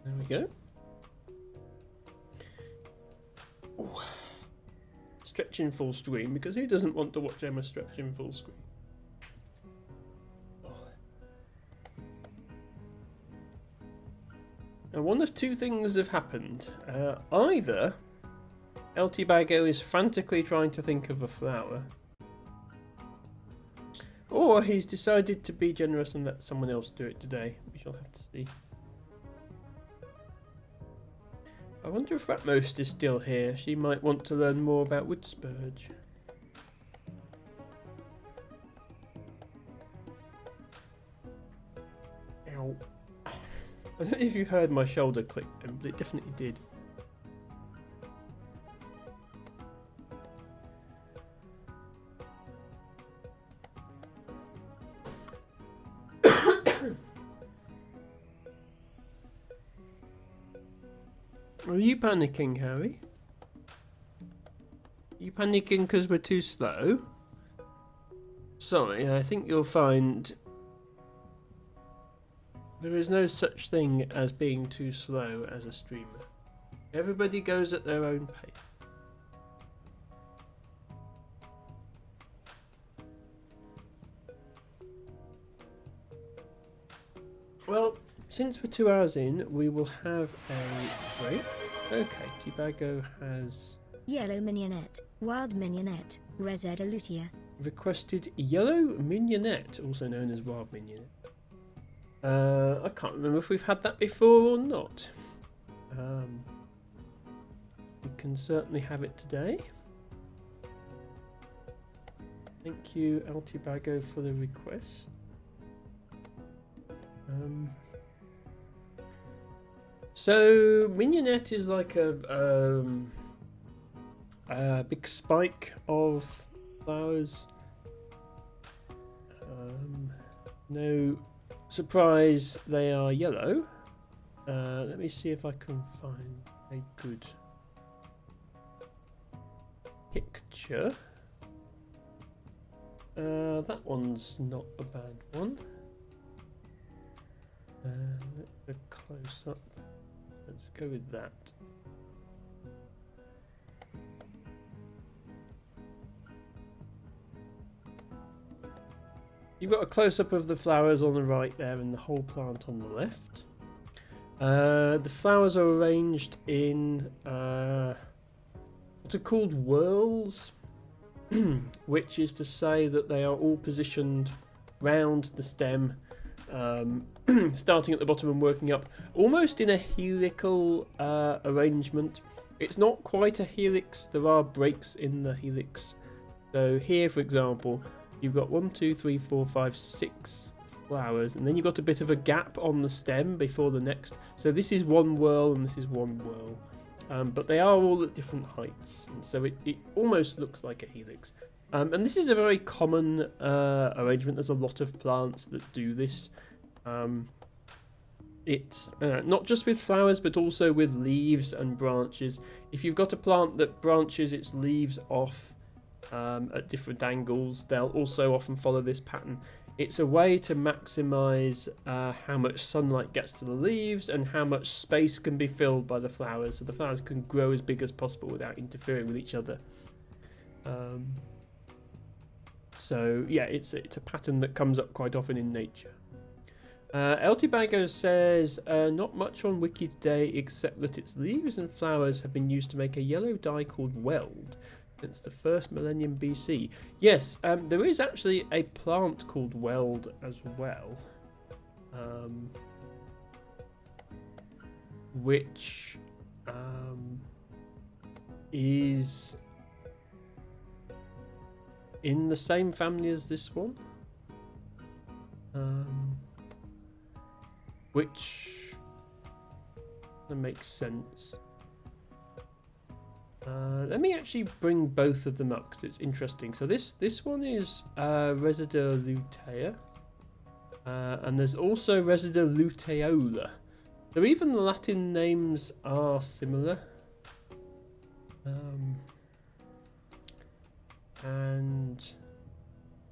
[SPEAKER 1] There we go. Ooh. Stretch in full screen, because who doesn't want to watch Emma stretch in full screen? Now, one of two things have happened. Either LT Bago is frantically trying to think of a flower, or he's decided to be generous and let someone else do it today. We shall have to see. I wonder if Ratmost is still here. She might want to learn more about wood spurge. Ow. I don't know if you heard my shoulder click, but it definitely did. Are you panicking, Harry? Are you panicking because we're too slow? Sorry, I think you'll find there is no such thing as being too slow as a streamer. Everybody goes at their own pace. Well, since we're 2 hours in, we will have a break. Okay, Tibago has
[SPEAKER 2] Yellow Mignonette, Wild Mignonette, Reseda Lutea.
[SPEAKER 1] requested Yellow Mignonette, also known as Wild Mignonette. I can't remember if we've had that before or not. We can certainly have it today. Thank you, Altibago, for the request. So mignonette is like a big spike of flowers. No surprise, they are yellow. Let me see if I can find a good picture. That one's not a bad one. A close up. Let's go with that. You've got a close-up of the flowers on the right there and the whole plant on the left. The flowers are arranged in what are called whorls, which is to say that they are all positioned round the stem, starting at the bottom and working up, almost in a helical arrangement. It's not quite a helix, there are breaks in the helix. So here, for example, you've got 1, 2, 3, 4, 5, 6 flowers, and then you've got a bit of a gap on the stem before the next. So this is one whorl and this is one whorl. But they are all at different heights, and so it almost looks like a helix. And this is a very common arrangement. There's a lot of plants that do this. It's not just with flowers, but also with leaves and branches. If you've got a plant that branches its leaves off at different angles, they'll also often follow this pattern. It's a way to maximize how much sunlight gets to the leaves and how much space can be filled by the flowers, so the flowers can grow as big as possible without interfering with each other. So yeah, it's a pattern that comes up quite often in nature. Altibago says, not much on Wiki today except that its leaves and flowers have been used to make a yellow dye called weld since the first millennium BC. Yes, there is actually a plant called weld as well, which is in the same family as this one, which makes sense. Let me actually bring both of them up because it's interesting. So this one is Resida lutea, and there's also Resida luteola. So even the Latin names are similar. And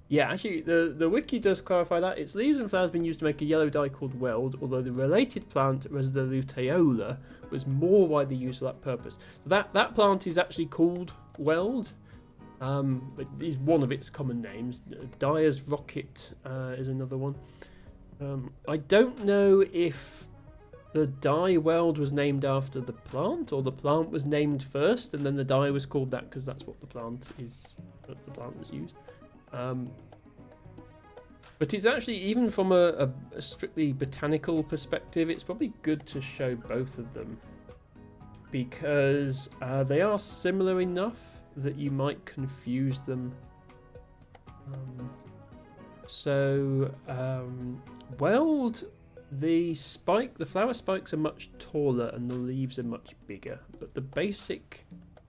[SPEAKER 1] yeah, actually the wiki does clarify that its leaves and flowers have been used to make a yellow dye called weld, although the related plant Resida luteola was more widely used for that purpose. So that plant is actually called weld. It is one of its common names. Dyer's rocket is another one. I don't know if the dye weld was named after the plant, or the plant was named first and then the dye was called that because that's what the plant is. That's the plant that's used. But it's actually, even from a strictly botanical perspective, it's probably good to show both of them because they are similar enough that you might confuse them. Weld, the flower spikes are much taller and the leaves are much bigger, but the basic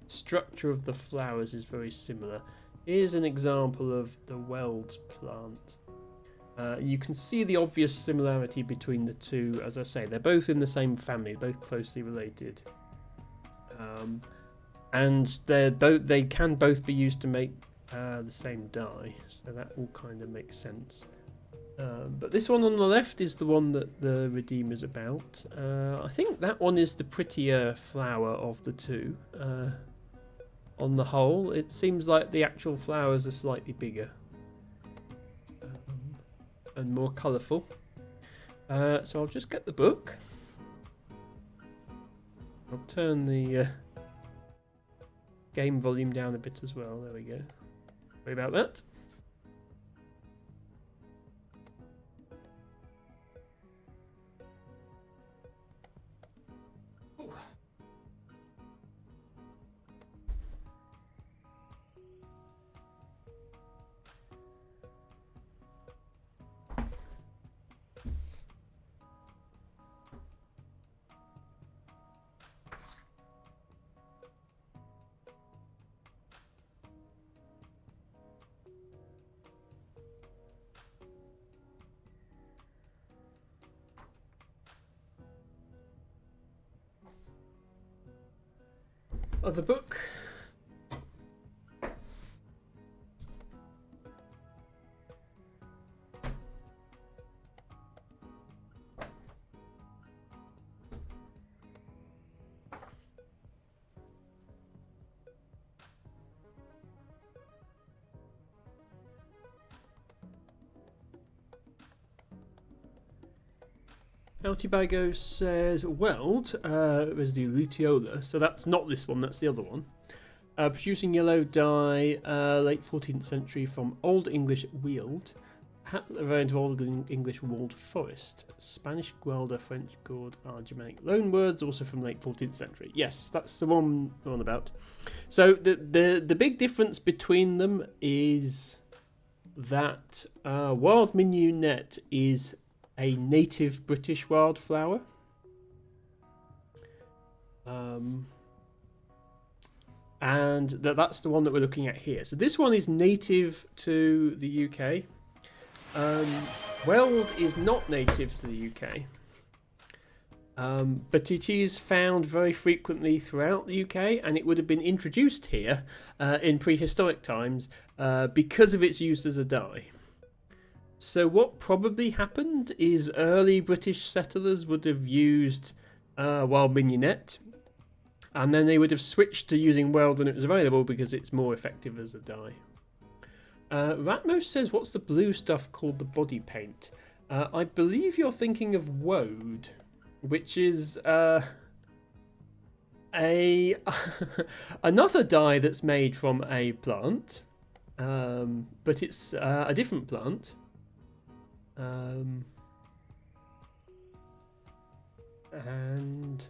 [SPEAKER 1] structure of the flowers is very similar. Here's an example of the weld plant. You can see the obvious similarity between the two. As I say, they're both in the same family, both closely related, and they can both be used to make the same dye, so that all kind of makes sense. But this one on the left is the one that the Redeemer's about. I think that one is the prettier flower of the two. On the whole, it seems like the actual flowers are slightly bigger and more colourful. So I'll just get the book. I'll turn the game volume down a bit as well. There we go. Sorry about that. other book. Altibago says weld, residue luteola, so that's not this one, that's the other one. Producing yellow dye, late 14th century from Old English weald, a variant of Old English walled forest. Spanish guelda, French gourd are Germanic loan words, also from late 14th century. Yes, that's the one we're on about. So the big difference between them is that wild mignonette is a native British wildflower. And that's the one that we're looking at here. So this one is native to the UK. Weld is not native to the UK. But it is found very frequently throughout the UK, and it would have been introduced here in prehistoric times because of its use as a dye. So what probably happened is early British settlers would have used wild mignonette, and then they would have switched to using weld when it was available because it's more effective as a dye. Ratmos says, what's the blue stuff called the body paint? I believe you're thinking of woad, which is another dye that's made from a plant, but it's a different plant. And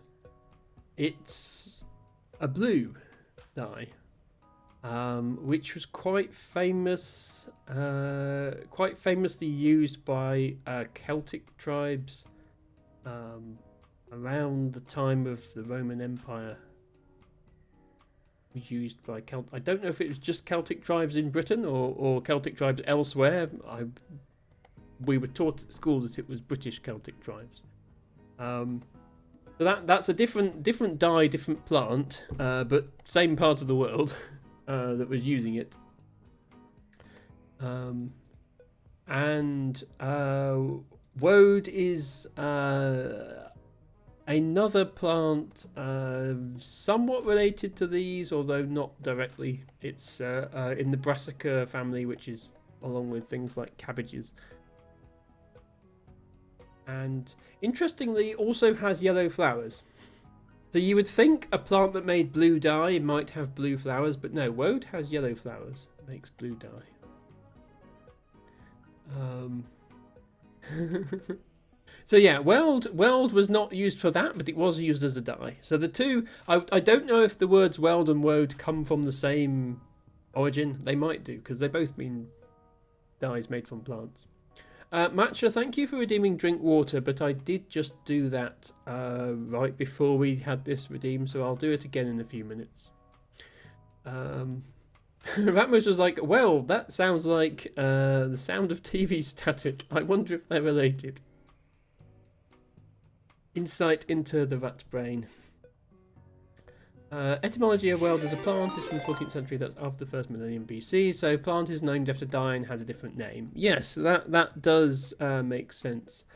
[SPEAKER 1] it's a blue dye, which was quite famously used by Celtic tribes around the time of the Roman Empire. Was used by I don't know if it was just Celtic tribes in Britain or Celtic tribes elsewhere. We were taught at school that it was British Celtic tribes. So that's a different dye, different plant, but same part of the world that was using it. And woad is another plant somewhat related to these, although not directly. It's in the Brassica family, which is along with things like cabbages. And interestingly also has yellow flowers. So you would think a plant that made blue dye might have blue flowers, but no, woad has yellow flowers, makes blue dye. So yeah, weld was not used for that, but it was used as a dye. So the two, I don't know if the words weld and woad come from the same origin. They might do, because they both mean dyes made from plants. Matcha, thank you for redeeming drink water, but I did just do that right before we had this redeemed, so I'll do it again in a few minutes. Ratmos was like, well, that sounds like the sound of TV static. I wonder if they're related. Insight into the rat brain. Etymology of weld as a plant is from the 14th century, that's after the first millennium BC, so plant is named after dye and has a different name. Yes, that does make sense.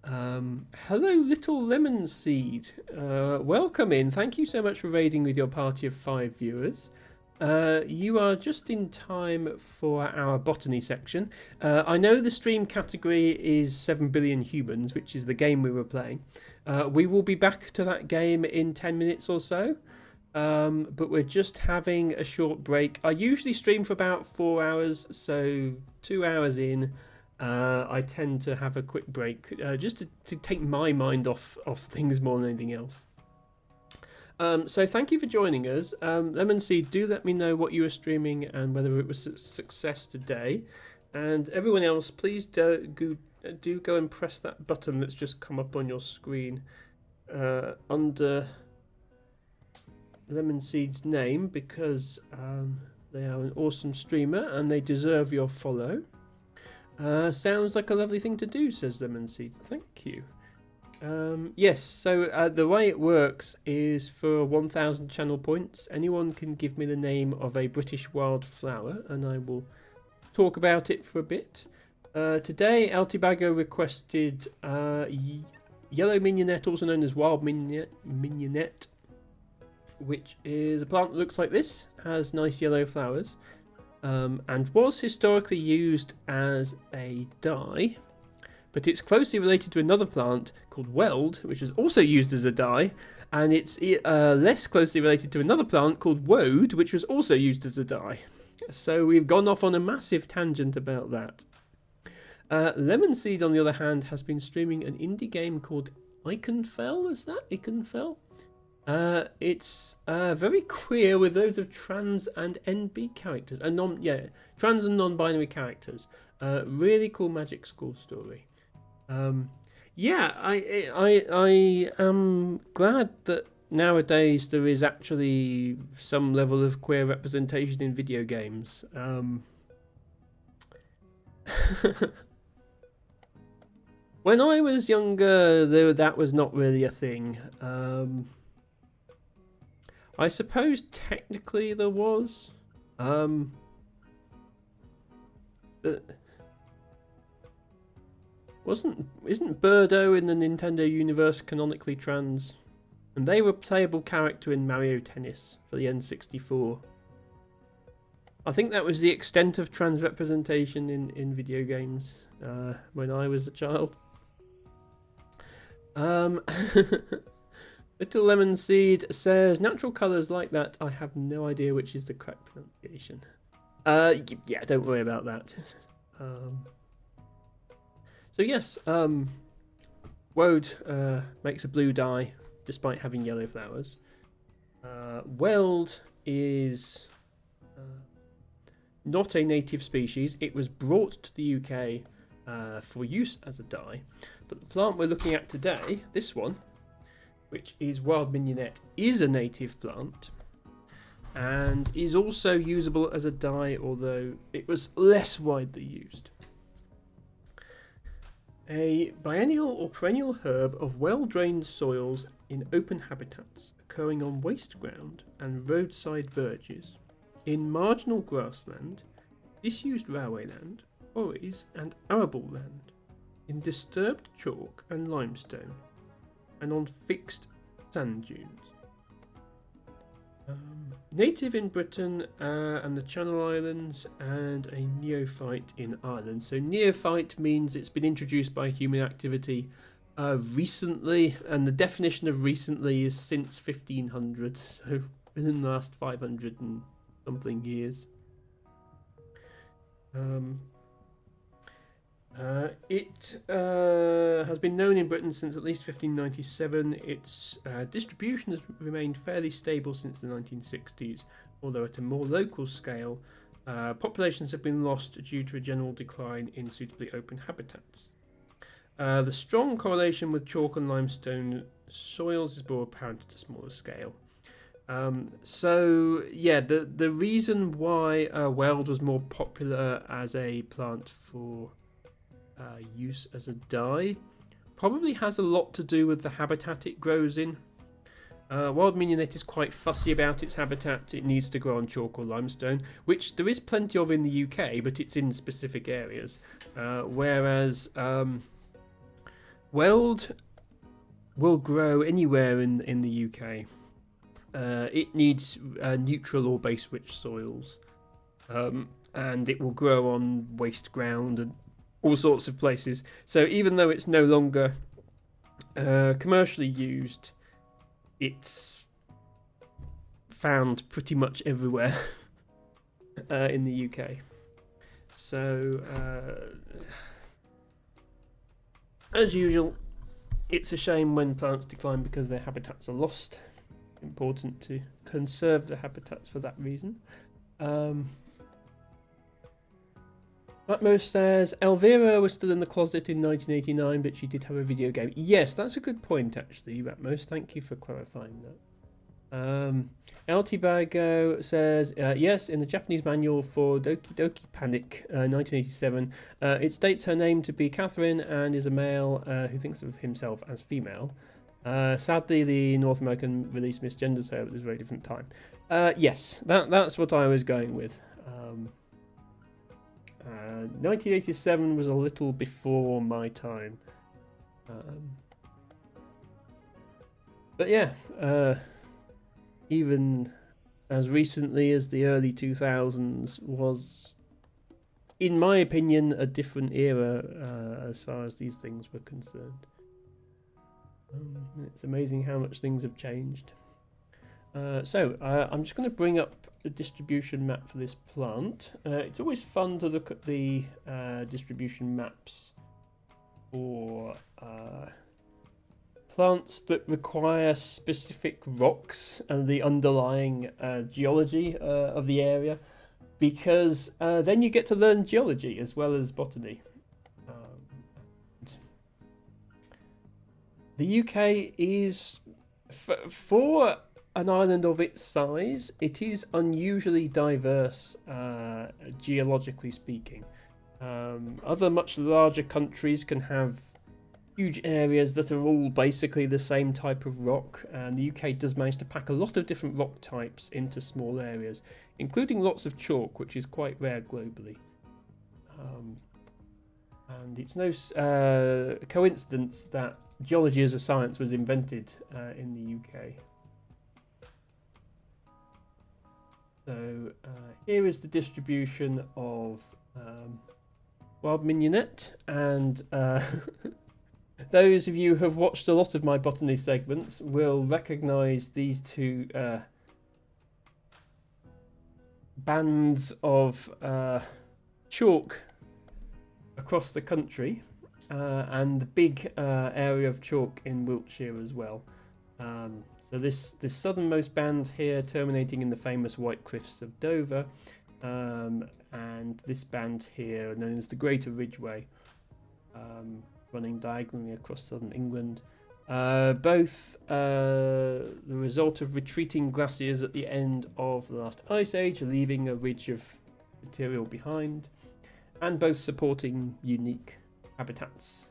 [SPEAKER 1] Hello, little lemon seed. Welcome in. Thank you so much for raiding with your party of 5 viewers. You are just in time for our botany section. I know the stream category is 7 Billion Humans, which is the game we were playing. We will be back to that game in 10 minutes or so. But we're just having a short break. I usually stream for about 4 hours, so 2 hours in, I tend to have a quick break, just to take my mind off things more than anything else. So thank you for joining us. Lemonseed, do let me know what you were streaming and whether it was a success today. And everyone else, please do go and press that button that's just come up on your screen under Lemonseed's name, because they are an awesome streamer and they deserve your follow. Sounds like a lovely thing to do, says Lemonseed. Thank you. Yes, so the way it works is for 1,000 channel points, anyone can give me the name of a British wildflower, and I will talk about it for a bit. Today, Altibago requested yellow mignonette, also known as wild mignonette, which is a plant that looks like this, has nice yellow flowers, and was historically used as a dye. But it's closely related to another plant called weld, which is also used as a dye, and it's less closely related to another plant called woad, which was also used as a dye. So we've gone off on a massive tangent about that. Lemonseed, on the other hand, has been streaming an indie game called Iconfell. Is that Iconfell? It's very queer with loads of trans and NB characters, trans and non-binary characters. Really cool Magic School story. I am glad that nowadays there is actually some level of queer representation in video games. When I was younger, that was not really a thing. I suppose technically there was. Isn't Birdo in the Nintendo universe canonically trans? And they were a playable character in Mario Tennis for the N64. I think that was the extent of trans representation in video games when I was a child. Little Lemon Seed says, natural colours like that, I have no idea which is the correct pronunciation. Yeah, don't worry about that. So yes, woad makes a blue dye despite having yellow flowers. Weld is not a native species. It was brought to the UK for use as a dye, but the plant we're looking at today, this one, which is wild mignonette, is a native plant and is also usable as a dye, although it was less widely used. A biennial or perennial herb of well-drained soils in open habitats, occurring on waste ground and roadside verges, in marginal grassland, disused railway land, quarries and arable land, in disturbed chalk and limestone, and on fixed sand dunes. Native in Britain and the Channel Islands, and a neophyte in Ireland. So neophyte means it's been introduced by human activity recently, and the definition of recently is since 1500, so within the last 500 and something years. It has been known in Britain since at least 1597. Its distribution has remained fairly stable since the 1960s, although at a more local scale, populations have been lost due to a general decline in suitably open habitats. The strong correlation with chalk and limestone soils is more apparent at a smaller scale. The reason why weld was more popular as a plant for use as a dye probably has a lot to do with the habitat it grows in. Wild mignonette is quite fussy about its habitat. It needs to grow on chalk or limestone, which there is plenty of in the UK, but it's in specific areas. Whereas weld will grow anywhere in the UK. It needs neutral or base-rich soils, and it will grow on waste ground and all sorts of places. So even though it's no longer commercially used, it's found pretty much everywhere in the UK. So as usual, it's a shame when plants decline because their habitats are lost. Important to conserve the habitats for that reason. Matmos says, Elvira was still in the closet in 1989, but she did have a video game. Yes, that's a good point, actually, Matmos. Thank you for clarifying that. LT Bago says, yes, in the Japanese manual for Doki Doki Panic, 1987, it states her name to be Catherine and is a male who thinks of himself as female. Sadly, the North American release misgenders her at this very different time. Yes, that's what I was going with. 1987 was a little before my time. But yeah, even as recently as the early 2000s was, in my opinion, a different era as far as these things were concerned. It's amazing how much things have changed. So I'm just going to bring up the distribution map for this plant. It's always fun to look at the distribution maps for plants that require specific rocks and the underlying geology of the area, because then you get to learn geology as well as botany. The UK is, for an island of its size, it is unusually diverse, geologically speaking. Other much larger countries can have huge areas that are all basically the same type of rock, and the UK does manage to pack a lot of different rock types into small areas, including lots of chalk, which is quite rare globally. And it's no coincidence that geology as a science was invented in the UK. So here is the distribution of wild mignonette, and those of you who have watched a lot of my botany segments will recognise these two bands of chalk across the country, and the big area of chalk in Wiltshire as well. So this southernmost band here terminating in the famous White Cliffs of Dover, and this band here known as the Greater Ridgeway, running diagonally across southern England. Both the result of retreating glaciers at the end of the last ice age, leaving a ridge of material behind, and both supporting unique habitats,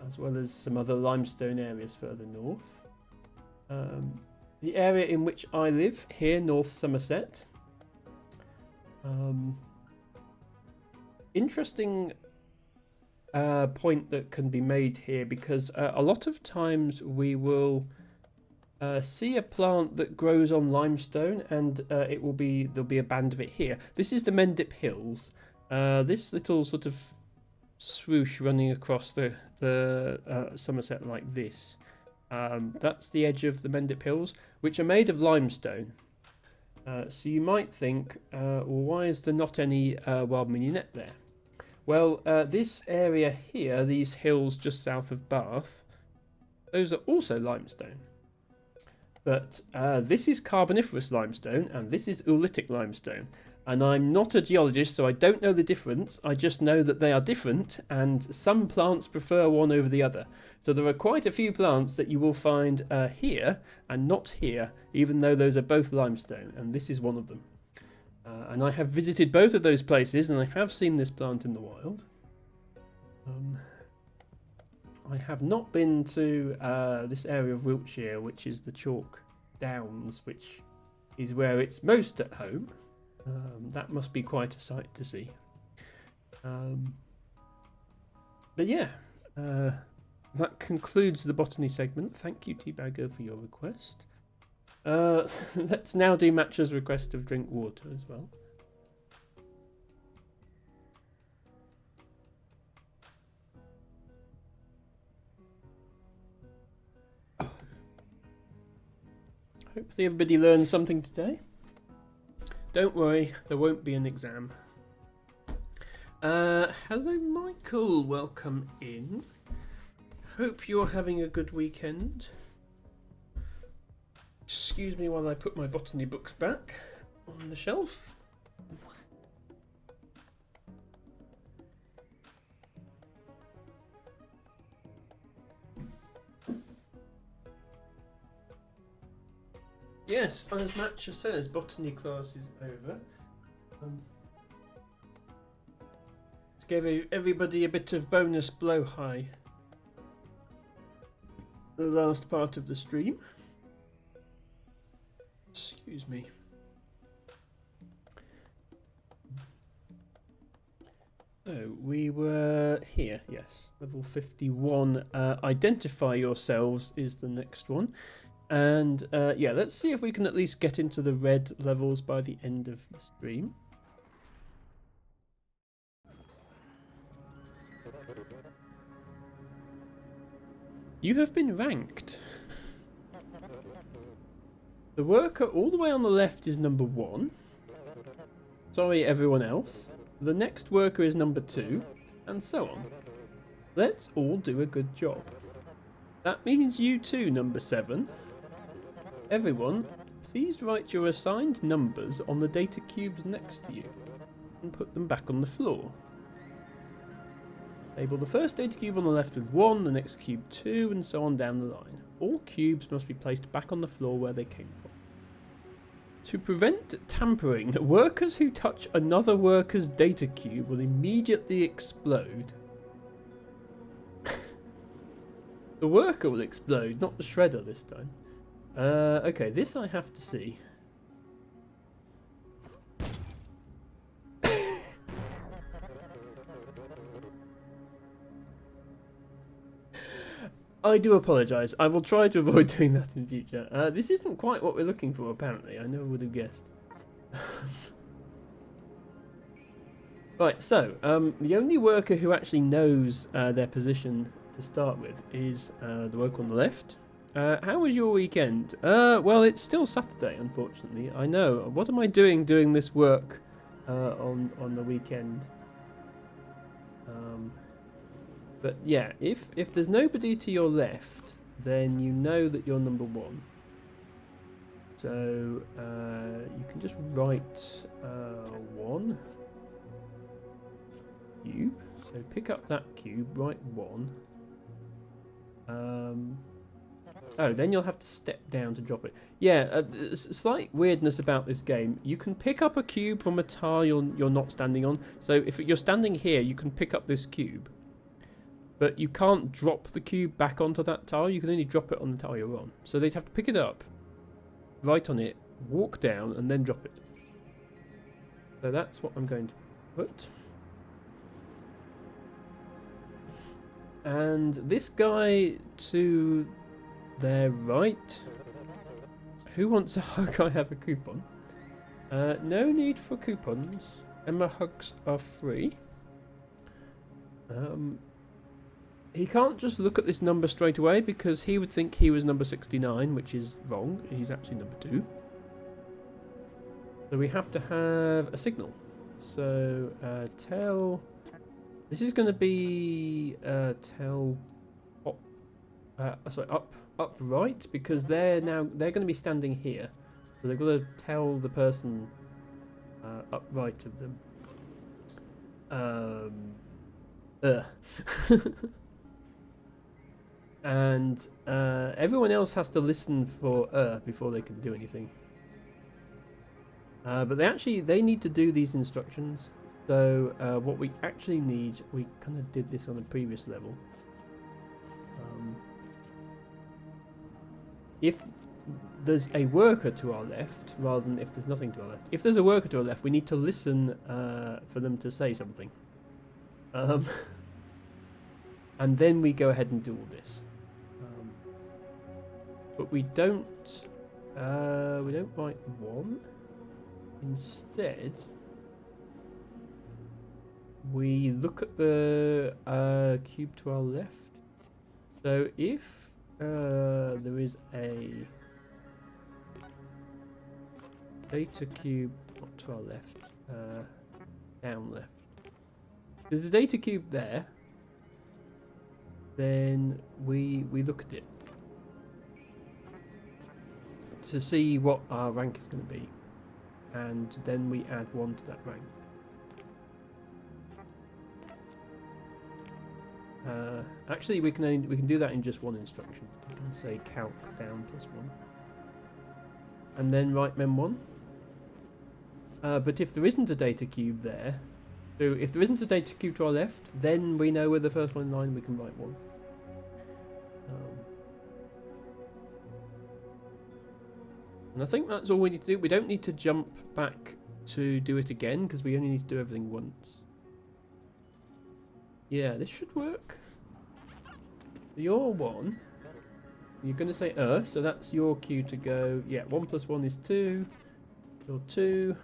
[SPEAKER 1] as well as some other limestone areas further north. The area in which I live here, North Somerset. Interesting point that can be made here, because a lot of times we will see a plant that grows on limestone, and there'll be a band of it here. This is the Mendip Hills. This little sort of swoosh running across the Somerset like this. That's the edge of the Mendip Hills, which are made of limestone. So you might think, well, why is there not any wild mignonette there? Well, this area here, these hills just south of Bath, those are also limestone. But this is Carboniferous limestone, and this is Oolitic limestone. And I'm not a geologist, so I don't know the difference. I just know that they are different, and some plants prefer one over the other. So there are quite a few plants that you will find here and not here, even though those are both limestone, and this is one of them. And I have visited both of those places, and I have seen this plant in the wild. I have not been to this area of Wiltshire, which is the Chalk Downs, which is where it's most at home. That must be quite a sight to see. But yeah, that concludes the botany segment. Thank you, Teabagger, for your request. Let's now do Matcha's request of drink water as well. Hopefully everybody learned something today. Don't worry, there won't be an exam. Hello Michael, welcome in. Hope you're having a good weekend. Excuse me while I put my botany books back on the shelf. Yes, as Matcha says, botany class is over. Let's give everybody a bit of bonus blowhigh. The last part of the stream. Excuse me. So we were here, yes. Level 51. Identify yourselves is the next one. And yeah, let's see if we can at least get into the red levels by the end of the stream. You have been ranked. The worker all the way on the left is number 1. Sorry, everyone else. The next worker is number 2, and so on. Let's all do a good job. That means you too, number 7. Everyone, please write your assigned numbers on the data cubes next to you and put them back on the floor. Label the first data cube on the left with 1, the next cube 2, and so on down the line. All cubes must be placed back on the floor where they came from. To prevent tampering, workers who touch another worker's data cube will immediately explode. The worker will explode, not the shredder this time. Okay, this I have to see. I do apologise. I will try to avoid doing that in future. This isn't quite what we're looking for, apparently. I never would have guessed. Right, so, the only worker who actually knows their position to start with is the worker on the left. How was your weekend? Well, it's still Saturday, unfortunately. I know. What am I doing this work on the weekend? But yeah, if there's nobody to your left, then you know that you're number 1. So you can just write 1 cube. So pick up that cube, write 1. Oh, then you'll have to step down to drop it. Yeah, slight weirdness about this game. You can pick up a cube from a tile you're not standing on. So if you're standing here, you can pick up this cube. But you can't drop the cube back onto that tile. You can only drop it on the tile you're on. So they'd have to pick it up, write on it, walk down, and then drop it. So that's what I'm going to put. And this guy to their right. Who wants a hug? I have a coupon. No need for coupons. Emma hugs are free. He can't just look at this number straight away because he would think he was number 69, which is wrong. He's actually number 2. So we have to have a signal. So tell. This is going to be tell. Up right, because they're going to be standing here, so they've got to tell the person up right of them. And everyone else has to listen for before they can do anything. But they need to do these instructions. So what we actually need, we kind of did this on a previous level. If there's a worker to our left, rather than if there's nothing to our left. If there's a worker to our left, we need to listen for them to say something. And then we go ahead and do all this. But we don't write 1. Instead, we look at the cube to our left. So if there is a data cube not to our left, down left. There's a data cube there. Then we look at it to see what our rank is going to be, and then we add 1 to that rank. Actually, we can do that in just one instruction. We can say calc down +1. and then write mem1. But if there isn't a data cube there, so if there isn't a data cube to our left, then we know we're the first one in line, we can write 1. And I think that's all we need to do. We don't need to jump back to do it again, because we only need to do everything once. Yeah, this should work. You're 1. You're going to say so that's your cue to go. Yeah, 1 plus 1 is 2. You're 2.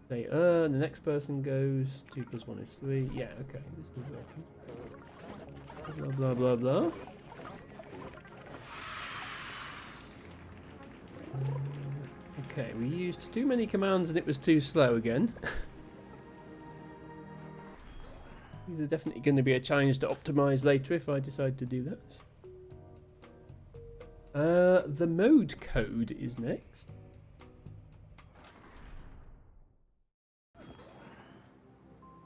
[SPEAKER 1] Say and the next person goes. 2 plus 1 is 3. Yeah, okay. This is working. Blah, blah, blah, blah. Okay, we used too many commands and it was too slow again. These are definitely going to be a challenge to optimize later if I decide to do that. The mode code is next.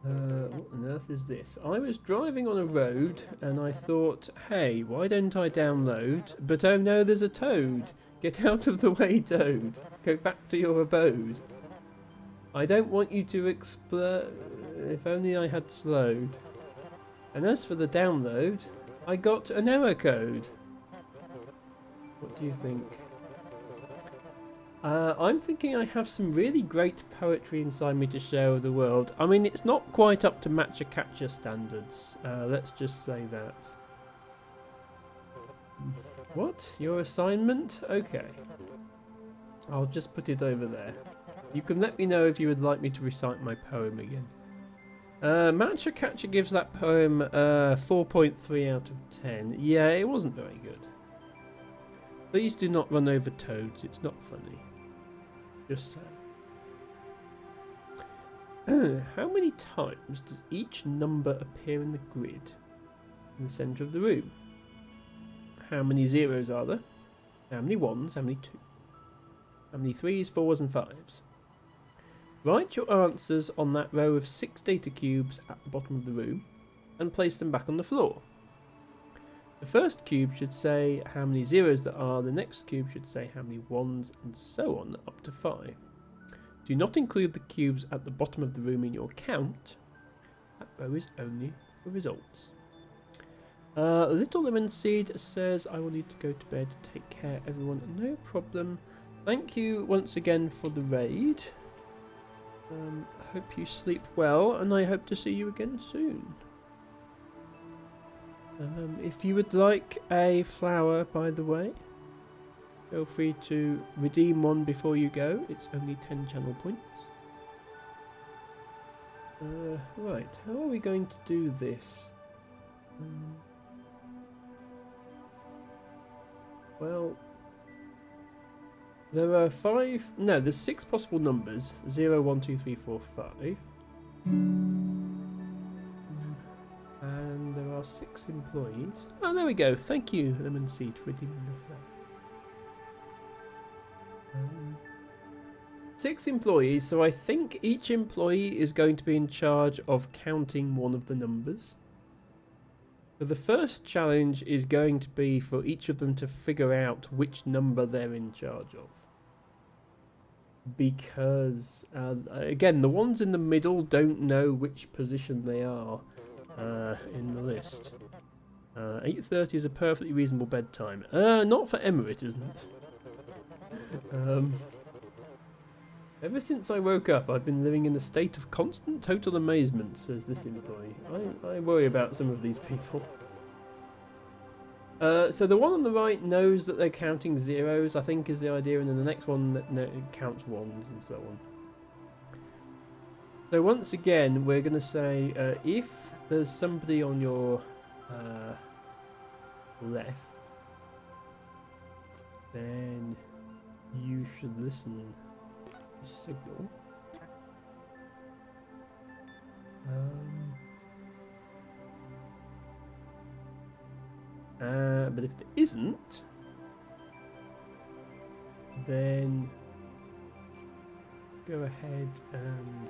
[SPEAKER 1] What on earth is this? I was driving on a road and I thought, hey, why don't I download? But oh no, there's a toad. Get out of the way, toad. Go back to your abode. I don't want you to explode. If only I had slowed. And as for the download, I got an error code. What do you think? I'm thinking I have some really great poetry inside me to share with the world. I mean, it's not quite up to Matcha-Catcher standards. Let's just say that. What? Your assignment? Okay. I'll just put it over there. You can let me know if you would like me to recite my poem again. Matcha-Catcher gives that poem 4.3 out of 10. Yeah, it wasn't very good. Please do not run over toads, it's not funny. Just saying. How many times does each number appear in the grid in the centre of the room? How many zeros are there? How many ones? How many two? How many threes, fours and fives? Write your answers on that row of 6 data cubes at the bottom of the room and place them back on the floor. The first cube should say how many zeros there are, the next cube should say how many ones, and so on up to 5. Do not include the cubes at the bottom of the room in your count. That row is only for results. Little Lemon Seed says, I will need to go to bed. Take care, everyone. No problem. Thank you once again for the raid. I hope you sleep well, and I hope to see you again soon. If you would like a flower, by the way, feel free to redeem one before you go. It's only 10 channel points. Right, how are we going to do this? Well, there are there's 6 possible numbers. 0, 1, 2, 3, 4, 5. And there are 6 employees. Oh, there we go. Thank you, Lemon Seed, for redeeming the flower. 6 employees, so I think each employee is going to be in charge of counting one of the numbers. So the first challenge is going to be for each of them to figure out which number they're in charge of. Because, again, the ones in the middle don't know which position they are in the list. 8:30 is a perfectly reasonable bedtime. Not for Emma, it isn't. Ever since I woke up, I've been living in a state of constant total amazement, says this employee. I worry about some of these people. So the one on the right knows that they're counting zeros, I think is the idea, and then the next one that counts ones and so on. So once again, we're going to say if there's somebody on your left, then you should listen to the signal. But if there isn't, then go ahead and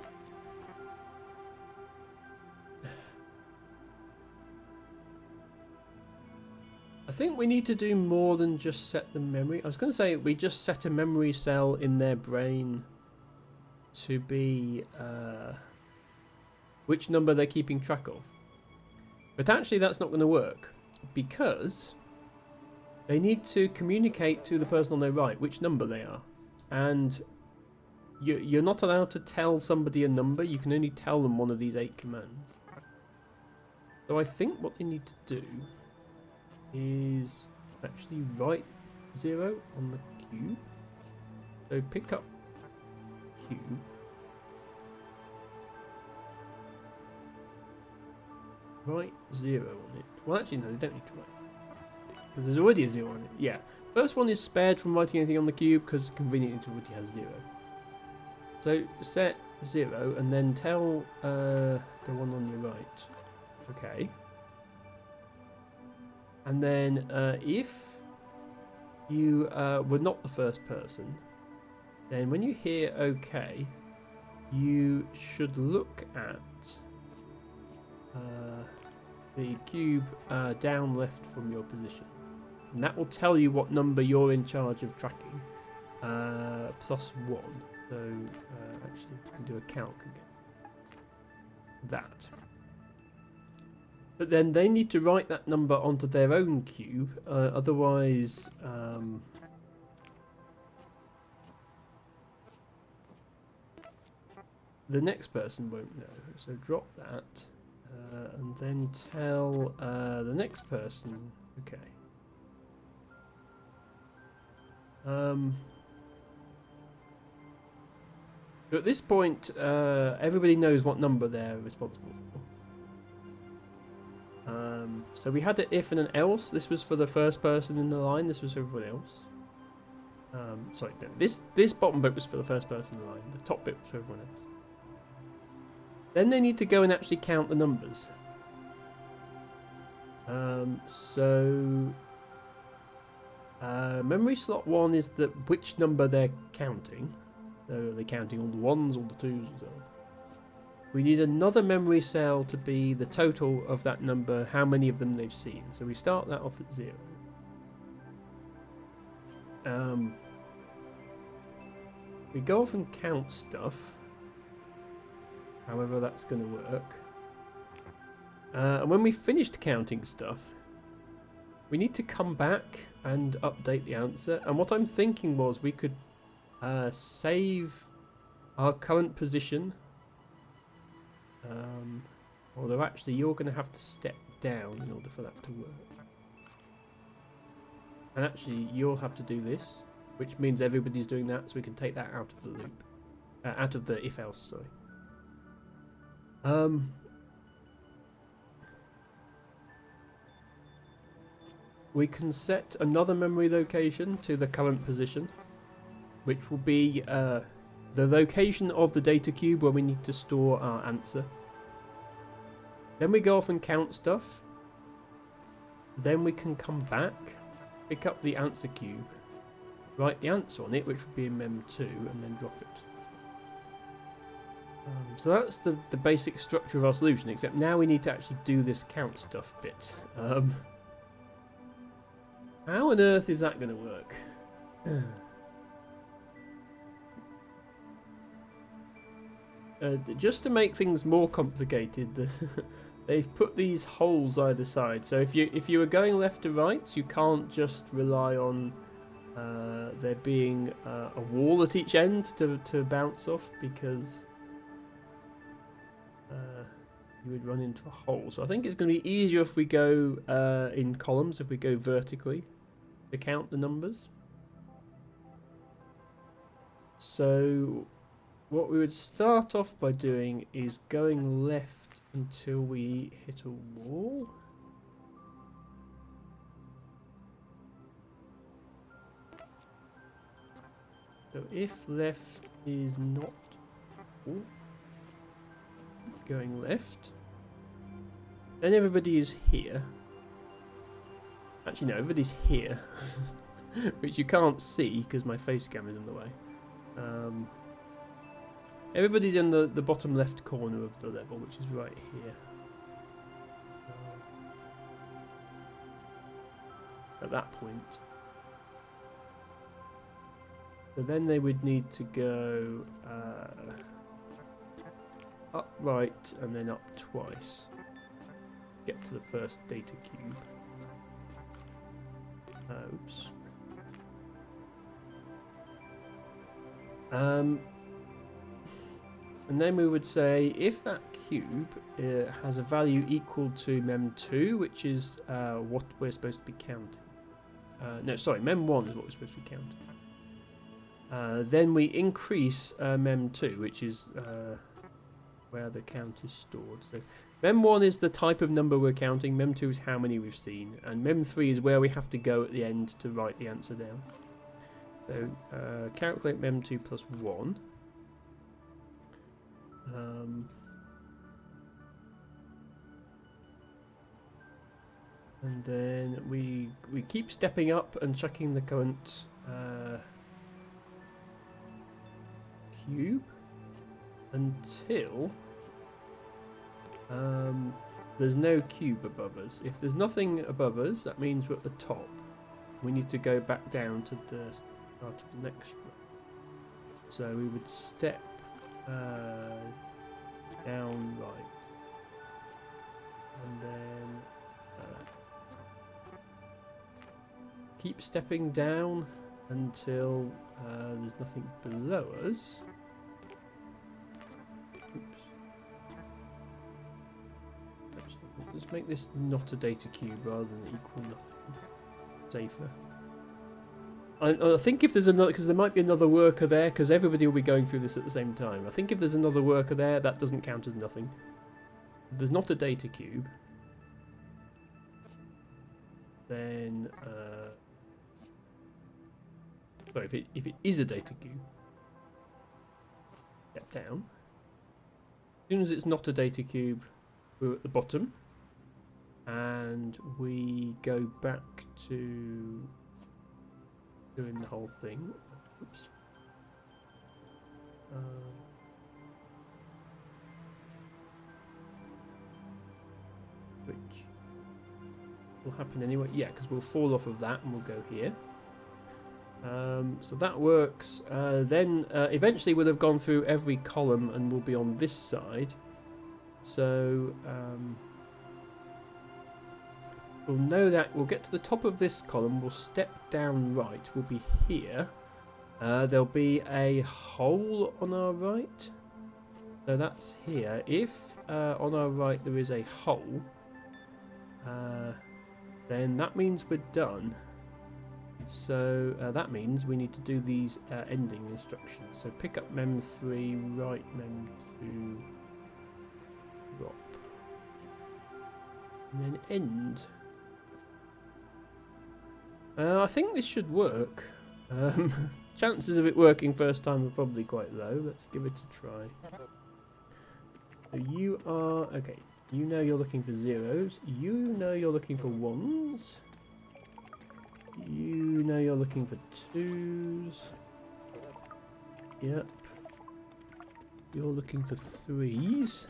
[SPEAKER 1] I think we need to do more than just set the memory. I was going to say we just set a memory cell in their brain to be which number they're keeping track of. But actually that's not going to work because they need to communicate to the person on their right which number they are. And you're not allowed to tell somebody a number, you can only tell them one of these 8 commands. So I think what they need to do is actually write 0 on the cube. So pick up cube. Write 0 on it. Well, actually, no, they don't need to write. Because there's already a 0 on it. Yeah. First one is spared from writing anything on the cube because conveniently it already has 0. So set 0 and then tell the one on your right. Okay. And then if you were not the first person, then when you hear OK, you should look at the cube down left from your position. And that will tell you what number you're in charge of tracking. +1. So actually, we can do a calc again. That. But then they need to write that number onto their own cube, otherwise the next person won't know. So drop that, and then tell the next person. Okay. So at this point, everybody knows what number they're responsible for. So we had an if and an else. This was for the first person in the line. This was for everyone else. Sorry, no, this bottom bit was for the first person in the line. The top bit was for everyone else. Then they need to go and actually count the numbers. Memory slot 1 is which number they're counting. So are they counting all the 1s, all the 2s, and so on. We need another memory cell to be the total of that number, how many of them they've seen. So we start that off at 0. We go off and count stuff, however that's going to work. And when we finished counting stuff, we need to come back and update the answer. And what I'm thinking was we could save our current position. Although actually you're going to have to step down in order for that to work. And actually you'll have to do this, which means everybody's doing that, so we can take that out of the loop. Out of the if-else, sorry. We can set another memory location to the current position, which will be the location of the data cube where we need to store our answer. Then we go off and count stuff. Then we can come back, pick up the answer cube, write the answer on it, which would be in mem2, and then drop it. So that's the basic structure of our solution, except now we need to actually do this count stuff bit. How on earth is that going to work? Just to make things more complicated, they've put these holes either side. So if you were going left to right, you can't just rely on there being a wall at each end to bounce off, because you would run into a hole. So I think it's going to be easier if we go in columns, if we go vertically to count the numbers. So what we would start off by doing is going left until we hit a wall. So if left is not full, going left, then everybody is here. Actually no, everybody's here, which you can't see because my face cam is in the way. Everybody's in the bottom left corner of the level, which is right here. at that point. So then they would need to go up right and then up twice. Get to the first data cube. Oops. And then we would say if that cube has a value equal to mem2, which is what we're supposed to be counting. No, sorry, mem1 is what we're supposed to be counting. Then we increase mem2, which is where the count is stored. So mem1 is the type of number we're counting, mem2 is how many we've seen, and mem3 is where we have to go at the end to write the answer down. So calculate mem2 plus 1. And then we keep stepping up and checking the current cube until there's no cube above us. If there's nothing above us, that means we're at the top. We need to go back down to the start of the next row. So we would step down right, and then keep stepping down until there's nothing below us. Oops. Let's make this not a data cube rather than equal nothing. Safer. I think if there's another, because there might be another worker there, because everybody will be going through this at the same time. I think if there's another worker there, that doesn't count as nothing. There's not a data cube. Then, sorry, if it is a data cube, step down. As soon as it's not a data cube, we're at the bottom, and we go back to doing the whole thing. Oops. Which will happen anyway. Yeah, because we'll fall off of that and we'll go here. So that works. Then eventually we'll have gone through every column and we'll be on this side. So we'll know that we'll get to the top of this column, we'll step down right, we'll be here. There'll be a hole on our right. So that's here. If on our right there is a hole, then that means we're done. So that means we need to do these ending instructions. So pick up mem3, write mem2, drop, and then end. I think this should work. Chances of it working first time are probably quite low. Let's give it a try. So you are... okay, you know you're looking for zeros. You know you're looking for ones. You know you're looking for twos. Yep. You're looking for threes.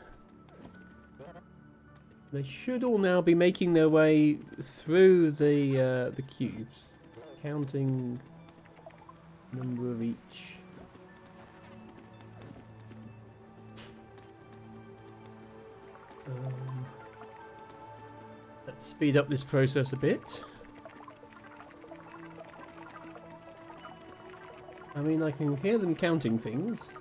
[SPEAKER 1] They should all now be making their way through the cubes, counting number of each. Let's speed up this process a bit. I mean, I can hear them counting things.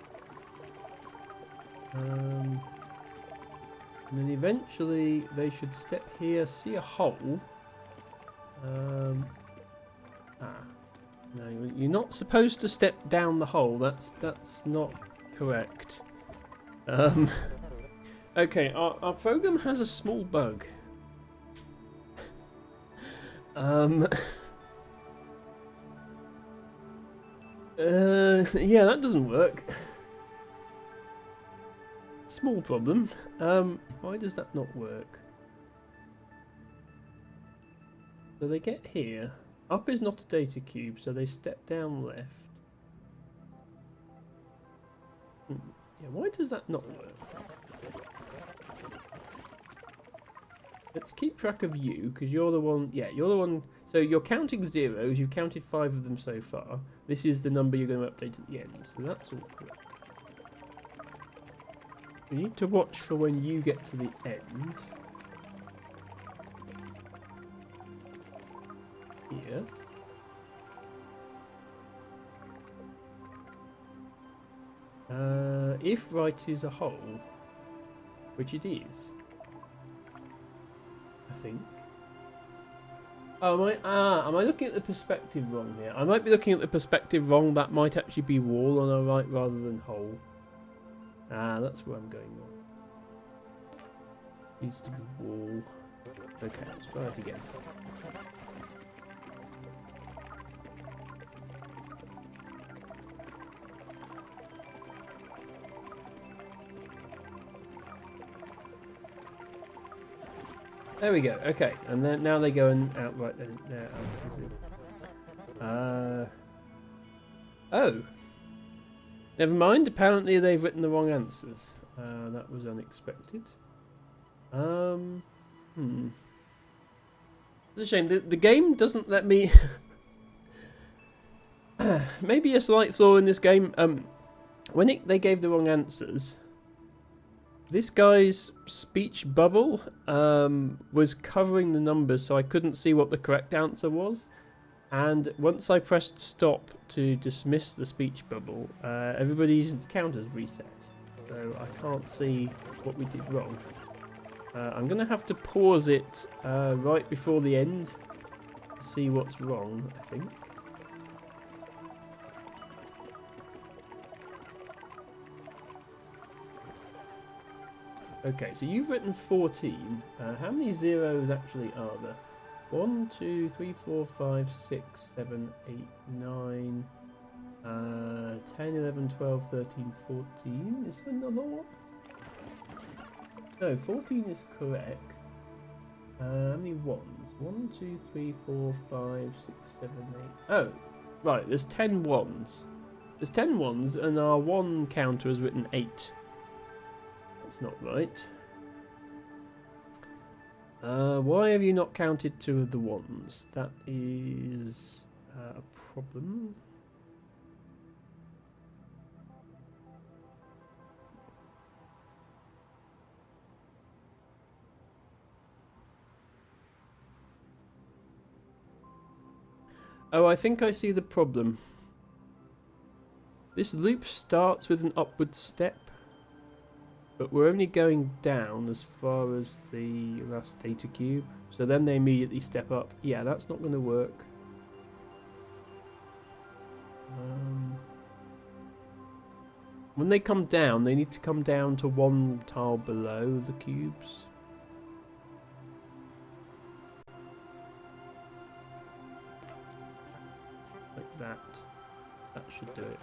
[SPEAKER 1] And then eventually they should step here, see a hole. No, you're not supposed to step down the hole. That's not correct. Okay, our program has a small bug. Yeah, that doesn't work. Small problem. Why does that not work? So they get here. Up is not a data cube, so they step down left. Yeah, why does that not work? Let's keep track of you, because you're the one... Yeah, you're the one... So you're counting zeros. You've counted 5 of them so far. This is the number you're going to update at the end. So that's all correct. We need to watch for when you get to the end. Here. If right is a whole, which it is, I think. Oh, am I looking at the perspective wrong here? I might be looking at the perspective wrong. That might actually be wall on our right rather than whole. That's where I'm going wrong. Needs to be wall. Okay, let's try it again. There we go. Okay, and then now they go and out right then. Oh, never mind. Apparently they've written the wrong answers. That was unexpected. It's a shame. The game doesn't let me. Maybe a slight flaw in this game. When they gave the wrong answers. This guy's speech bubble was covering the numbers, so I couldn't see what the correct answer was. And once I pressed stop to dismiss the speech bubble, everybody's counters reset. So I can't see what we did wrong. I'm going to have to pause it right before the end to see what's wrong, I think. Okay, so you've written 14. How many zeros actually are there? 1, 2, 3, 4, 5, 6, 7, 8, 9, 10, 11, 12, 13, 14. Is there another one? No, 14 is correct. How many ones? 1, 2, 3, 4, 5, 6, 7, 8. Oh, right, there's 10 ones. There's 10 ones, and our one counter has written 8. That's not right. Why have you not counted 2 of the ones? That is a problem. Oh, I think I see the problem. This loop starts with an upward step. But we're only going down as far as the last data cube. So then they immediately step up. Yeah, that's not going to work. When they come down, they need to come down to 1 tile below the cubes. Like that. That should do it.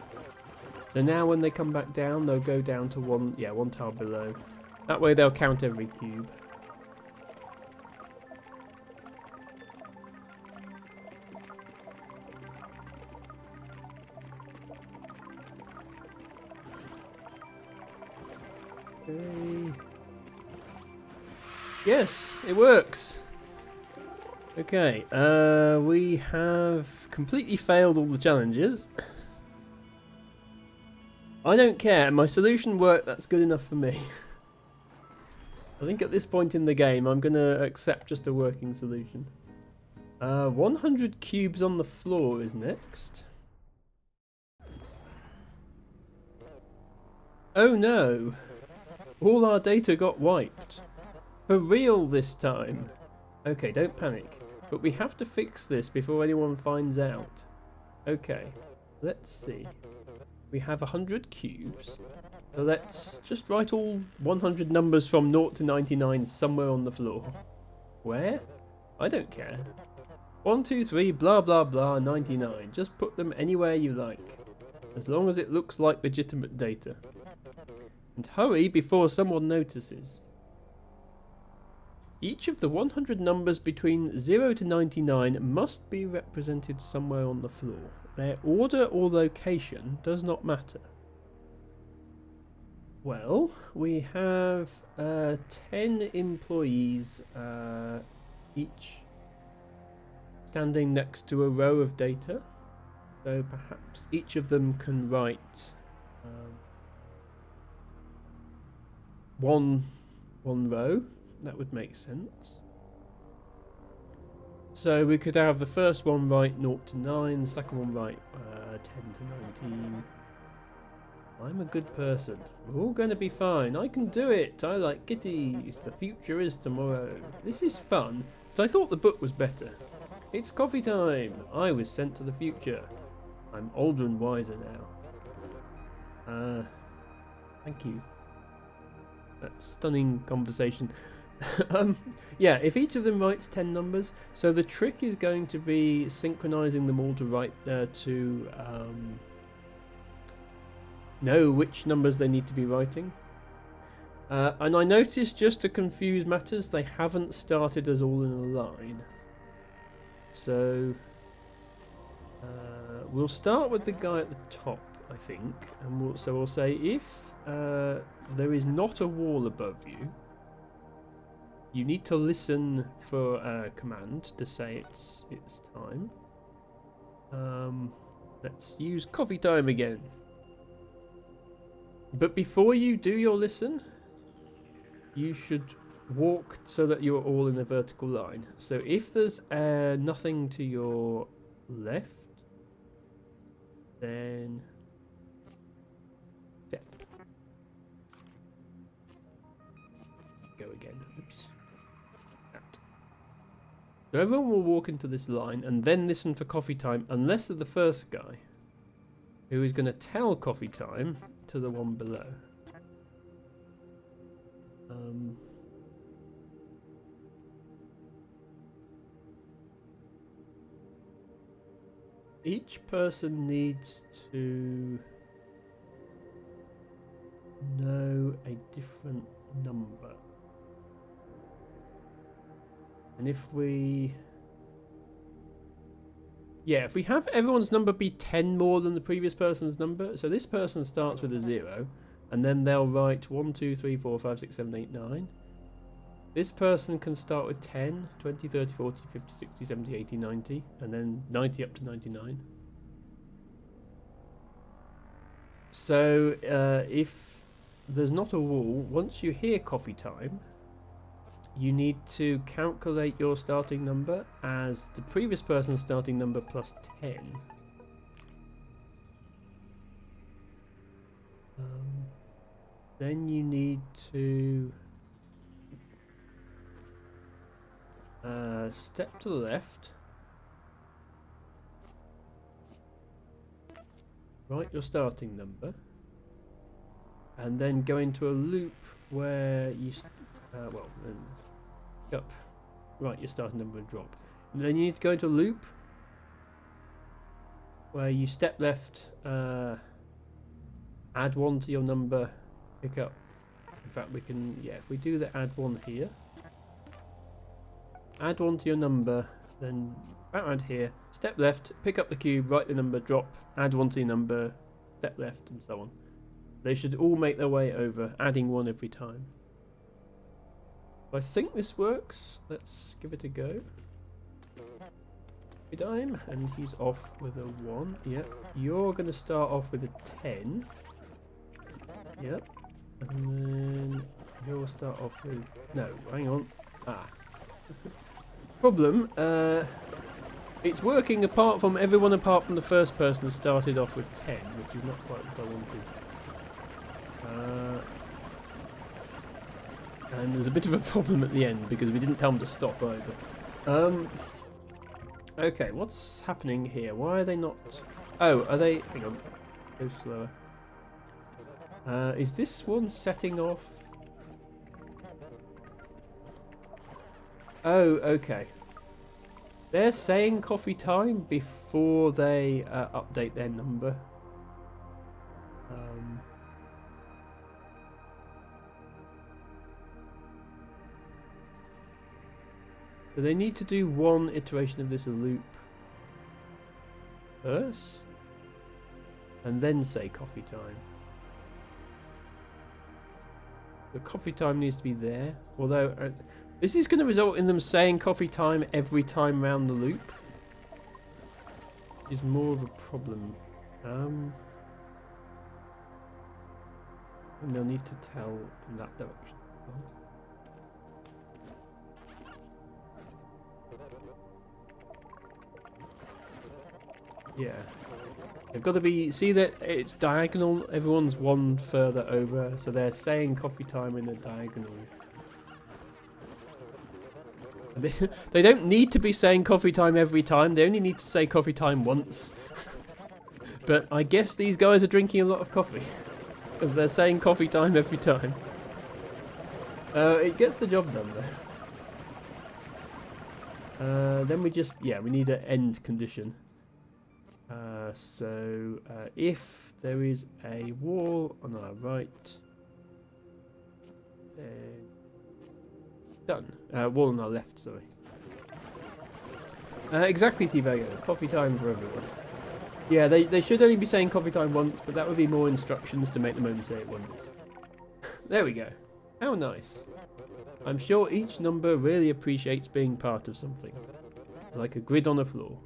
[SPEAKER 1] So now when they come back down, they'll go down to 1 tile below. That way they'll count every cube. Okay. Yes, it works. Okay, we have completely failed all the challenges. I don't care, my solution worked, that's good enough for me. I think at this point in the game I'm going to accept just a working solution. 100 cubes on the floor is next. Oh no! All our data got wiped. For real this time. Okay, don't panic. But we have to fix this before anyone finds out. Okay, let's see. We have 100 cubes. So let's just write all 100 numbers from 0 to 99 somewhere on the floor. Where? I don't care. 1, 2, 3, blah blah blah, 99. Just put them anywhere you like. As long as it looks like legitimate data. And hurry before someone notices. Each of the 100 numbers between 0 to 99 must be represented somewhere on the floor. Their order or location does not matter. Well, we have 10 employees, each standing next to a row of data. So perhaps each of them can write one row. That would make sense. So we could have the first one write 0 to 9, the second one write 10 to 19. I'm a good person. We're all going to be fine. I can do it. I like kitties. The future is tomorrow. This is fun, but I thought the book was better. It's coffee time. I was sent to the future. I'm older and wiser now. Thank you. That stunning conversation. Yeah, if each of them writes 10 numbers, so the trick is going to be synchronizing them all to write to know which numbers they need to be writing. And I noticed, just to confuse matters, they haven't started us all in a line. So we'll start with the guy at the top, I think, and we'll say if there is not a wall above you, you need to listen for a command to say it's time. Let's use coffee time again. But before you do your listen, you should walk so that you're all in a vertical line. So if there's nothing to your left, then step. Go again. Oops. That. So everyone will walk into this line and then listen for coffee time, unless they're the first guy, who is going to tell coffee time to the one below. Each person needs to know a different number. And if we have everyone's number be 10 more than the previous person's number, so this person starts with a 0, and then they'll write 1, 2, 3, 4, 5, 6, 7, 8, 9. This person can start with 10, 20, 30, 40, 50, 60, 70, 80, 90, and then 90 up to 99. So if there's not a wall, once you hear coffee time, you need to calculate your starting number as the previous person's starting number plus 10. Then you need to step to the left, write your starting number, and then go into a loop where you up, write your starting number and drop. And then you need to go into a loop where you step left, add 1 to your number, pick up. In fact, we can, if we do the add 1 here, add 1 to your number, then add here, step left, pick up the cube, write the number, drop, add 1 to your number, step left, and so on. They should all make their way over, adding 1 every time. I think this works. Let's give it a go. Dime, and he's off with a 1. Yep. You're going to start off with a 10. Yep. And then he'll start off with... No, hang on. Problem, it's working apart from everyone apart from the first person that started off with 10, which is not quite what I wanted. And there's a bit of a problem at the end because we didn't tell them to stop either. Okay, what's happening here? Why are they not... Oh, are they... Hang on. Go slower. Is this one setting off? Oh, okay. They're saying coffee time before they update their number. So they need to do one iteration of this loop first, and then say coffee time. The coffee time needs to be there. Although, this is going to result in them saying coffee time every time round the loop. Is more of a problem. And they'll need to tell in that direction. Yeah. They've got to be... See that it's diagonal? Everyone's one further over, so they're saying coffee time in a diagonal. They don't need to be saying coffee time every time, they only need to say coffee time once. But I guess these guys are drinking a lot of coffee, because they're saying coffee time every time. It gets the job done though. Then we just... Yeah, we need an end condition. So if there is a wall on our right, then done. Wall on our left, sorry. Exactly, T-Vago. Coffee time for everyone. Yeah, they should only be saying coffee time once, but that would be more instructions to make them only say it once. There we go. How nice. I'm sure each number really appreciates being part of something. Like a grid on a floor.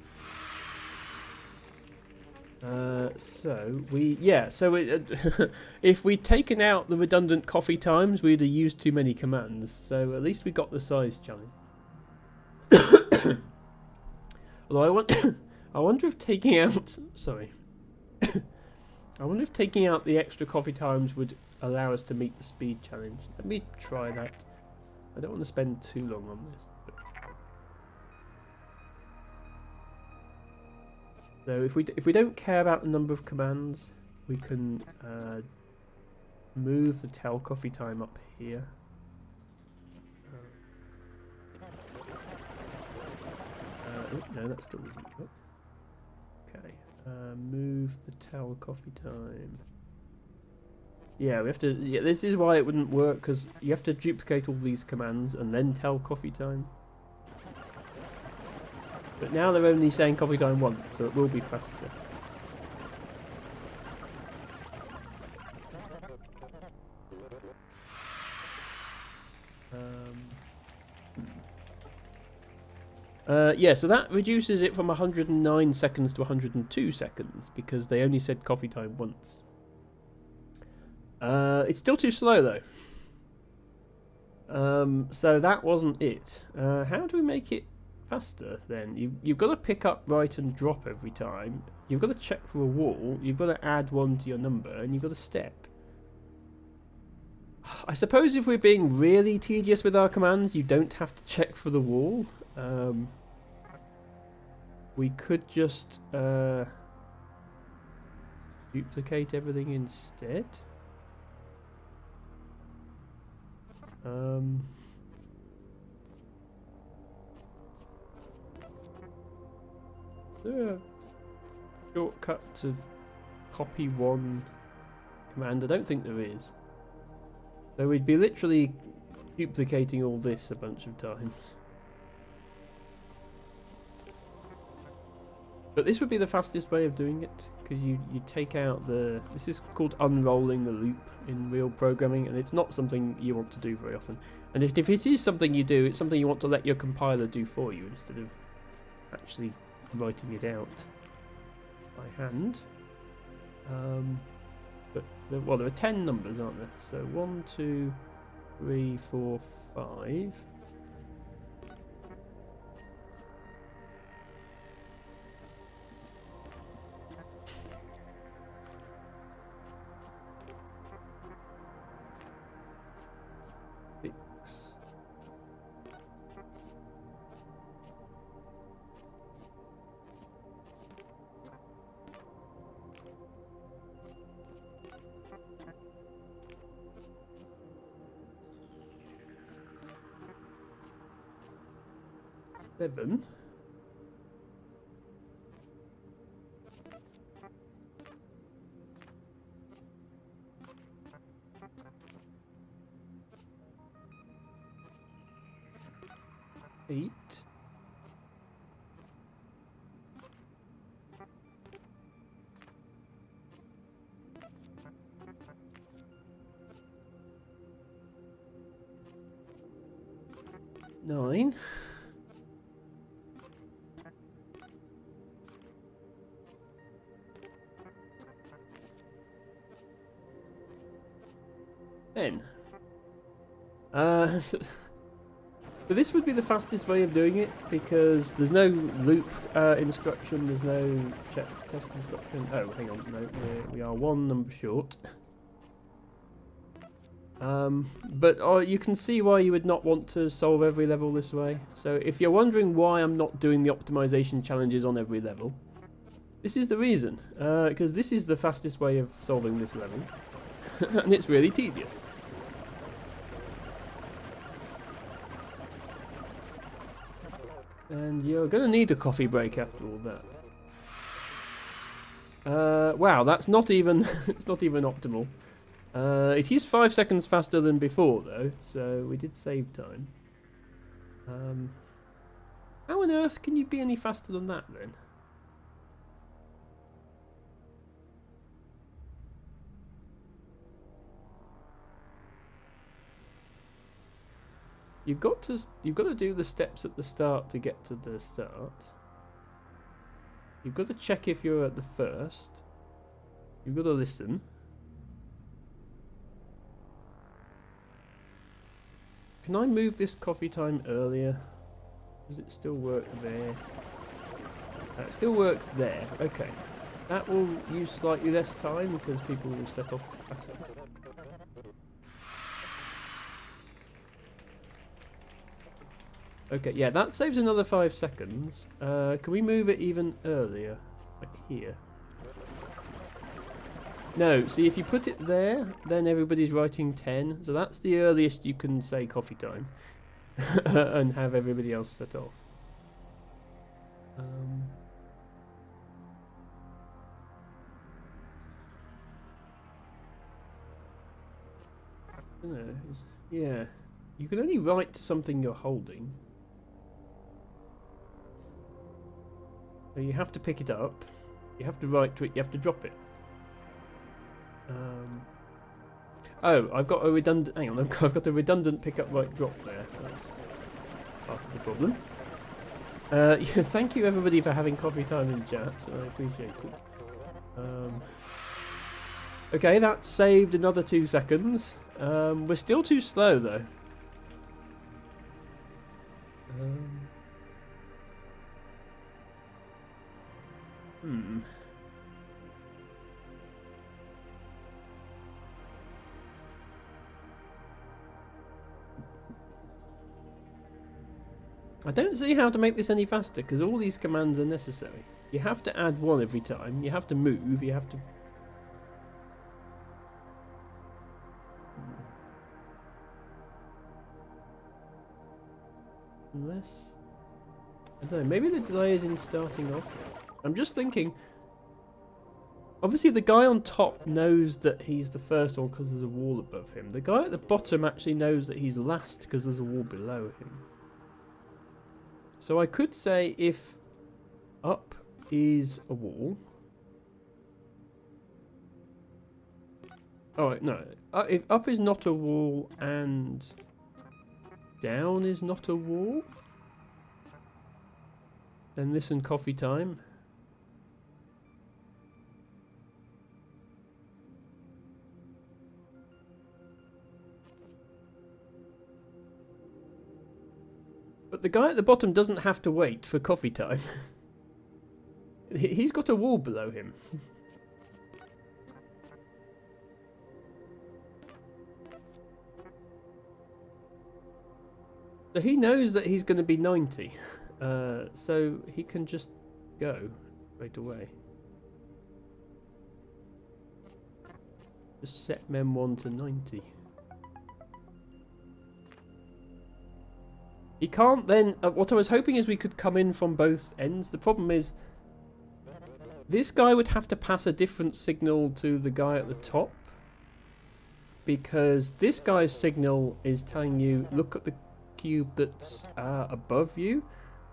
[SPEAKER 1] If we'd taken out the redundant coffee times, we'd have used too many commands. So at least we got the size challenge. Although I wonder if taking out, I wonder if taking out the extra coffee times would allow us to meet the speed challenge. Let me try that. I don't want to spend too long on this. So if we don't care about the number of commands, we can move the tell coffee time up here. No, that still isn't. Oh. Okay. Move the tell coffee time. Yeah, we have to. Yeah, this is why it wouldn't work, because you have to duplicate all these commands and then tell coffee time. But now they're only saying coffee time once, so it will be faster. Yeah, so that reduces it from 109 seconds to 102 seconds, because they only said coffee time once. It's still too slow, though. So that wasn't it. How do we make it faster then? You've got to pick up right and drop every time. You've got to check for a wall. You've got to add one to your number, and you've got to step. I suppose if we're being really tedious with our commands, you don't have to check for the wall. We could just duplicate everything instead. Is there a shortcut to copy one command? I don't think there is. So we'd be literally duplicating all this a bunch of times. But this would be the fastest way of doing it, because you take out the... This is called unrolling the loop in real programming, and it's not something you want to do very often. And if it is something you do, it's something you want to let your compiler do for you, instead of actually writing it out by hand. But there are 10 numbers, aren't there? So 1, 2, 3, 4, 5. Seven. Eight. 9. Then. So this would be the fastest way of doing it because there's no loop instruction, there's no check test instruction. Oh, hang on, no, we are one number short. But you can see why you would not want to solve every level this way. So if you're wondering why I'm not doing the optimization challenges on every level, this is the reason. Because this is the fastest way of solving this level. And it's really tedious. And you're going to need a coffee break after all that. Wow, that's not even it's not even optimal. It is 5 seconds faster than before though, so we did save time. How on earth can you be any faster than that then? You've got to do the steps at the start to get to the start. You've got to check if you're at the first. You've got to listen. Can I move this coffee time earlier? Does it still work there? It still works there. Okay. That will use slightly less time because people will set off faster. Okay, yeah, that saves another 5 seconds. Can we move it even earlier? Like here? No, see if you put it there, then everybody's writing 10. So that's the earliest you can say coffee time. And have everybody else set off. I don't know. Yeah. You can only write to something you're holding. So you have to pick it up, you have to write to it, you have to drop it. Oh, I've got a redundant. Hang on, I've got a redundant pick up, write, drop there. That's part of the problem. Yeah, thank you everybody for having coffee time in chat. So I appreciate it. Okay, that saved another 2 seconds. We're still too slow though. I don't see how to make this any faster because all these commands are necessary. You have to add one every time. You have to move. You have to. Unless. I don't know. Maybe the delay is in starting off. I'm just thinking. Obviously, the guy on top knows that he's the first one because there's a wall above him. The guy at the bottom actually knows that he's last because there's a wall below him. So I could say if up is a wall. Oh, no. If up is not a wall and down is not a wall, then listen coffee time. But the guy at the bottom doesn't have to wait for coffee time. He's got a wall below him. So he knows that he's going to be 90. So he can just go right away. Just set mem1 to 90. He can't then... what I was hoping is we could come in from both ends. The problem is... this guy would have to pass a different signal to the guy at the top. Because this guy's signal is telling you, look at the cube that's above you.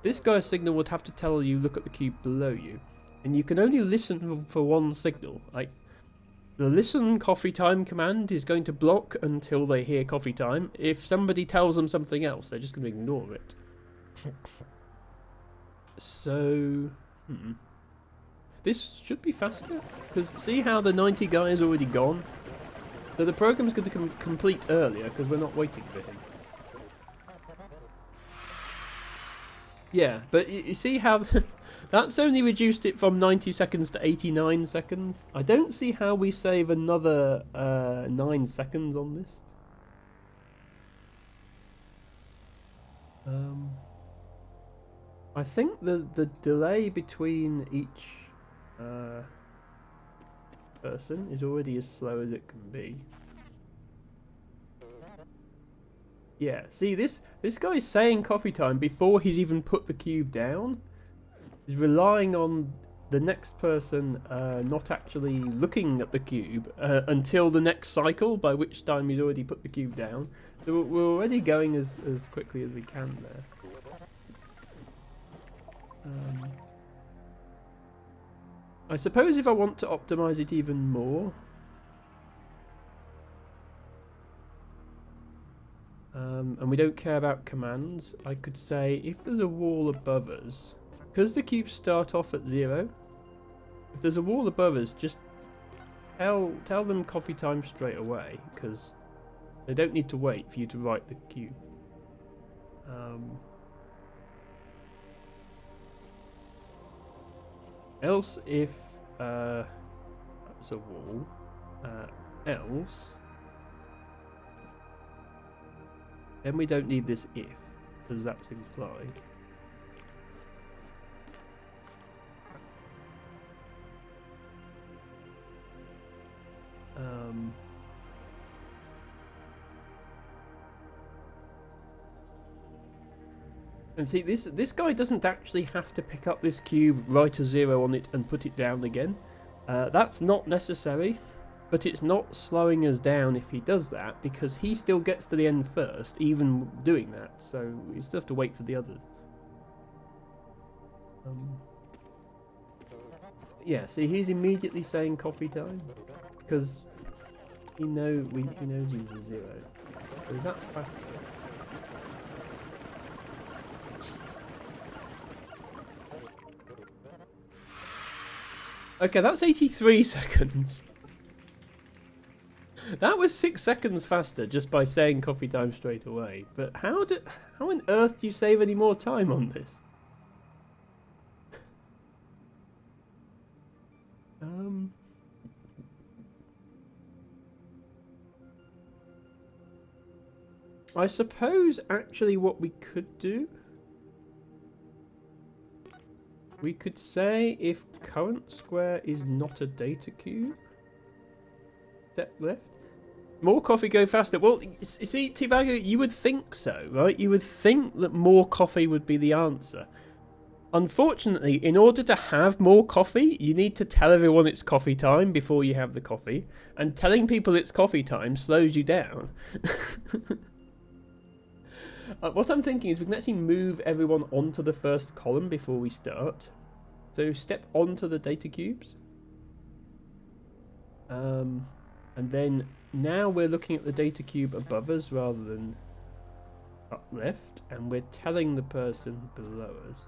[SPEAKER 1] This guy's signal would have to tell you, look at the cube below you. And you can only listen for one signal. Like, The listen coffee time command is going to block until they hear coffee time. If somebody tells them something else, they're just going to ignore it. So, this should be faster, because see how the 90 guy is already gone? So the program's going to complete earlier, because we're not waiting for him. Yeah, but you see how that's only reduced it from 90 seconds to 89 seconds. I don't see how we save another 9 seconds on this. I think the delay between each person is already as slow as it can be. Yeah, see this guy's saying coffee time before he's even put the cube down. He's relying on the next person not actually looking at the cube until the next cycle, by which time he's already put the cube down. So we're already going as quickly as we can there. I suppose if I want to optimize it even more, and we don't care about commands, I could say if there's a wall above us, because the cubes start off at 0, if there's a wall above us, just tell them coffee time straight away, because they don't need to wait for you to write the cube. Else, if that was a wall, else, then we don't need this if, because that's implied. And see, this guy doesn't actually have to pick up this cube, write a 0 on it, and put it down again. That's not necessary, but it's not slowing us down if he does that, because he still gets to the end first, even doing that, so we still have to wait for the others. Yeah, see, he's immediately saying coffee time, because he knows he's the 0. So is that faster? Okay, that's 83 seconds. That was 6 seconds faster just by saying coffee time straight away. But how on earth do you save any more time on this? I suppose actually what we could do, we could say if current square is not a data cube, step left, more coffee go faster. Well, you see, Tivago, you would think so, right? You would think that more coffee would be the answer. Unfortunately, in order to have more coffee, you need to tell everyone it's coffee time before you have the coffee, and telling people it's coffee time slows you down. What I'm thinking is we can actually move everyone onto the first column before we start. So step onto the data cubes. And then now we're looking at the data cube above us rather than up left, and we're telling the person below us.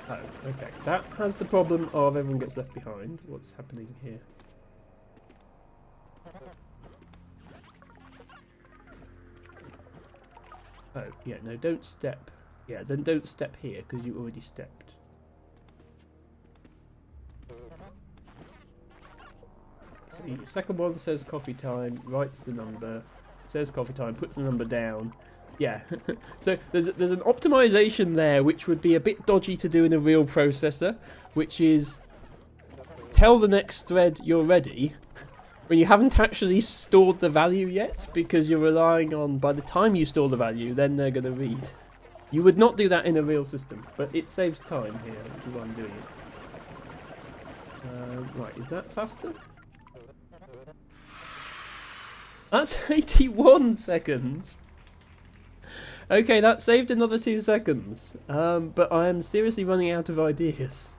[SPEAKER 1] Oh, okay. That has the problem of everyone gets left behind. What's happening here? Oh, yeah, no, don't step. Yeah, then don't step here, because you already stepped. So the second one says coffee time, writes the number, says coffee time, puts the number down. Yeah, so there's an optimization there which would be a bit dodgy to do in a real processor, which is tell the next thread you're ready, when you haven't actually stored the value yet, because you're relying on, by the time you store the value, then they're going to read. You would not do that in a real system, but it saves time here, which is why I'm doing it. Right, is that faster? That's 81 seconds! Okay, that saved another 2 seconds, but I am seriously running out of ideas.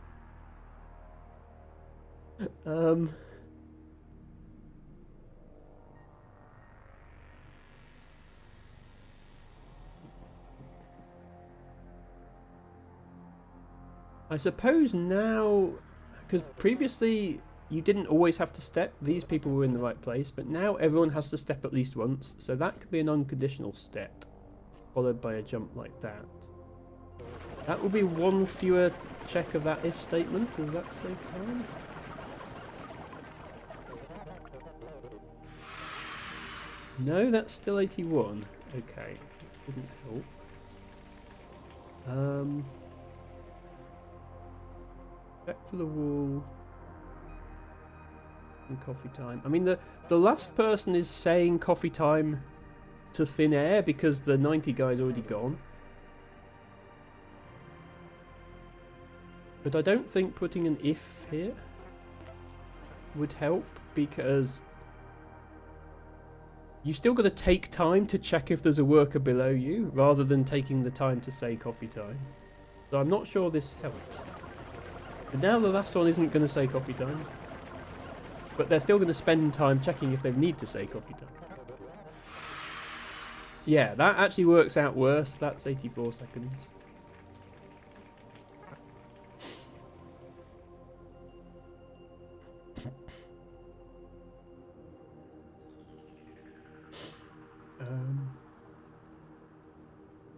[SPEAKER 1] Um, I suppose now, because previously you didn't always have to step, these people were in the right place, but now everyone has to step at least once, so that could be an unconditional step, followed by a jump like that. That will be one fewer check of that if statement. Does that save time? No, that's still 81. Okay, didn't help. Check for the wall. And coffee time. I mean, the last person is saying coffee time to thin air because the 90 guy's already gone. But I don't think putting an if here would help, because you still got to take time to check if there's a worker below you, rather than taking the time to say coffee time. So I'm not sure this helps. But now the last one isn't going to say coffee time. But they're still going to spend time checking if they need to say coffee time. Yeah, that actually works out worse. That's 84 seconds.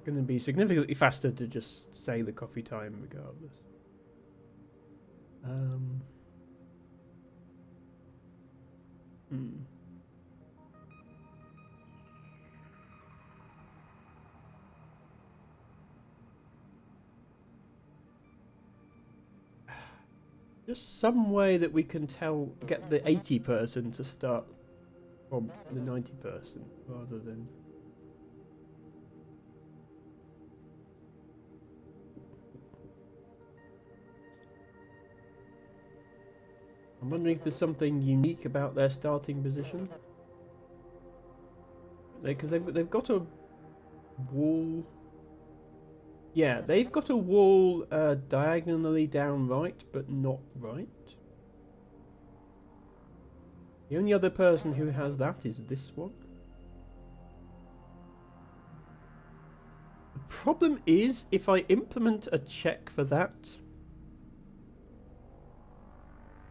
[SPEAKER 1] Going to be significantly faster to just say the coffee time regardless. Just some way that we can get the 80 person to start from the 90 person rather than. I'm wondering if there's something unique about their starting position. Because they've got a wall. Yeah, they've got a wall diagonally down right, but not right. The only other person who has that is this one. The problem is, if I implement a check for that,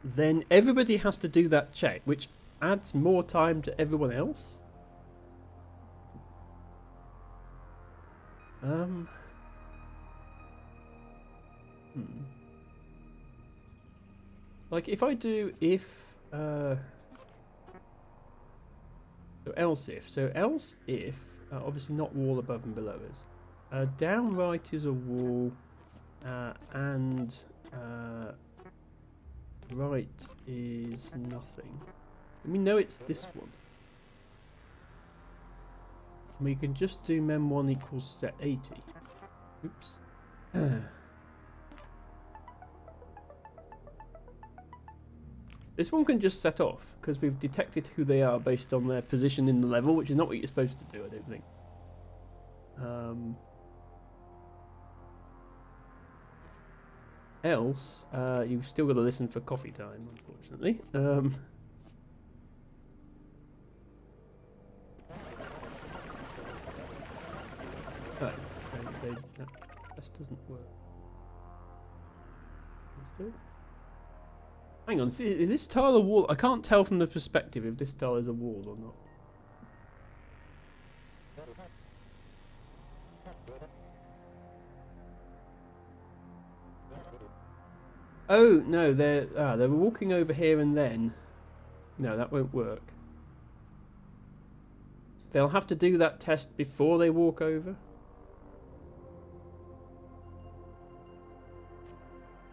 [SPEAKER 1] then everybody has to do that check, which adds more time to everyone else. Like if I do so else if, obviously not wall above and below us. Down right is a wall, and right is nothing. And we know it's this one. We can just do mem1 equals set 80. Oops. This one can just set off, because we've detected who they are based on their position in the level, which is not what you're supposed to do, I don't think. Else, you've still got to listen for coffee time, unfortunately. That just doesn't work. Hang on, is this tile a wall? I can't tell from the perspective if this tile is a wall or not. Oh no, they're walking over here and then. No, that won't work. They'll have to do that test before they walk over.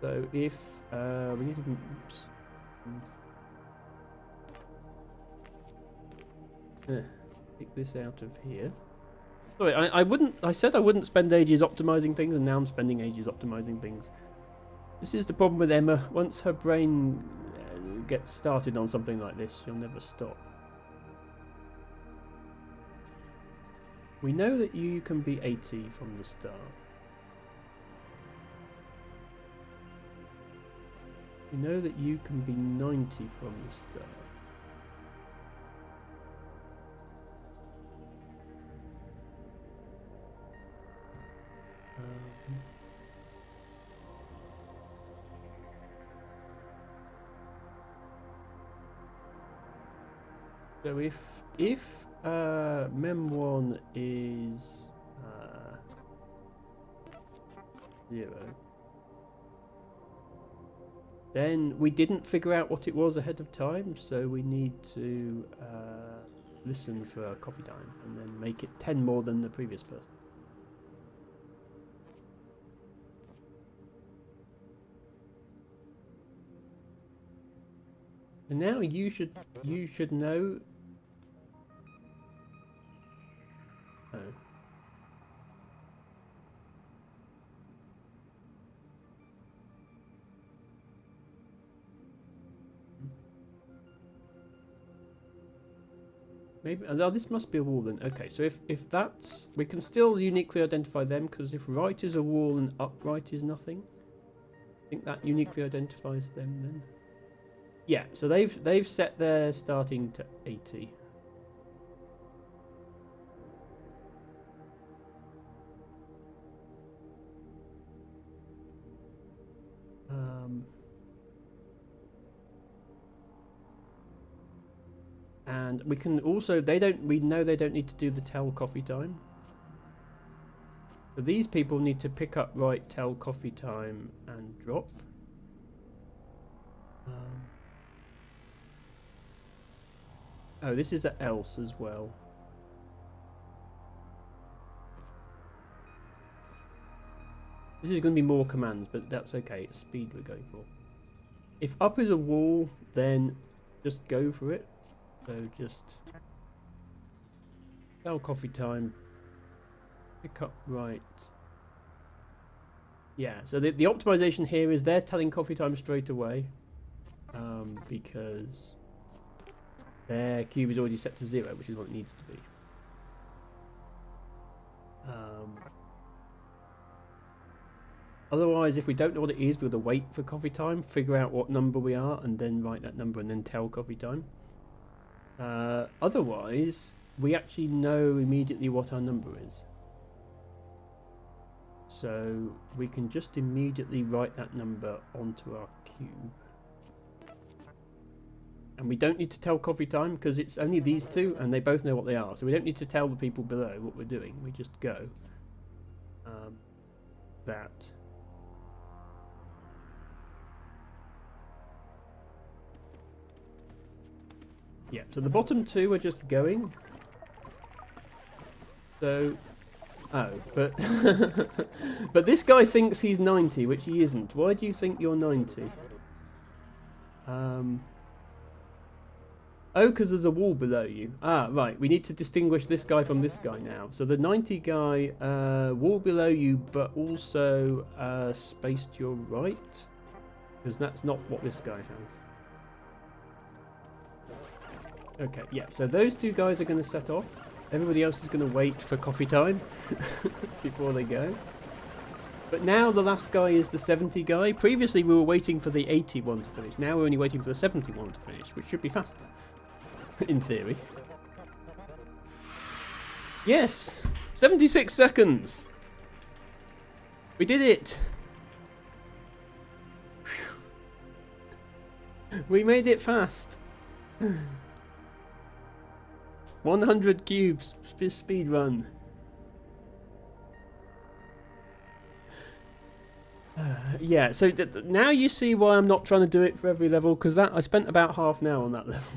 [SPEAKER 1] So if we need to, oops. Take this out of here. Sorry, I said I wouldn't spend ages optimizing things, and now I'm spending ages optimizing things. This is the problem with Emma. Once her brain gets started on something like this, she'll never stop. We know that you can be 80 from the start. We know that you can be 90 from the start. So if Mem1 is 0, then we didn't figure out what it was ahead of time, so we need to listen for coffee time and then make it 10 more than the previous person. And now you should know. Oh. Maybe this must be a wall then. Okay, so if that's, we can still uniquely identify them, because if right is a wall and upright is nothing, I think that uniquely identifies them then. Yeah, so they've set their starting to 80. And we can also, we know they don't need to do the tell coffee time. So these people need to pick up right, tell coffee time and drop. Oh, this is a else as well. This is going to be more commands, but that's okay. It's speed we're going for. If up is a wall, then just go for it. So just tell coffee time, pick up right. Yeah, so the optimization here is they're telling coffee time straight away, because their cube is already set to 0, which is what it needs to be. Otherwise, if we don't know what it is, we'll have to wait for coffee time, figure out what number we are, and then write that number and then tell coffee time. Otherwise, we actually know immediately what our number is. So we can just immediately write that number onto our cube. And we don't need to tell coffee time because it's only these two and they both know what they are. So we don't need to tell the people below what we're doing. We just go. That. Yeah, so the bottom two are just going. So, oh, but but this guy thinks he's 90, which he isn't. Why do you think you're 90? Oh, because there's a wall below you. Ah, right. We need to distinguish this guy from this guy now. So the 90 guy, wall below you, but also space to your right, because that's not what this guy has. Okay, yeah. So those two guys are going to set off. Everybody else is going to wait for coffee time before they go. But now the last guy is the 70 guy. Previously we were waiting for the 81 to finish. Now we're only waiting for the 71 to finish, which should be faster. In theory. Yes! 76 seconds! We did it! We made it fast! 100 cubes speed run. Yeah, so now you see why I'm not trying to do it for every level, because I spent about half an hour on that level.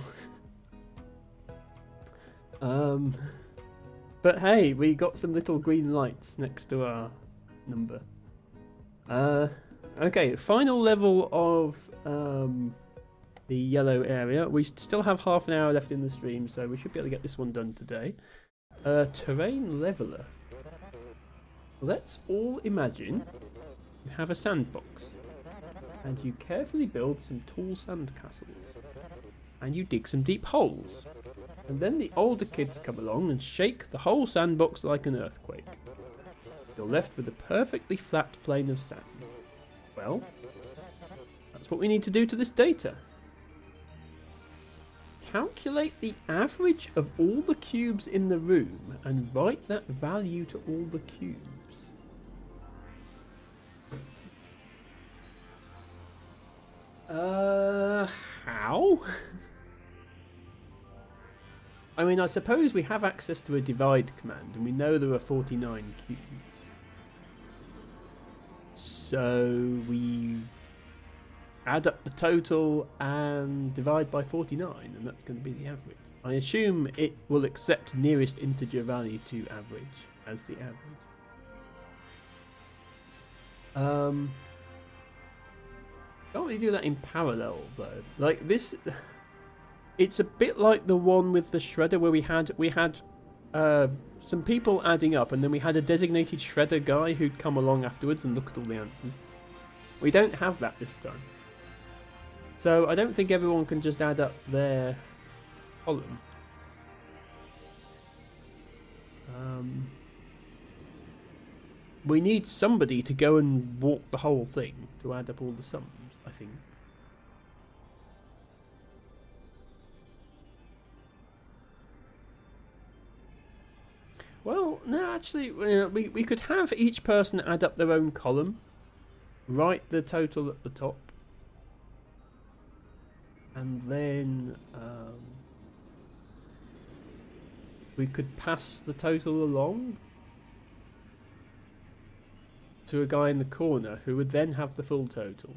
[SPEAKER 1] But hey, we got some little green lights next to our number. Okay, final level of the yellow area. We still have half an hour left in the stream, so we should be able to get this one done today. Terrain leveler. Let's all imagine you have a sandbox, and you carefully build some tall sand castles, and you dig some deep holes. And then the older kids come along and shake the whole sandbox like an earthquake. You're left with a perfectly flat plain of sand. Well, that's That's what we need to do to this data. Calculate the average of all the cubes in the room and write that value to all the cubes. How? I mean, I suppose we have access to a divide command, and we know there are 49 cubes. So we add up the total and divide by 49, and that's going to be the average. I assume it will accept nearest integer value to average as the average. Can't really do that in parallel though. Like this, it's a bit like the one with the shredder where we had some people adding up, and then we had a designated shredder guy who'd come along afterwards and look at all the answers. We don't have that this time. So I don't think everyone can just add up their column. We need somebody to go and walk the whole thing to add up all the sums, I think. Well, no, actually, we could have each person add up their own column, write the total at the top, and then we could pass the total along to a guy in the corner who would then have the full total.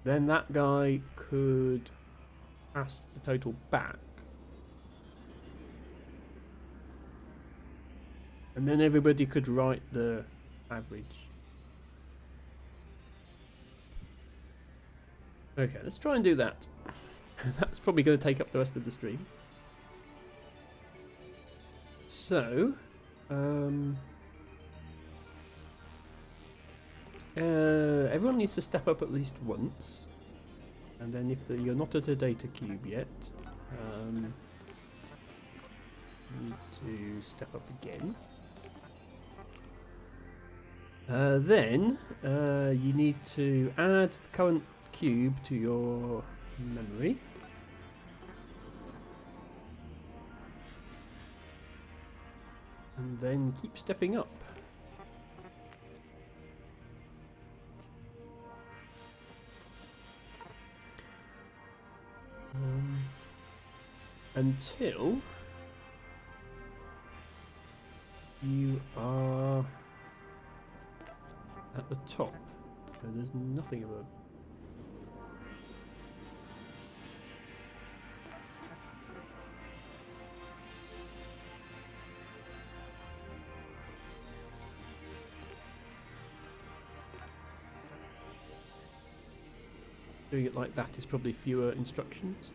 [SPEAKER 1] Then that guy could pass the total back. And then everybody could write the average. Okay, let's try and do that. That's probably going to take up the rest of the stream. So, everyone needs to step up at least once. And then if you're not at a data cube yet, you need to step up again. Then you need to add the current cube to your memory. And then keep stepping up. Until you are at the top. So there's nothing above. Doing it like that is probably fewer instructions.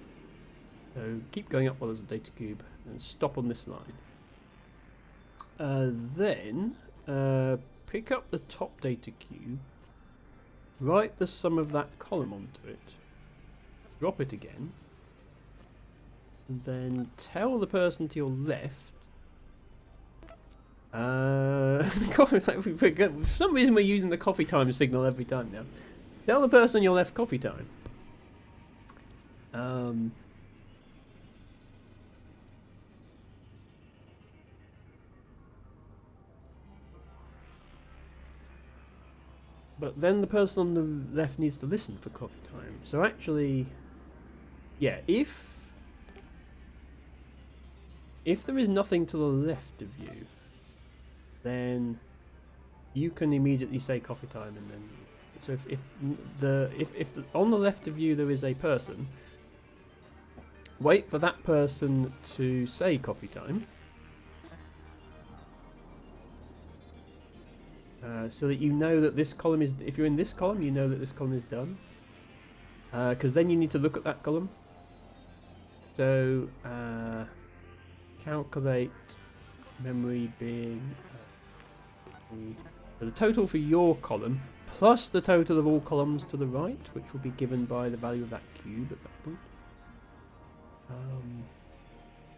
[SPEAKER 1] So keep going up while there's a data cube and stop on this line. Then pick up the top data cube, write the sum of that column onto it, drop it again, and then tell the person to your left. For some reason we're using the coffee time signal every time now. Tell the person on your left coffee time. But then the person on the left needs to listen for coffee time. So actually, yeah, if there is nothing to the left of you, then you can immediately say coffee time, and then so if on the left of you there is a person, wait for that person to say coffee time. So that you know that this column is, if you're in this column, you know that this column is done. Because then you need to look at that column. So, calculate memory being the total for your column, plus the total of all columns to the right, which will be given by the value of that cube at that point.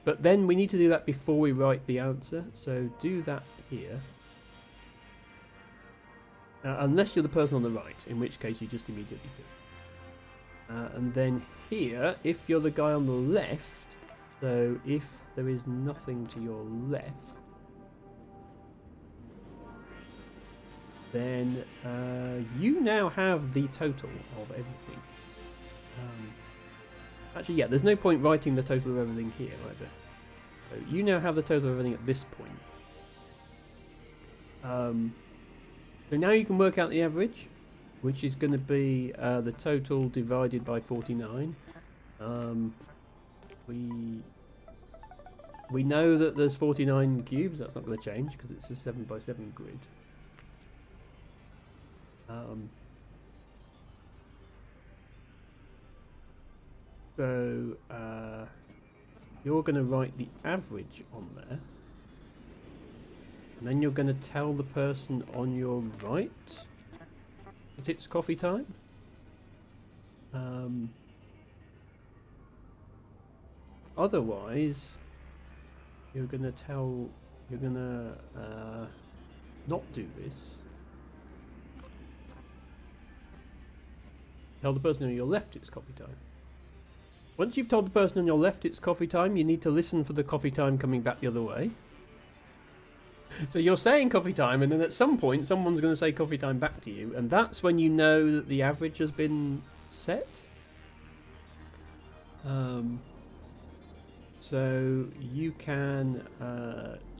[SPEAKER 1] But then we need to do that before we write the answer, so do that here. Unless you're the person on the right, in which case you just immediately do. And then here, if you're the guy on the left, so if there is nothing to your left, then you now have the total of everything. Actually, yeah, there's no point writing the total of everything here either. So you now have the total of everything at this point. So now you can work out the average, which is going to be the total divided by 49. We know that there's 49 cubes. That's not going to change because it's a 7 by 7 grid. So you're going to write the average on there. And then you're going to tell the person on your right that it's coffee time. Otherwise, you're going to not do this. Tell the person on your left it's coffee time. Once you've told the person on your left it's coffee time, you need to listen for the coffee time coming back the other way. So you're saying coffee time, and then at some point someone's going to say coffee time back to you, and that's when you know that the average has been set. So you can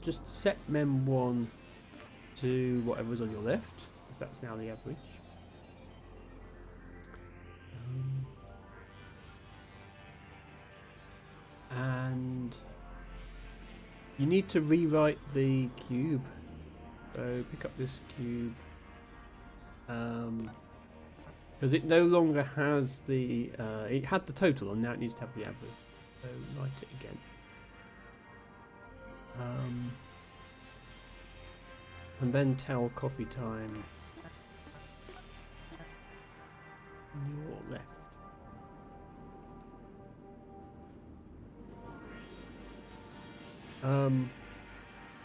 [SPEAKER 1] just set mem1 to whatever's on your left, if that's now the average. And you need to rewrite the cube. So pick up this cube. Because it no longer has the... it had the total, and now it needs to have the average. So write it again. And then tell coffee time on your left.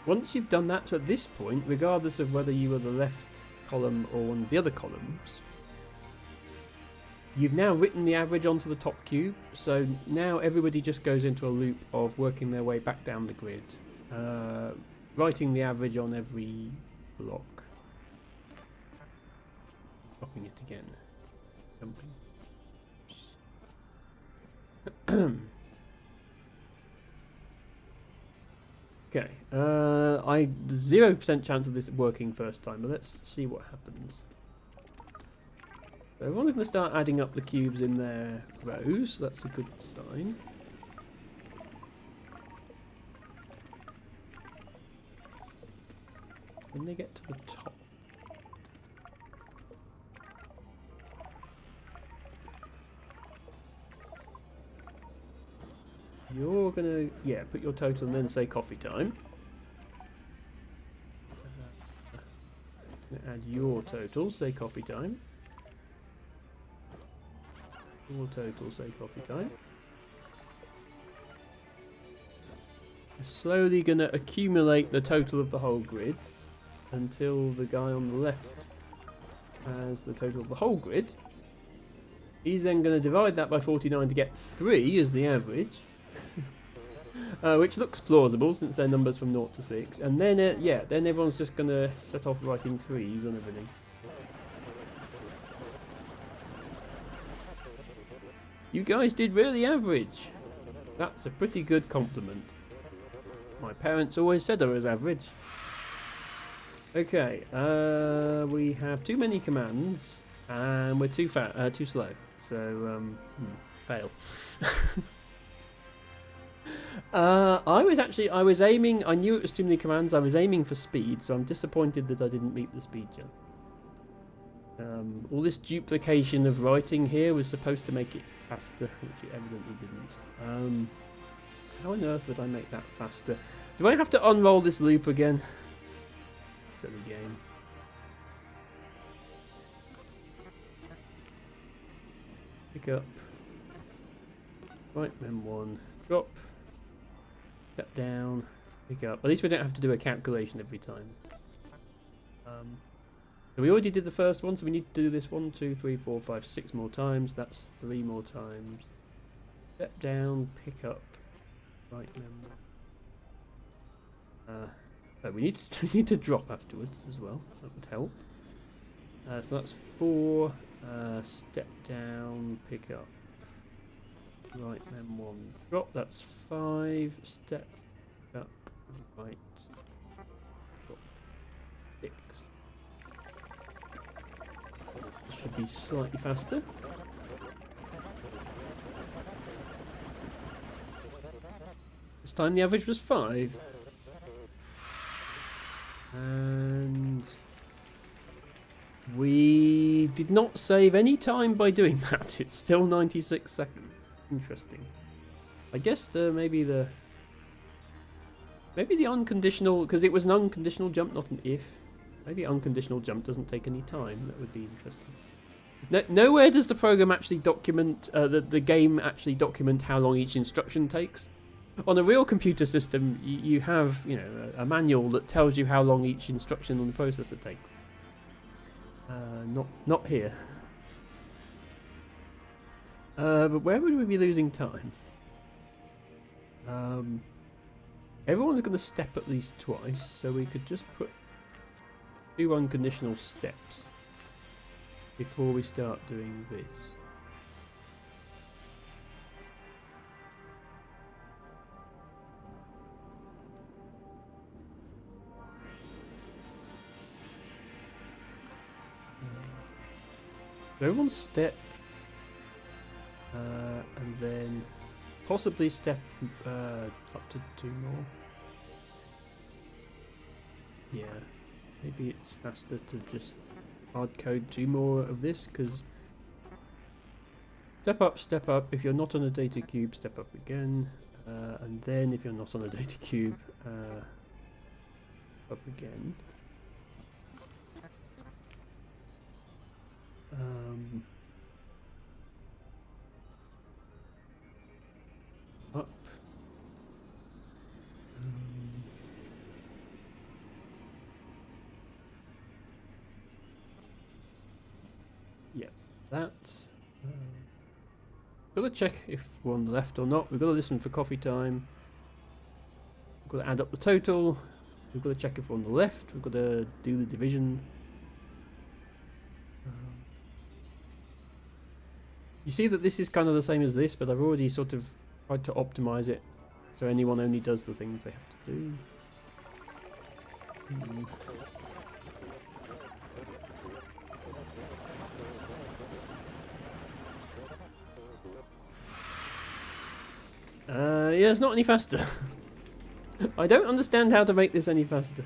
[SPEAKER 1] Once you've done that, so at this point, regardless of whether you were the left column or one of the other columns, you've now written the average onto the top cube, so now everybody just goes into a loop of working their way back down the grid, writing the average on every block. Copying it again. Jumping. Okay, I 0% chance of this working first time, but let's see what happens. So everyone's going to start adding up the cubes in their rows, so that's a good sign. When they get to the top. You're gonna, yeah, put your total and then say coffee time. Add your total, say coffee time. Your total, say coffee time. You're slowly gonna accumulate the total of the whole grid until the guy on the left has the total of the whole grid. He's then going to divide that by 49 to get 3 as the average. Which looks plausible since they're numbers from 0 to 6. And then, yeah, then everyone's just going to set off writing 3s on everything. You guys did really average. That's a pretty good compliment. My parents always said I was average. Okay, we have too many commands and we're too slow. So, fail. I was aiming, I knew it was too many commands, I was aiming for speed, so I'm disappointed that I didn't meet the speed jump. All this duplication of writing here was supposed to make it faster, which it evidently didn't. How on earth would I make that faster? Do I have to unroll this loop again? Silly game. Pick up. Right, then 1. Drop. Step down. Pick up. At least we don't have to do a calculation every time. So we already did the first one, so we need to do this 1, 2, 3, 4, 5, 6 more times. That's 3 more times. Step down, pick up, right member. Oh, we need to drop afterwards as well. That would help. So that's 4. Step down, pick up. Right, then 1 drop. That's 5. Step up, right. Drop. 6. This should be slightly faster. This time the average was 5. And we did not save any time by doing that. It's still 96 seconds. Interesting. I guess maybe the unconditional, because it was an unconditional jump, not an if. Maybe unconditional jump doesn't take any time. That would be interesting. Nowhere does the program actually document the game actually document how long each instruction takes. On a real computer system, you have a manual that tells you how long each instruction on the processor takes. Not here. But where would we be losing time? Everyone's going to step at least twice, so we could just put 2 unconditional steps before we start doing this. So everyone step, and then possibly step up to 2 more. Yeah, maybe it's faster to just hard code 2 more of this, because step up. If you're not on a data cube, step up again, and then if you're not on a data cube, up again. Up. Yeah, that. Got to check if we're on the left or not. We've got to listen for coffee time. We've got to add up the total. We've got to check if we're on the left. We've got to do the division. You see that this is kind of the same as this, but I've already sort of tried to optimize it so anyone only does the things they have to do. Yeah, it's not any faster. I don't understand how to make this any faster.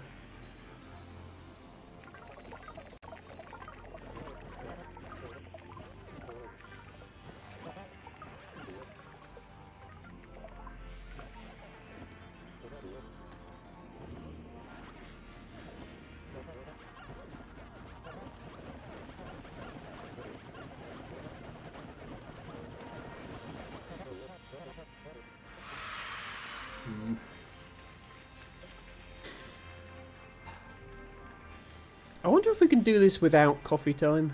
[SPEAKER 1] I wonder if we can do this without coffee time.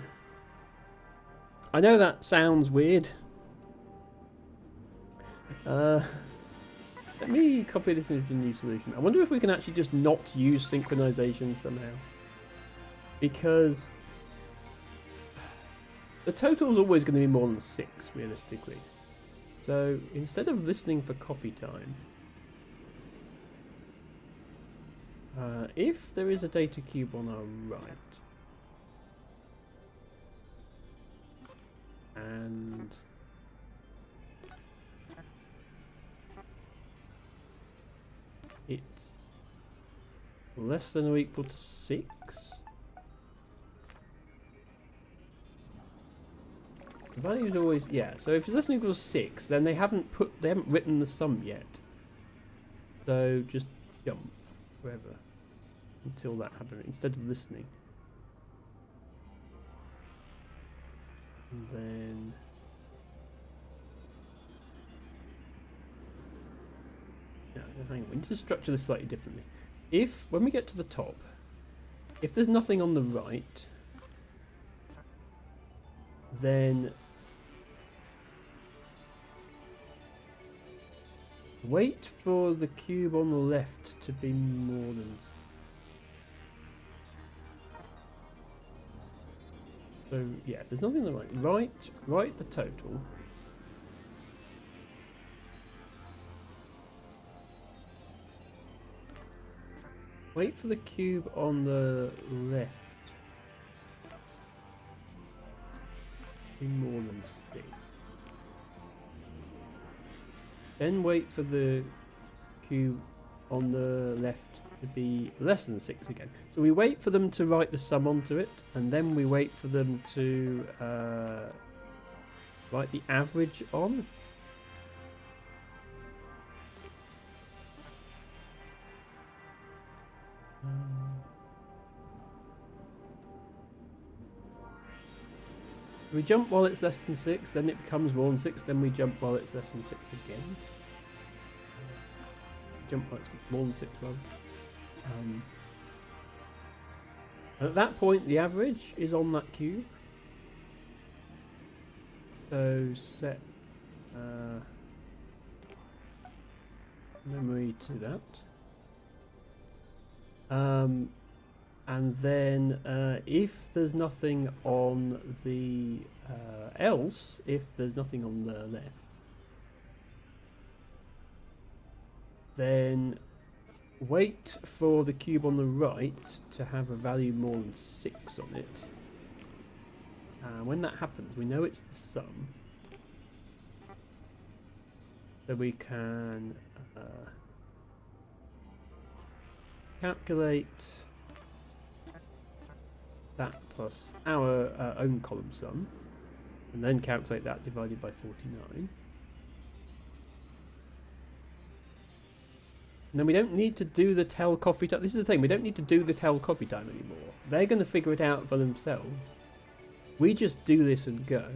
[SPEAKER 1] I know that sounds weird. Let me copy this into a new solution. I wonder if we can actually just not use synchronization somehow. Because the total is always going to be more than 6, realistically. So instead of listening for coffee time, if there is a data cube on our right, and it's less than or equal to 6, the value is always, yeah, so if it's less than or equal to 6, then they haven't written the sum yet. So just jump wherever until that happens, instead of listening. And then hang on, we need to structure this slightly differently. When we get to the top, if there's nothing on the right, then wait for the cube on the left to be more than. So yeah, there's nothing on the right. Write the total. Wait for the cube on the left to be more than 6. Then wait for the cube on the left to be less than 6 again. So we wait for them to write the sum onto it, and then we wait for them to write the average on. We jump while it's less than 6, then it becomes more than 6, then we jump while it's less than 6 again. Jump while it's more than 6, well. And at that point, the average is on that cube. So set memory to that. And then if there's nothing on the else, if there's nothing on the left, then wait for the cube on the right to have a value more than 6 on it. When that happens, we know it's the sum. So we can calculate that plus our own column sum, and then calculate that divided by 49. And then we don't need to do the tell coffee time. This is the thing, we don't need to do the tell coffee time anymore. They're going to figure it out for themselves. We just do this and go.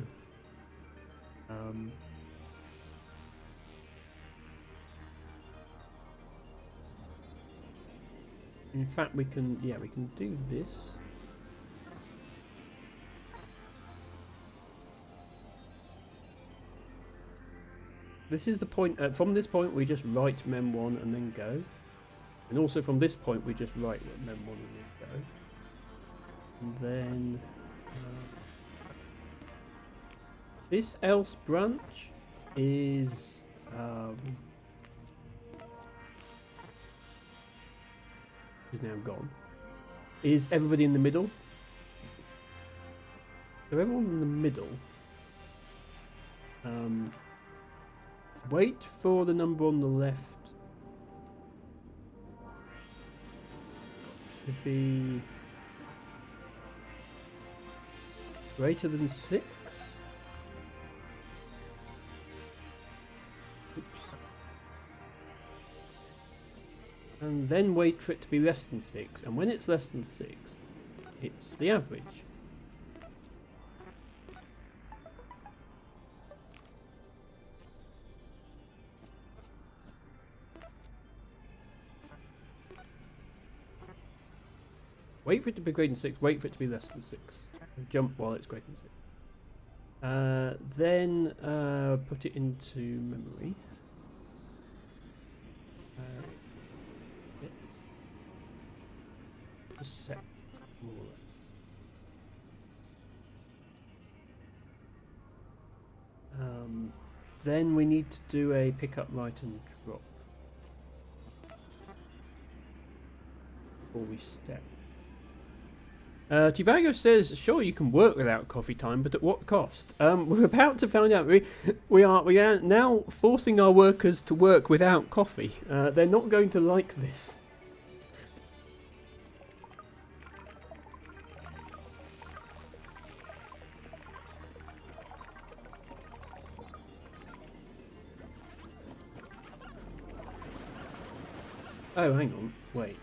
[SPEAKER 1] In fact, we can do this. This is the point. From this point, we just write mem1 and then go. And also from this point, we just write mem1 and then go. And then this else branch is now gone. Is everybody in the middle? So everyone in the middle. Wait for the number on the left to be greater than 6. Oops. And then wait for it to be less than 6. And when it's less than 6, it's the average. Wait for it to be greater than 6, wait for it to be less than 6. Jump while it's greater than 6. Then put it into memory. Just set more. Then we need to do a pick up, write and drop before we step. Tivago says, sure, you can work without coffee time, but at what cost? We're about to find out. We are now forcing our workers to work without coffee. They're not going to like this. Oh, hang on. Wait.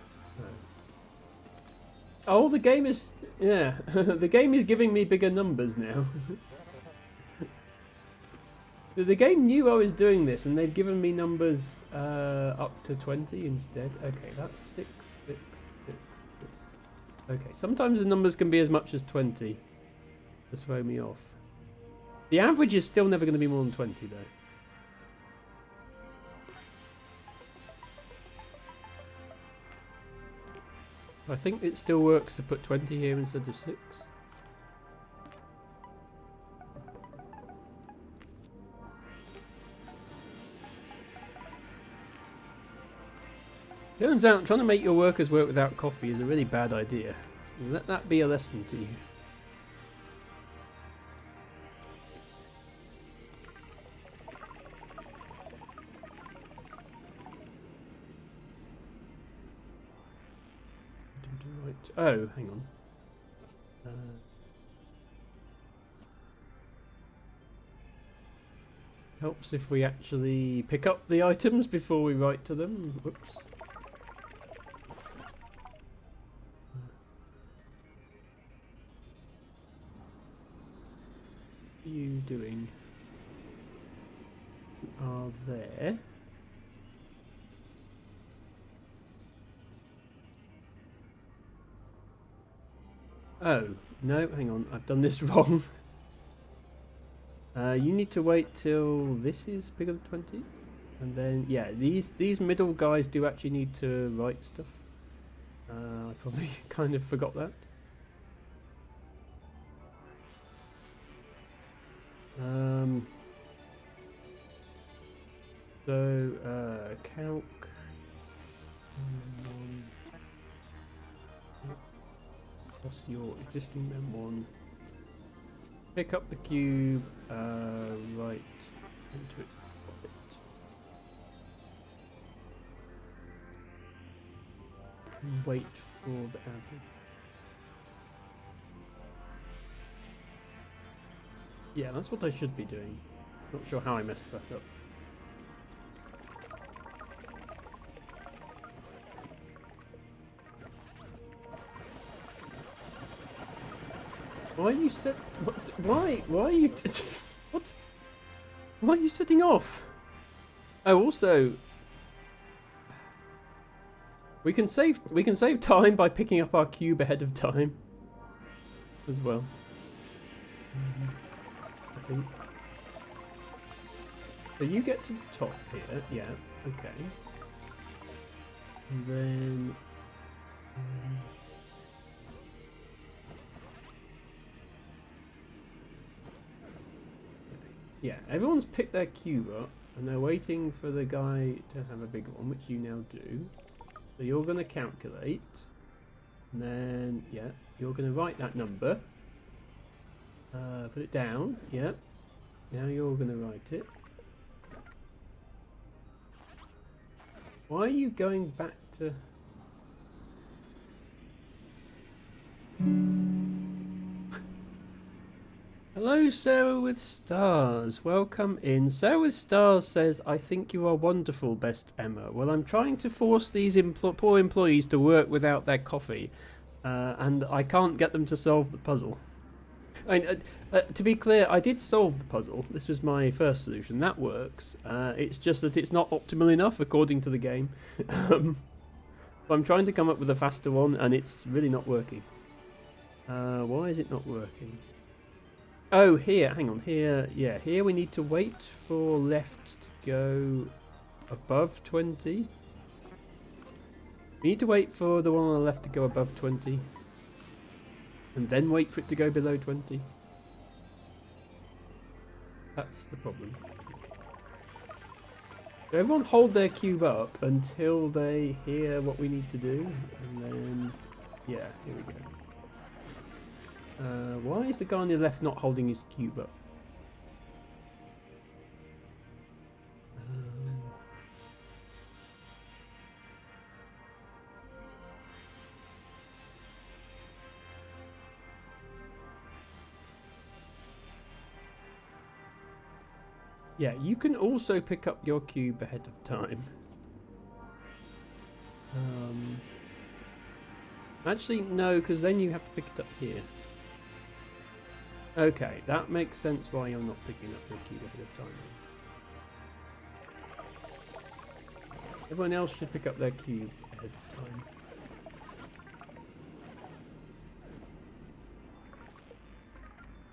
[SPEAKER 1] Oh, the game is... Yeah, the game is giving me bigger numbers now. The game knew I was doing this, and they've given me numbers up to 20 instead. Okay, that's 6, 6, 6, 6. Okay, sometimes the numbers can be as much as 20 to throw me off. The average is still never going to be more than 20, though. I think it still works to put 20 here instead of 6. Turns out trying to make your workers work without coffee is a really bad idea. Let that be a lesson to you. Oh, hang on. Helps if we actually pick up the items before we write to them. Whoops. What are you doing? You are there. Oh, no, hang on, I've done this wrong. You need to wait till this is bigger than 20. And then, yeah, these middle guys do actually need to write stuff. I probably kind of forgot that. Calc. Plus your existing mem1. Pick up the cube, right into it. And wait for the average. Yeah, that's what I should be doing. Not sure how I messed that up. Why are you set? What? Why are you? What? Why are you setting off? Oh, also, we can save time by picking up our cube ahead of time as well. I think. So you get to the top here, yeah, okay, and then. Yeah, everyone's picked their cube up, and they're waiting for the guy to have a big one, which you now do. So you're going to calculate, and then, yeah, you're going to write that number. Put it down, yeah. Now you're going to write it. Why are you going back to... Hello, Sarah with Stars. Welcome in. Sarah with Stars says, I think you are wonderful, best Emma. Well, I'm trying to force these poor employees to work without their coffee, and I can't get them to solve the puzzle. I mean, to be clear, I did solve the puzzle. This was my first solution. That works. It's just that it's not optimal enough, according to the game. I'm trying to come up with a faster one, and it's really not working. Why is it not working? Oh, here, hang on, here, yeah, here we need to wait for left to go above 20. We need to wait for the one on the left to go above 20. And then wait for it to go below 20. That's the problem. So everyone hold their cube up until they hear what we need to do. And then, yeah, here we go. Why is the guy on the left not holding his cube up? Yeah, you can also pick up your cube ahead of time. Actually, no, because then you have to pick it up here. Okay, that makes sense why you're not picking up your cube ahead of time. Everyone else should pick up their cube ahead of time.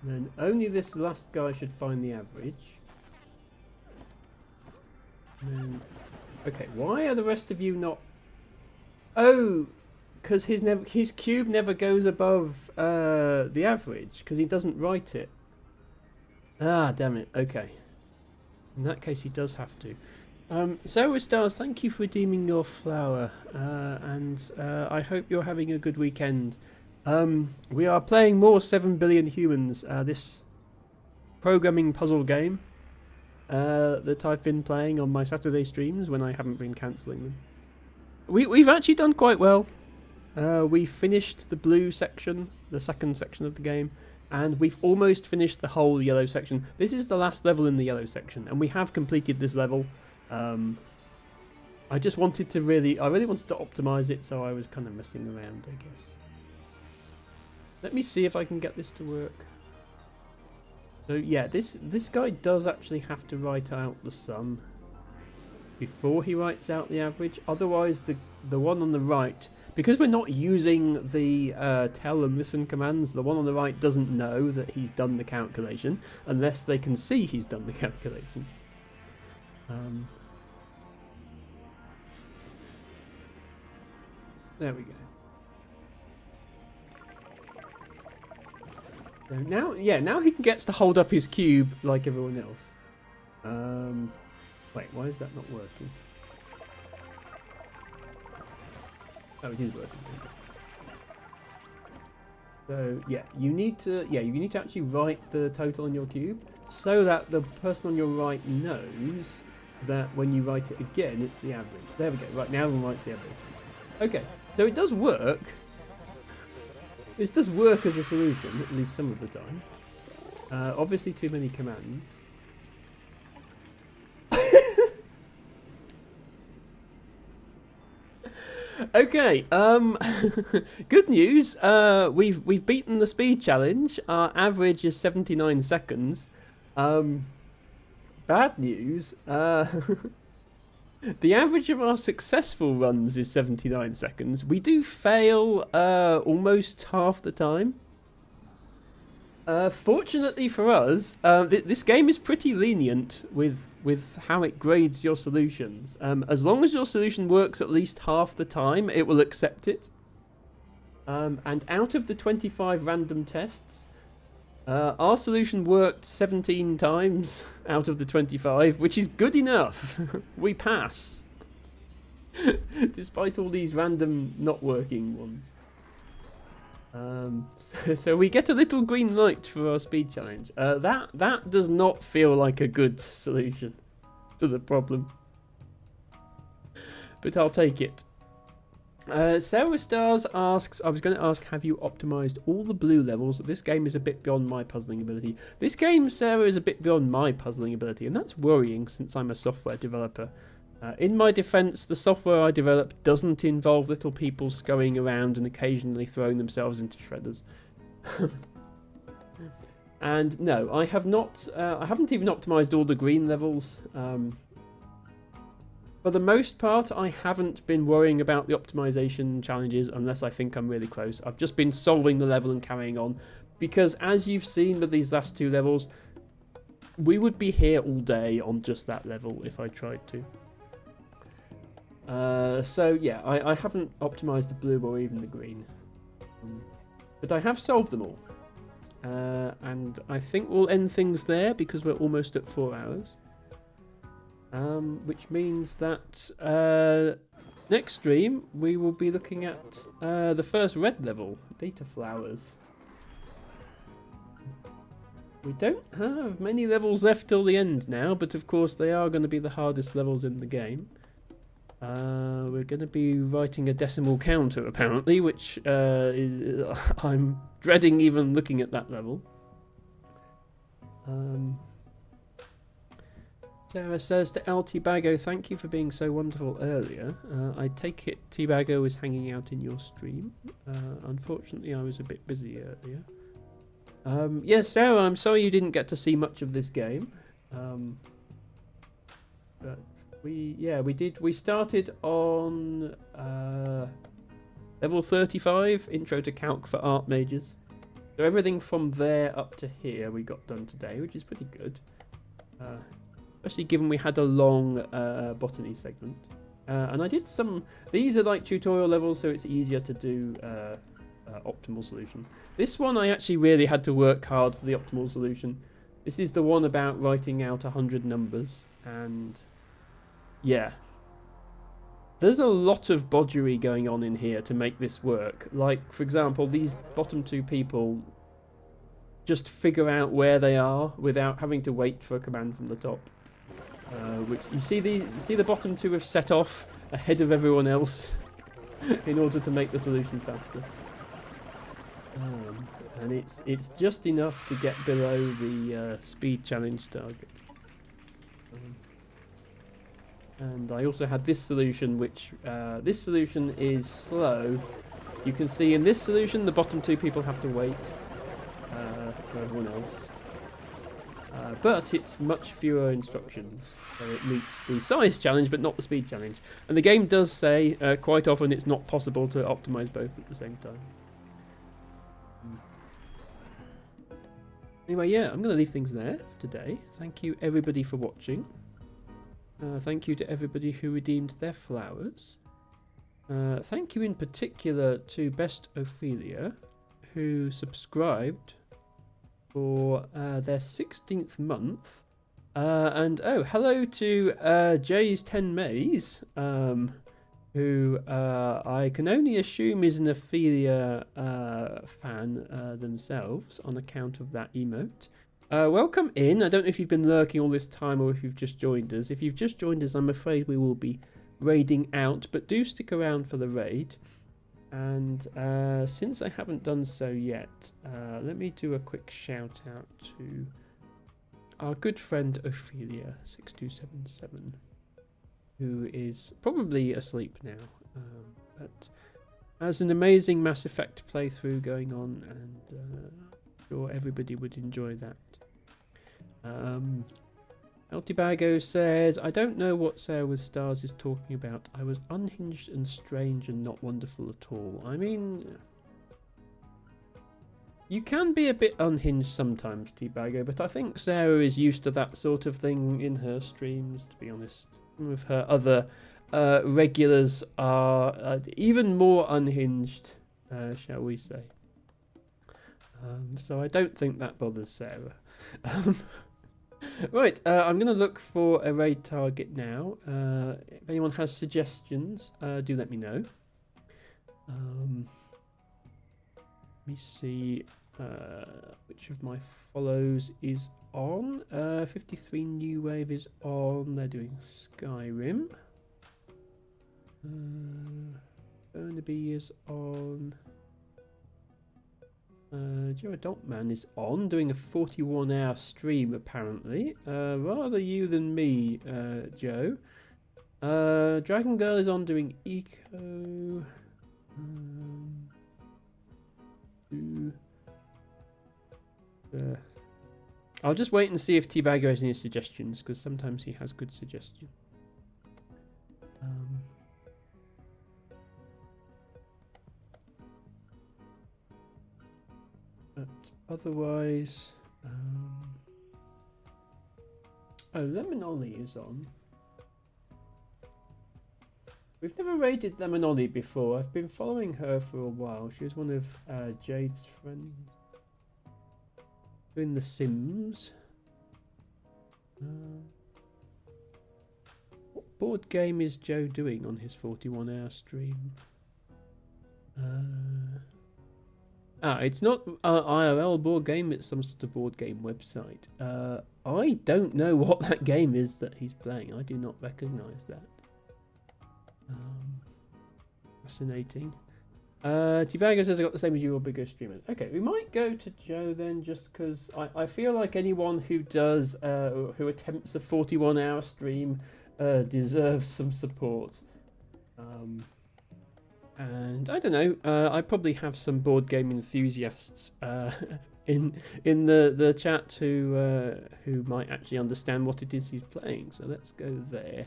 [SPEAKER 1] Then only this last guy should find the average. And then, okay, why are the rest of you not? Oh, because his cube never goes above the average because he doesn't write it. Ah, damn it. Okay. In that case, he does have to. Sarah Stars, thank you for redeeming your flower, and I hope you're having a good weekend. We are playing more 7 Billion Humans, this programming puzzle game that I've been playing on my Saturday streams when I haven't been cancelling them. We've actually done quite well. We finished the blue section, the second section of the game, and we've almost finished the whole yellow section. This is the last level in the yellow section, and we have completed this level. I just wanted to I really wanted to optimize it, so I was kind of messing around, I guess. Let me see if I can get this to work. So yeah, this guy does actually have to write out the sum before he writes out the average. Otherwise, the one on the right, because we're not using the tell and listen commands, the one on the right doesn't know that he's done the calculation unless they can see he's done the calculation. There we go. So now he gets to hold up his cube like everyone else. Wait, why is that not working? Oh, it is working. So yeah, you need to actually write the total on your cube so that the person on your right knows that when you write it again, it's the average. There we go. Right, now everyone writes the average. Okay, so it does work. This does work as a solution, at least some of the time. Obviously too many commands. Okay, good news. We've beaten the speed challenge. Our average is 79 seconds. Bad news. The average of our successful runs is 79 seconds. We do fail almost half the time. Fortunately for us, this game is pretty lenient with how it grades your solutions. As long as your solution works at least half the time, it will accept it. And out of the 25 random tests, our solution worked 17 times out of the 25, which is good enough. We pass. Despite all these random not working ones. So we get a little green light for our speed challenge. That does not feel like a good solution to the problem. But I'll take it. Sarah Stars asks, I was going to ask, have you optimized all the blue levels? This game is a bit beyond my puzzling ability. This game, Sarah, is a bit beyond my puzzling ability, and that's worrying since I'm a software developer. In my defense, the software I develop doesn't involve little people scurrying around and occasionally throwing themselves into shredders. And no, I have not. I haven't even optimized all the green levels. For the most part, I haven't been worrying about the optimization challenges unless I think I'm really close. I've just been solving the level and carrying on. Because as you've seen with these last two levels, we would be here all day on just that level if I tried to. So yeah, I haven't optimized the blue or even the green. But I have solved them all. And I think we'll end things there because we're almost at 4 hours. Which means that next stream we will be looking at the first red level, Data Flowers. We don't have many levels left till the end now, but of course they are going to be the hardest levels in the game. We're going to be writing a decimal counter apparently, which is I'm dreading even looking at that level. Sarah says to El Tibago, thank you for being so wonderful earlier. I take it Tibago was hanging out in your stream. Unfortunately, I was a bit busy earlier. Yes, Sarah, I'm sorry you didn't get to see much of this game. But we did. We started on level 35, Intro to Calc for Art Majors. So everything from there up to here we got done today, which is pretty good. Especially given we had a long botany segment. And I did some... These are like tutorial levels, so it's easier to do optimal solution. This one I actually really had to work hard for the optimal solution. This is the one about writing out 100 numbers. And yeah. There's a lot of bodgery going on in here to make this work. Like, for example, these bottom two people just figure out where they are without having to wait for a command from the top. Which you see the bottom two have set off ahead of everyone else in order to make the solution faster. And it's just enough to get below the speed challenge target. And I also had this solution, which this solution is slow. You can see in this solution the bottom two people have to wait for everyone else. But it's much fewer instructions, so it meets the size challenge but not the speed challenge. And the game does say quite often it's not possible to optimize both at the same time. Anyway, yeah, I'm going to leave things there for today. Thank you everybody for watching. Thank you to everybody who redeemed their flowers. Thank you in particular to Best Ophelia, who subscribed for their 16th month. And oh, hello to Jay's 10 Mays, who I can only assume is an Ophelia fan themselves on account of that emote. Welcome in. I don't know if you've been lurking all this time or if you've just joined us. If you've just joined us, I'm afraid we will be raiding out, but do stick around for the raid. And since I haven't done so yet, let me do a quick shout out to our good friend Ophelia6277, who is probably asleep now, but has an amazing Mass Effect playthrough going on, and I'm sure everybody would enjoy that. Altibago says, I don't know what Sarah with Stars is talking about. I was unhinged and strange and not wonderful at all. I mean, you can be a bit unhinged sometimes, Tibago, but I think Sarah is used to that sort of thing in her streams, to be honest. Some of her other regulars are even more unhinged, shall we say. So I don't think that bothers Sarah. Right, I'm going to look for a raid target now. If anyone has suggestions, do let me know. Let me see which of my follows is on. 53 New Wave is on. They're doing Skyrim. Burnaby is on. Joe Adultman is on, doing a 41-hour stream apparently. Rather you than me, Joe. Dragon Girl is on doing eco. I'll just wait and see if Tibago has any suggestions, because sometimes he has good suggestions. But otherwise, oh, Lemon Ollie is on. We've never raided Lemon Ollie before. I've been following her for a while. She was one of Jade's friends. Doing The Sims. What board game is Joe doing on his 41-hour stream? It's not IRL board game, it's some sort of board game website. I don't know what that game is that he's playing. I do not recognise that. Fascinating. Tibago says I got the same as you or bigger streamers. Okay, we might go to Joe then, just because I feel like anyone who does who attempts a 41-hour stream deserves some support. And I don't know, I probably have some board game enthusiasts in the chat who might actually understand what it is he's playing. So let's go there.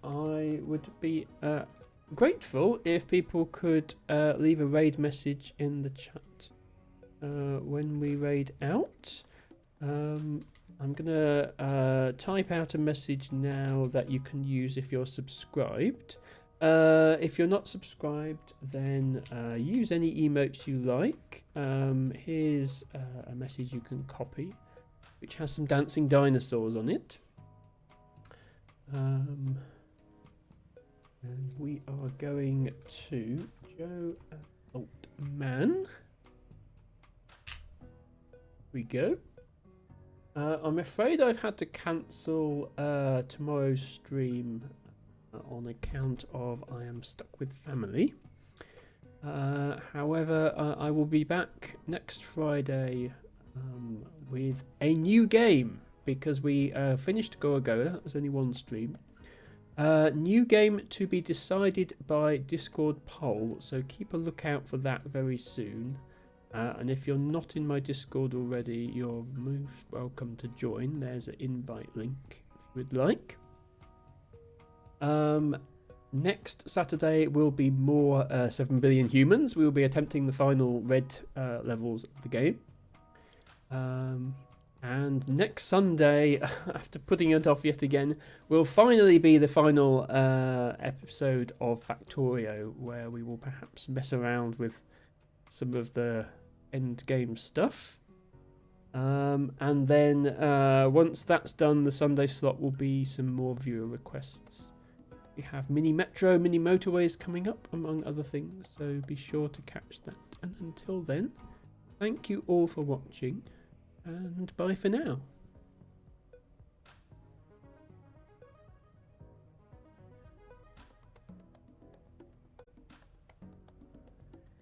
[SPEAKER 1] I would be grateful if people could leave a raid message in the chat when we raid out. I'm gonna type out a message now that you can use if you're subscribed. If you're not subscribed, then use any emotes you like. Here's a message you can copy, which has some dancing dinosaurs on it. And we are going to Joe Altman. We go. I'm afraid I've had to cancel tomorrow's stream on account of I am stuck with family. However, I will be back next Friday with a new game because we finished Gorogoa. That was only one stream. New game to be decided by Discord poll, so keep a lookout for that very soon. And if you're not in my Discord already, you're most welcome to join. There's an invite link if you would like. Next Saturday will be more 7 Billion Humans. We will be attempting the final red levels of the game. And next Sunday, after putting it off yet again, will finally be the final episode of Factorio, where we will perhaps mess around with some of the end game stuff. And then once that's done, the Sunday slot will be some more viewer requests. We have Mini Metro, Mini Motorways coming up, among other things, so be sure to catch that. And until then, thank you all for watching, and bye for now.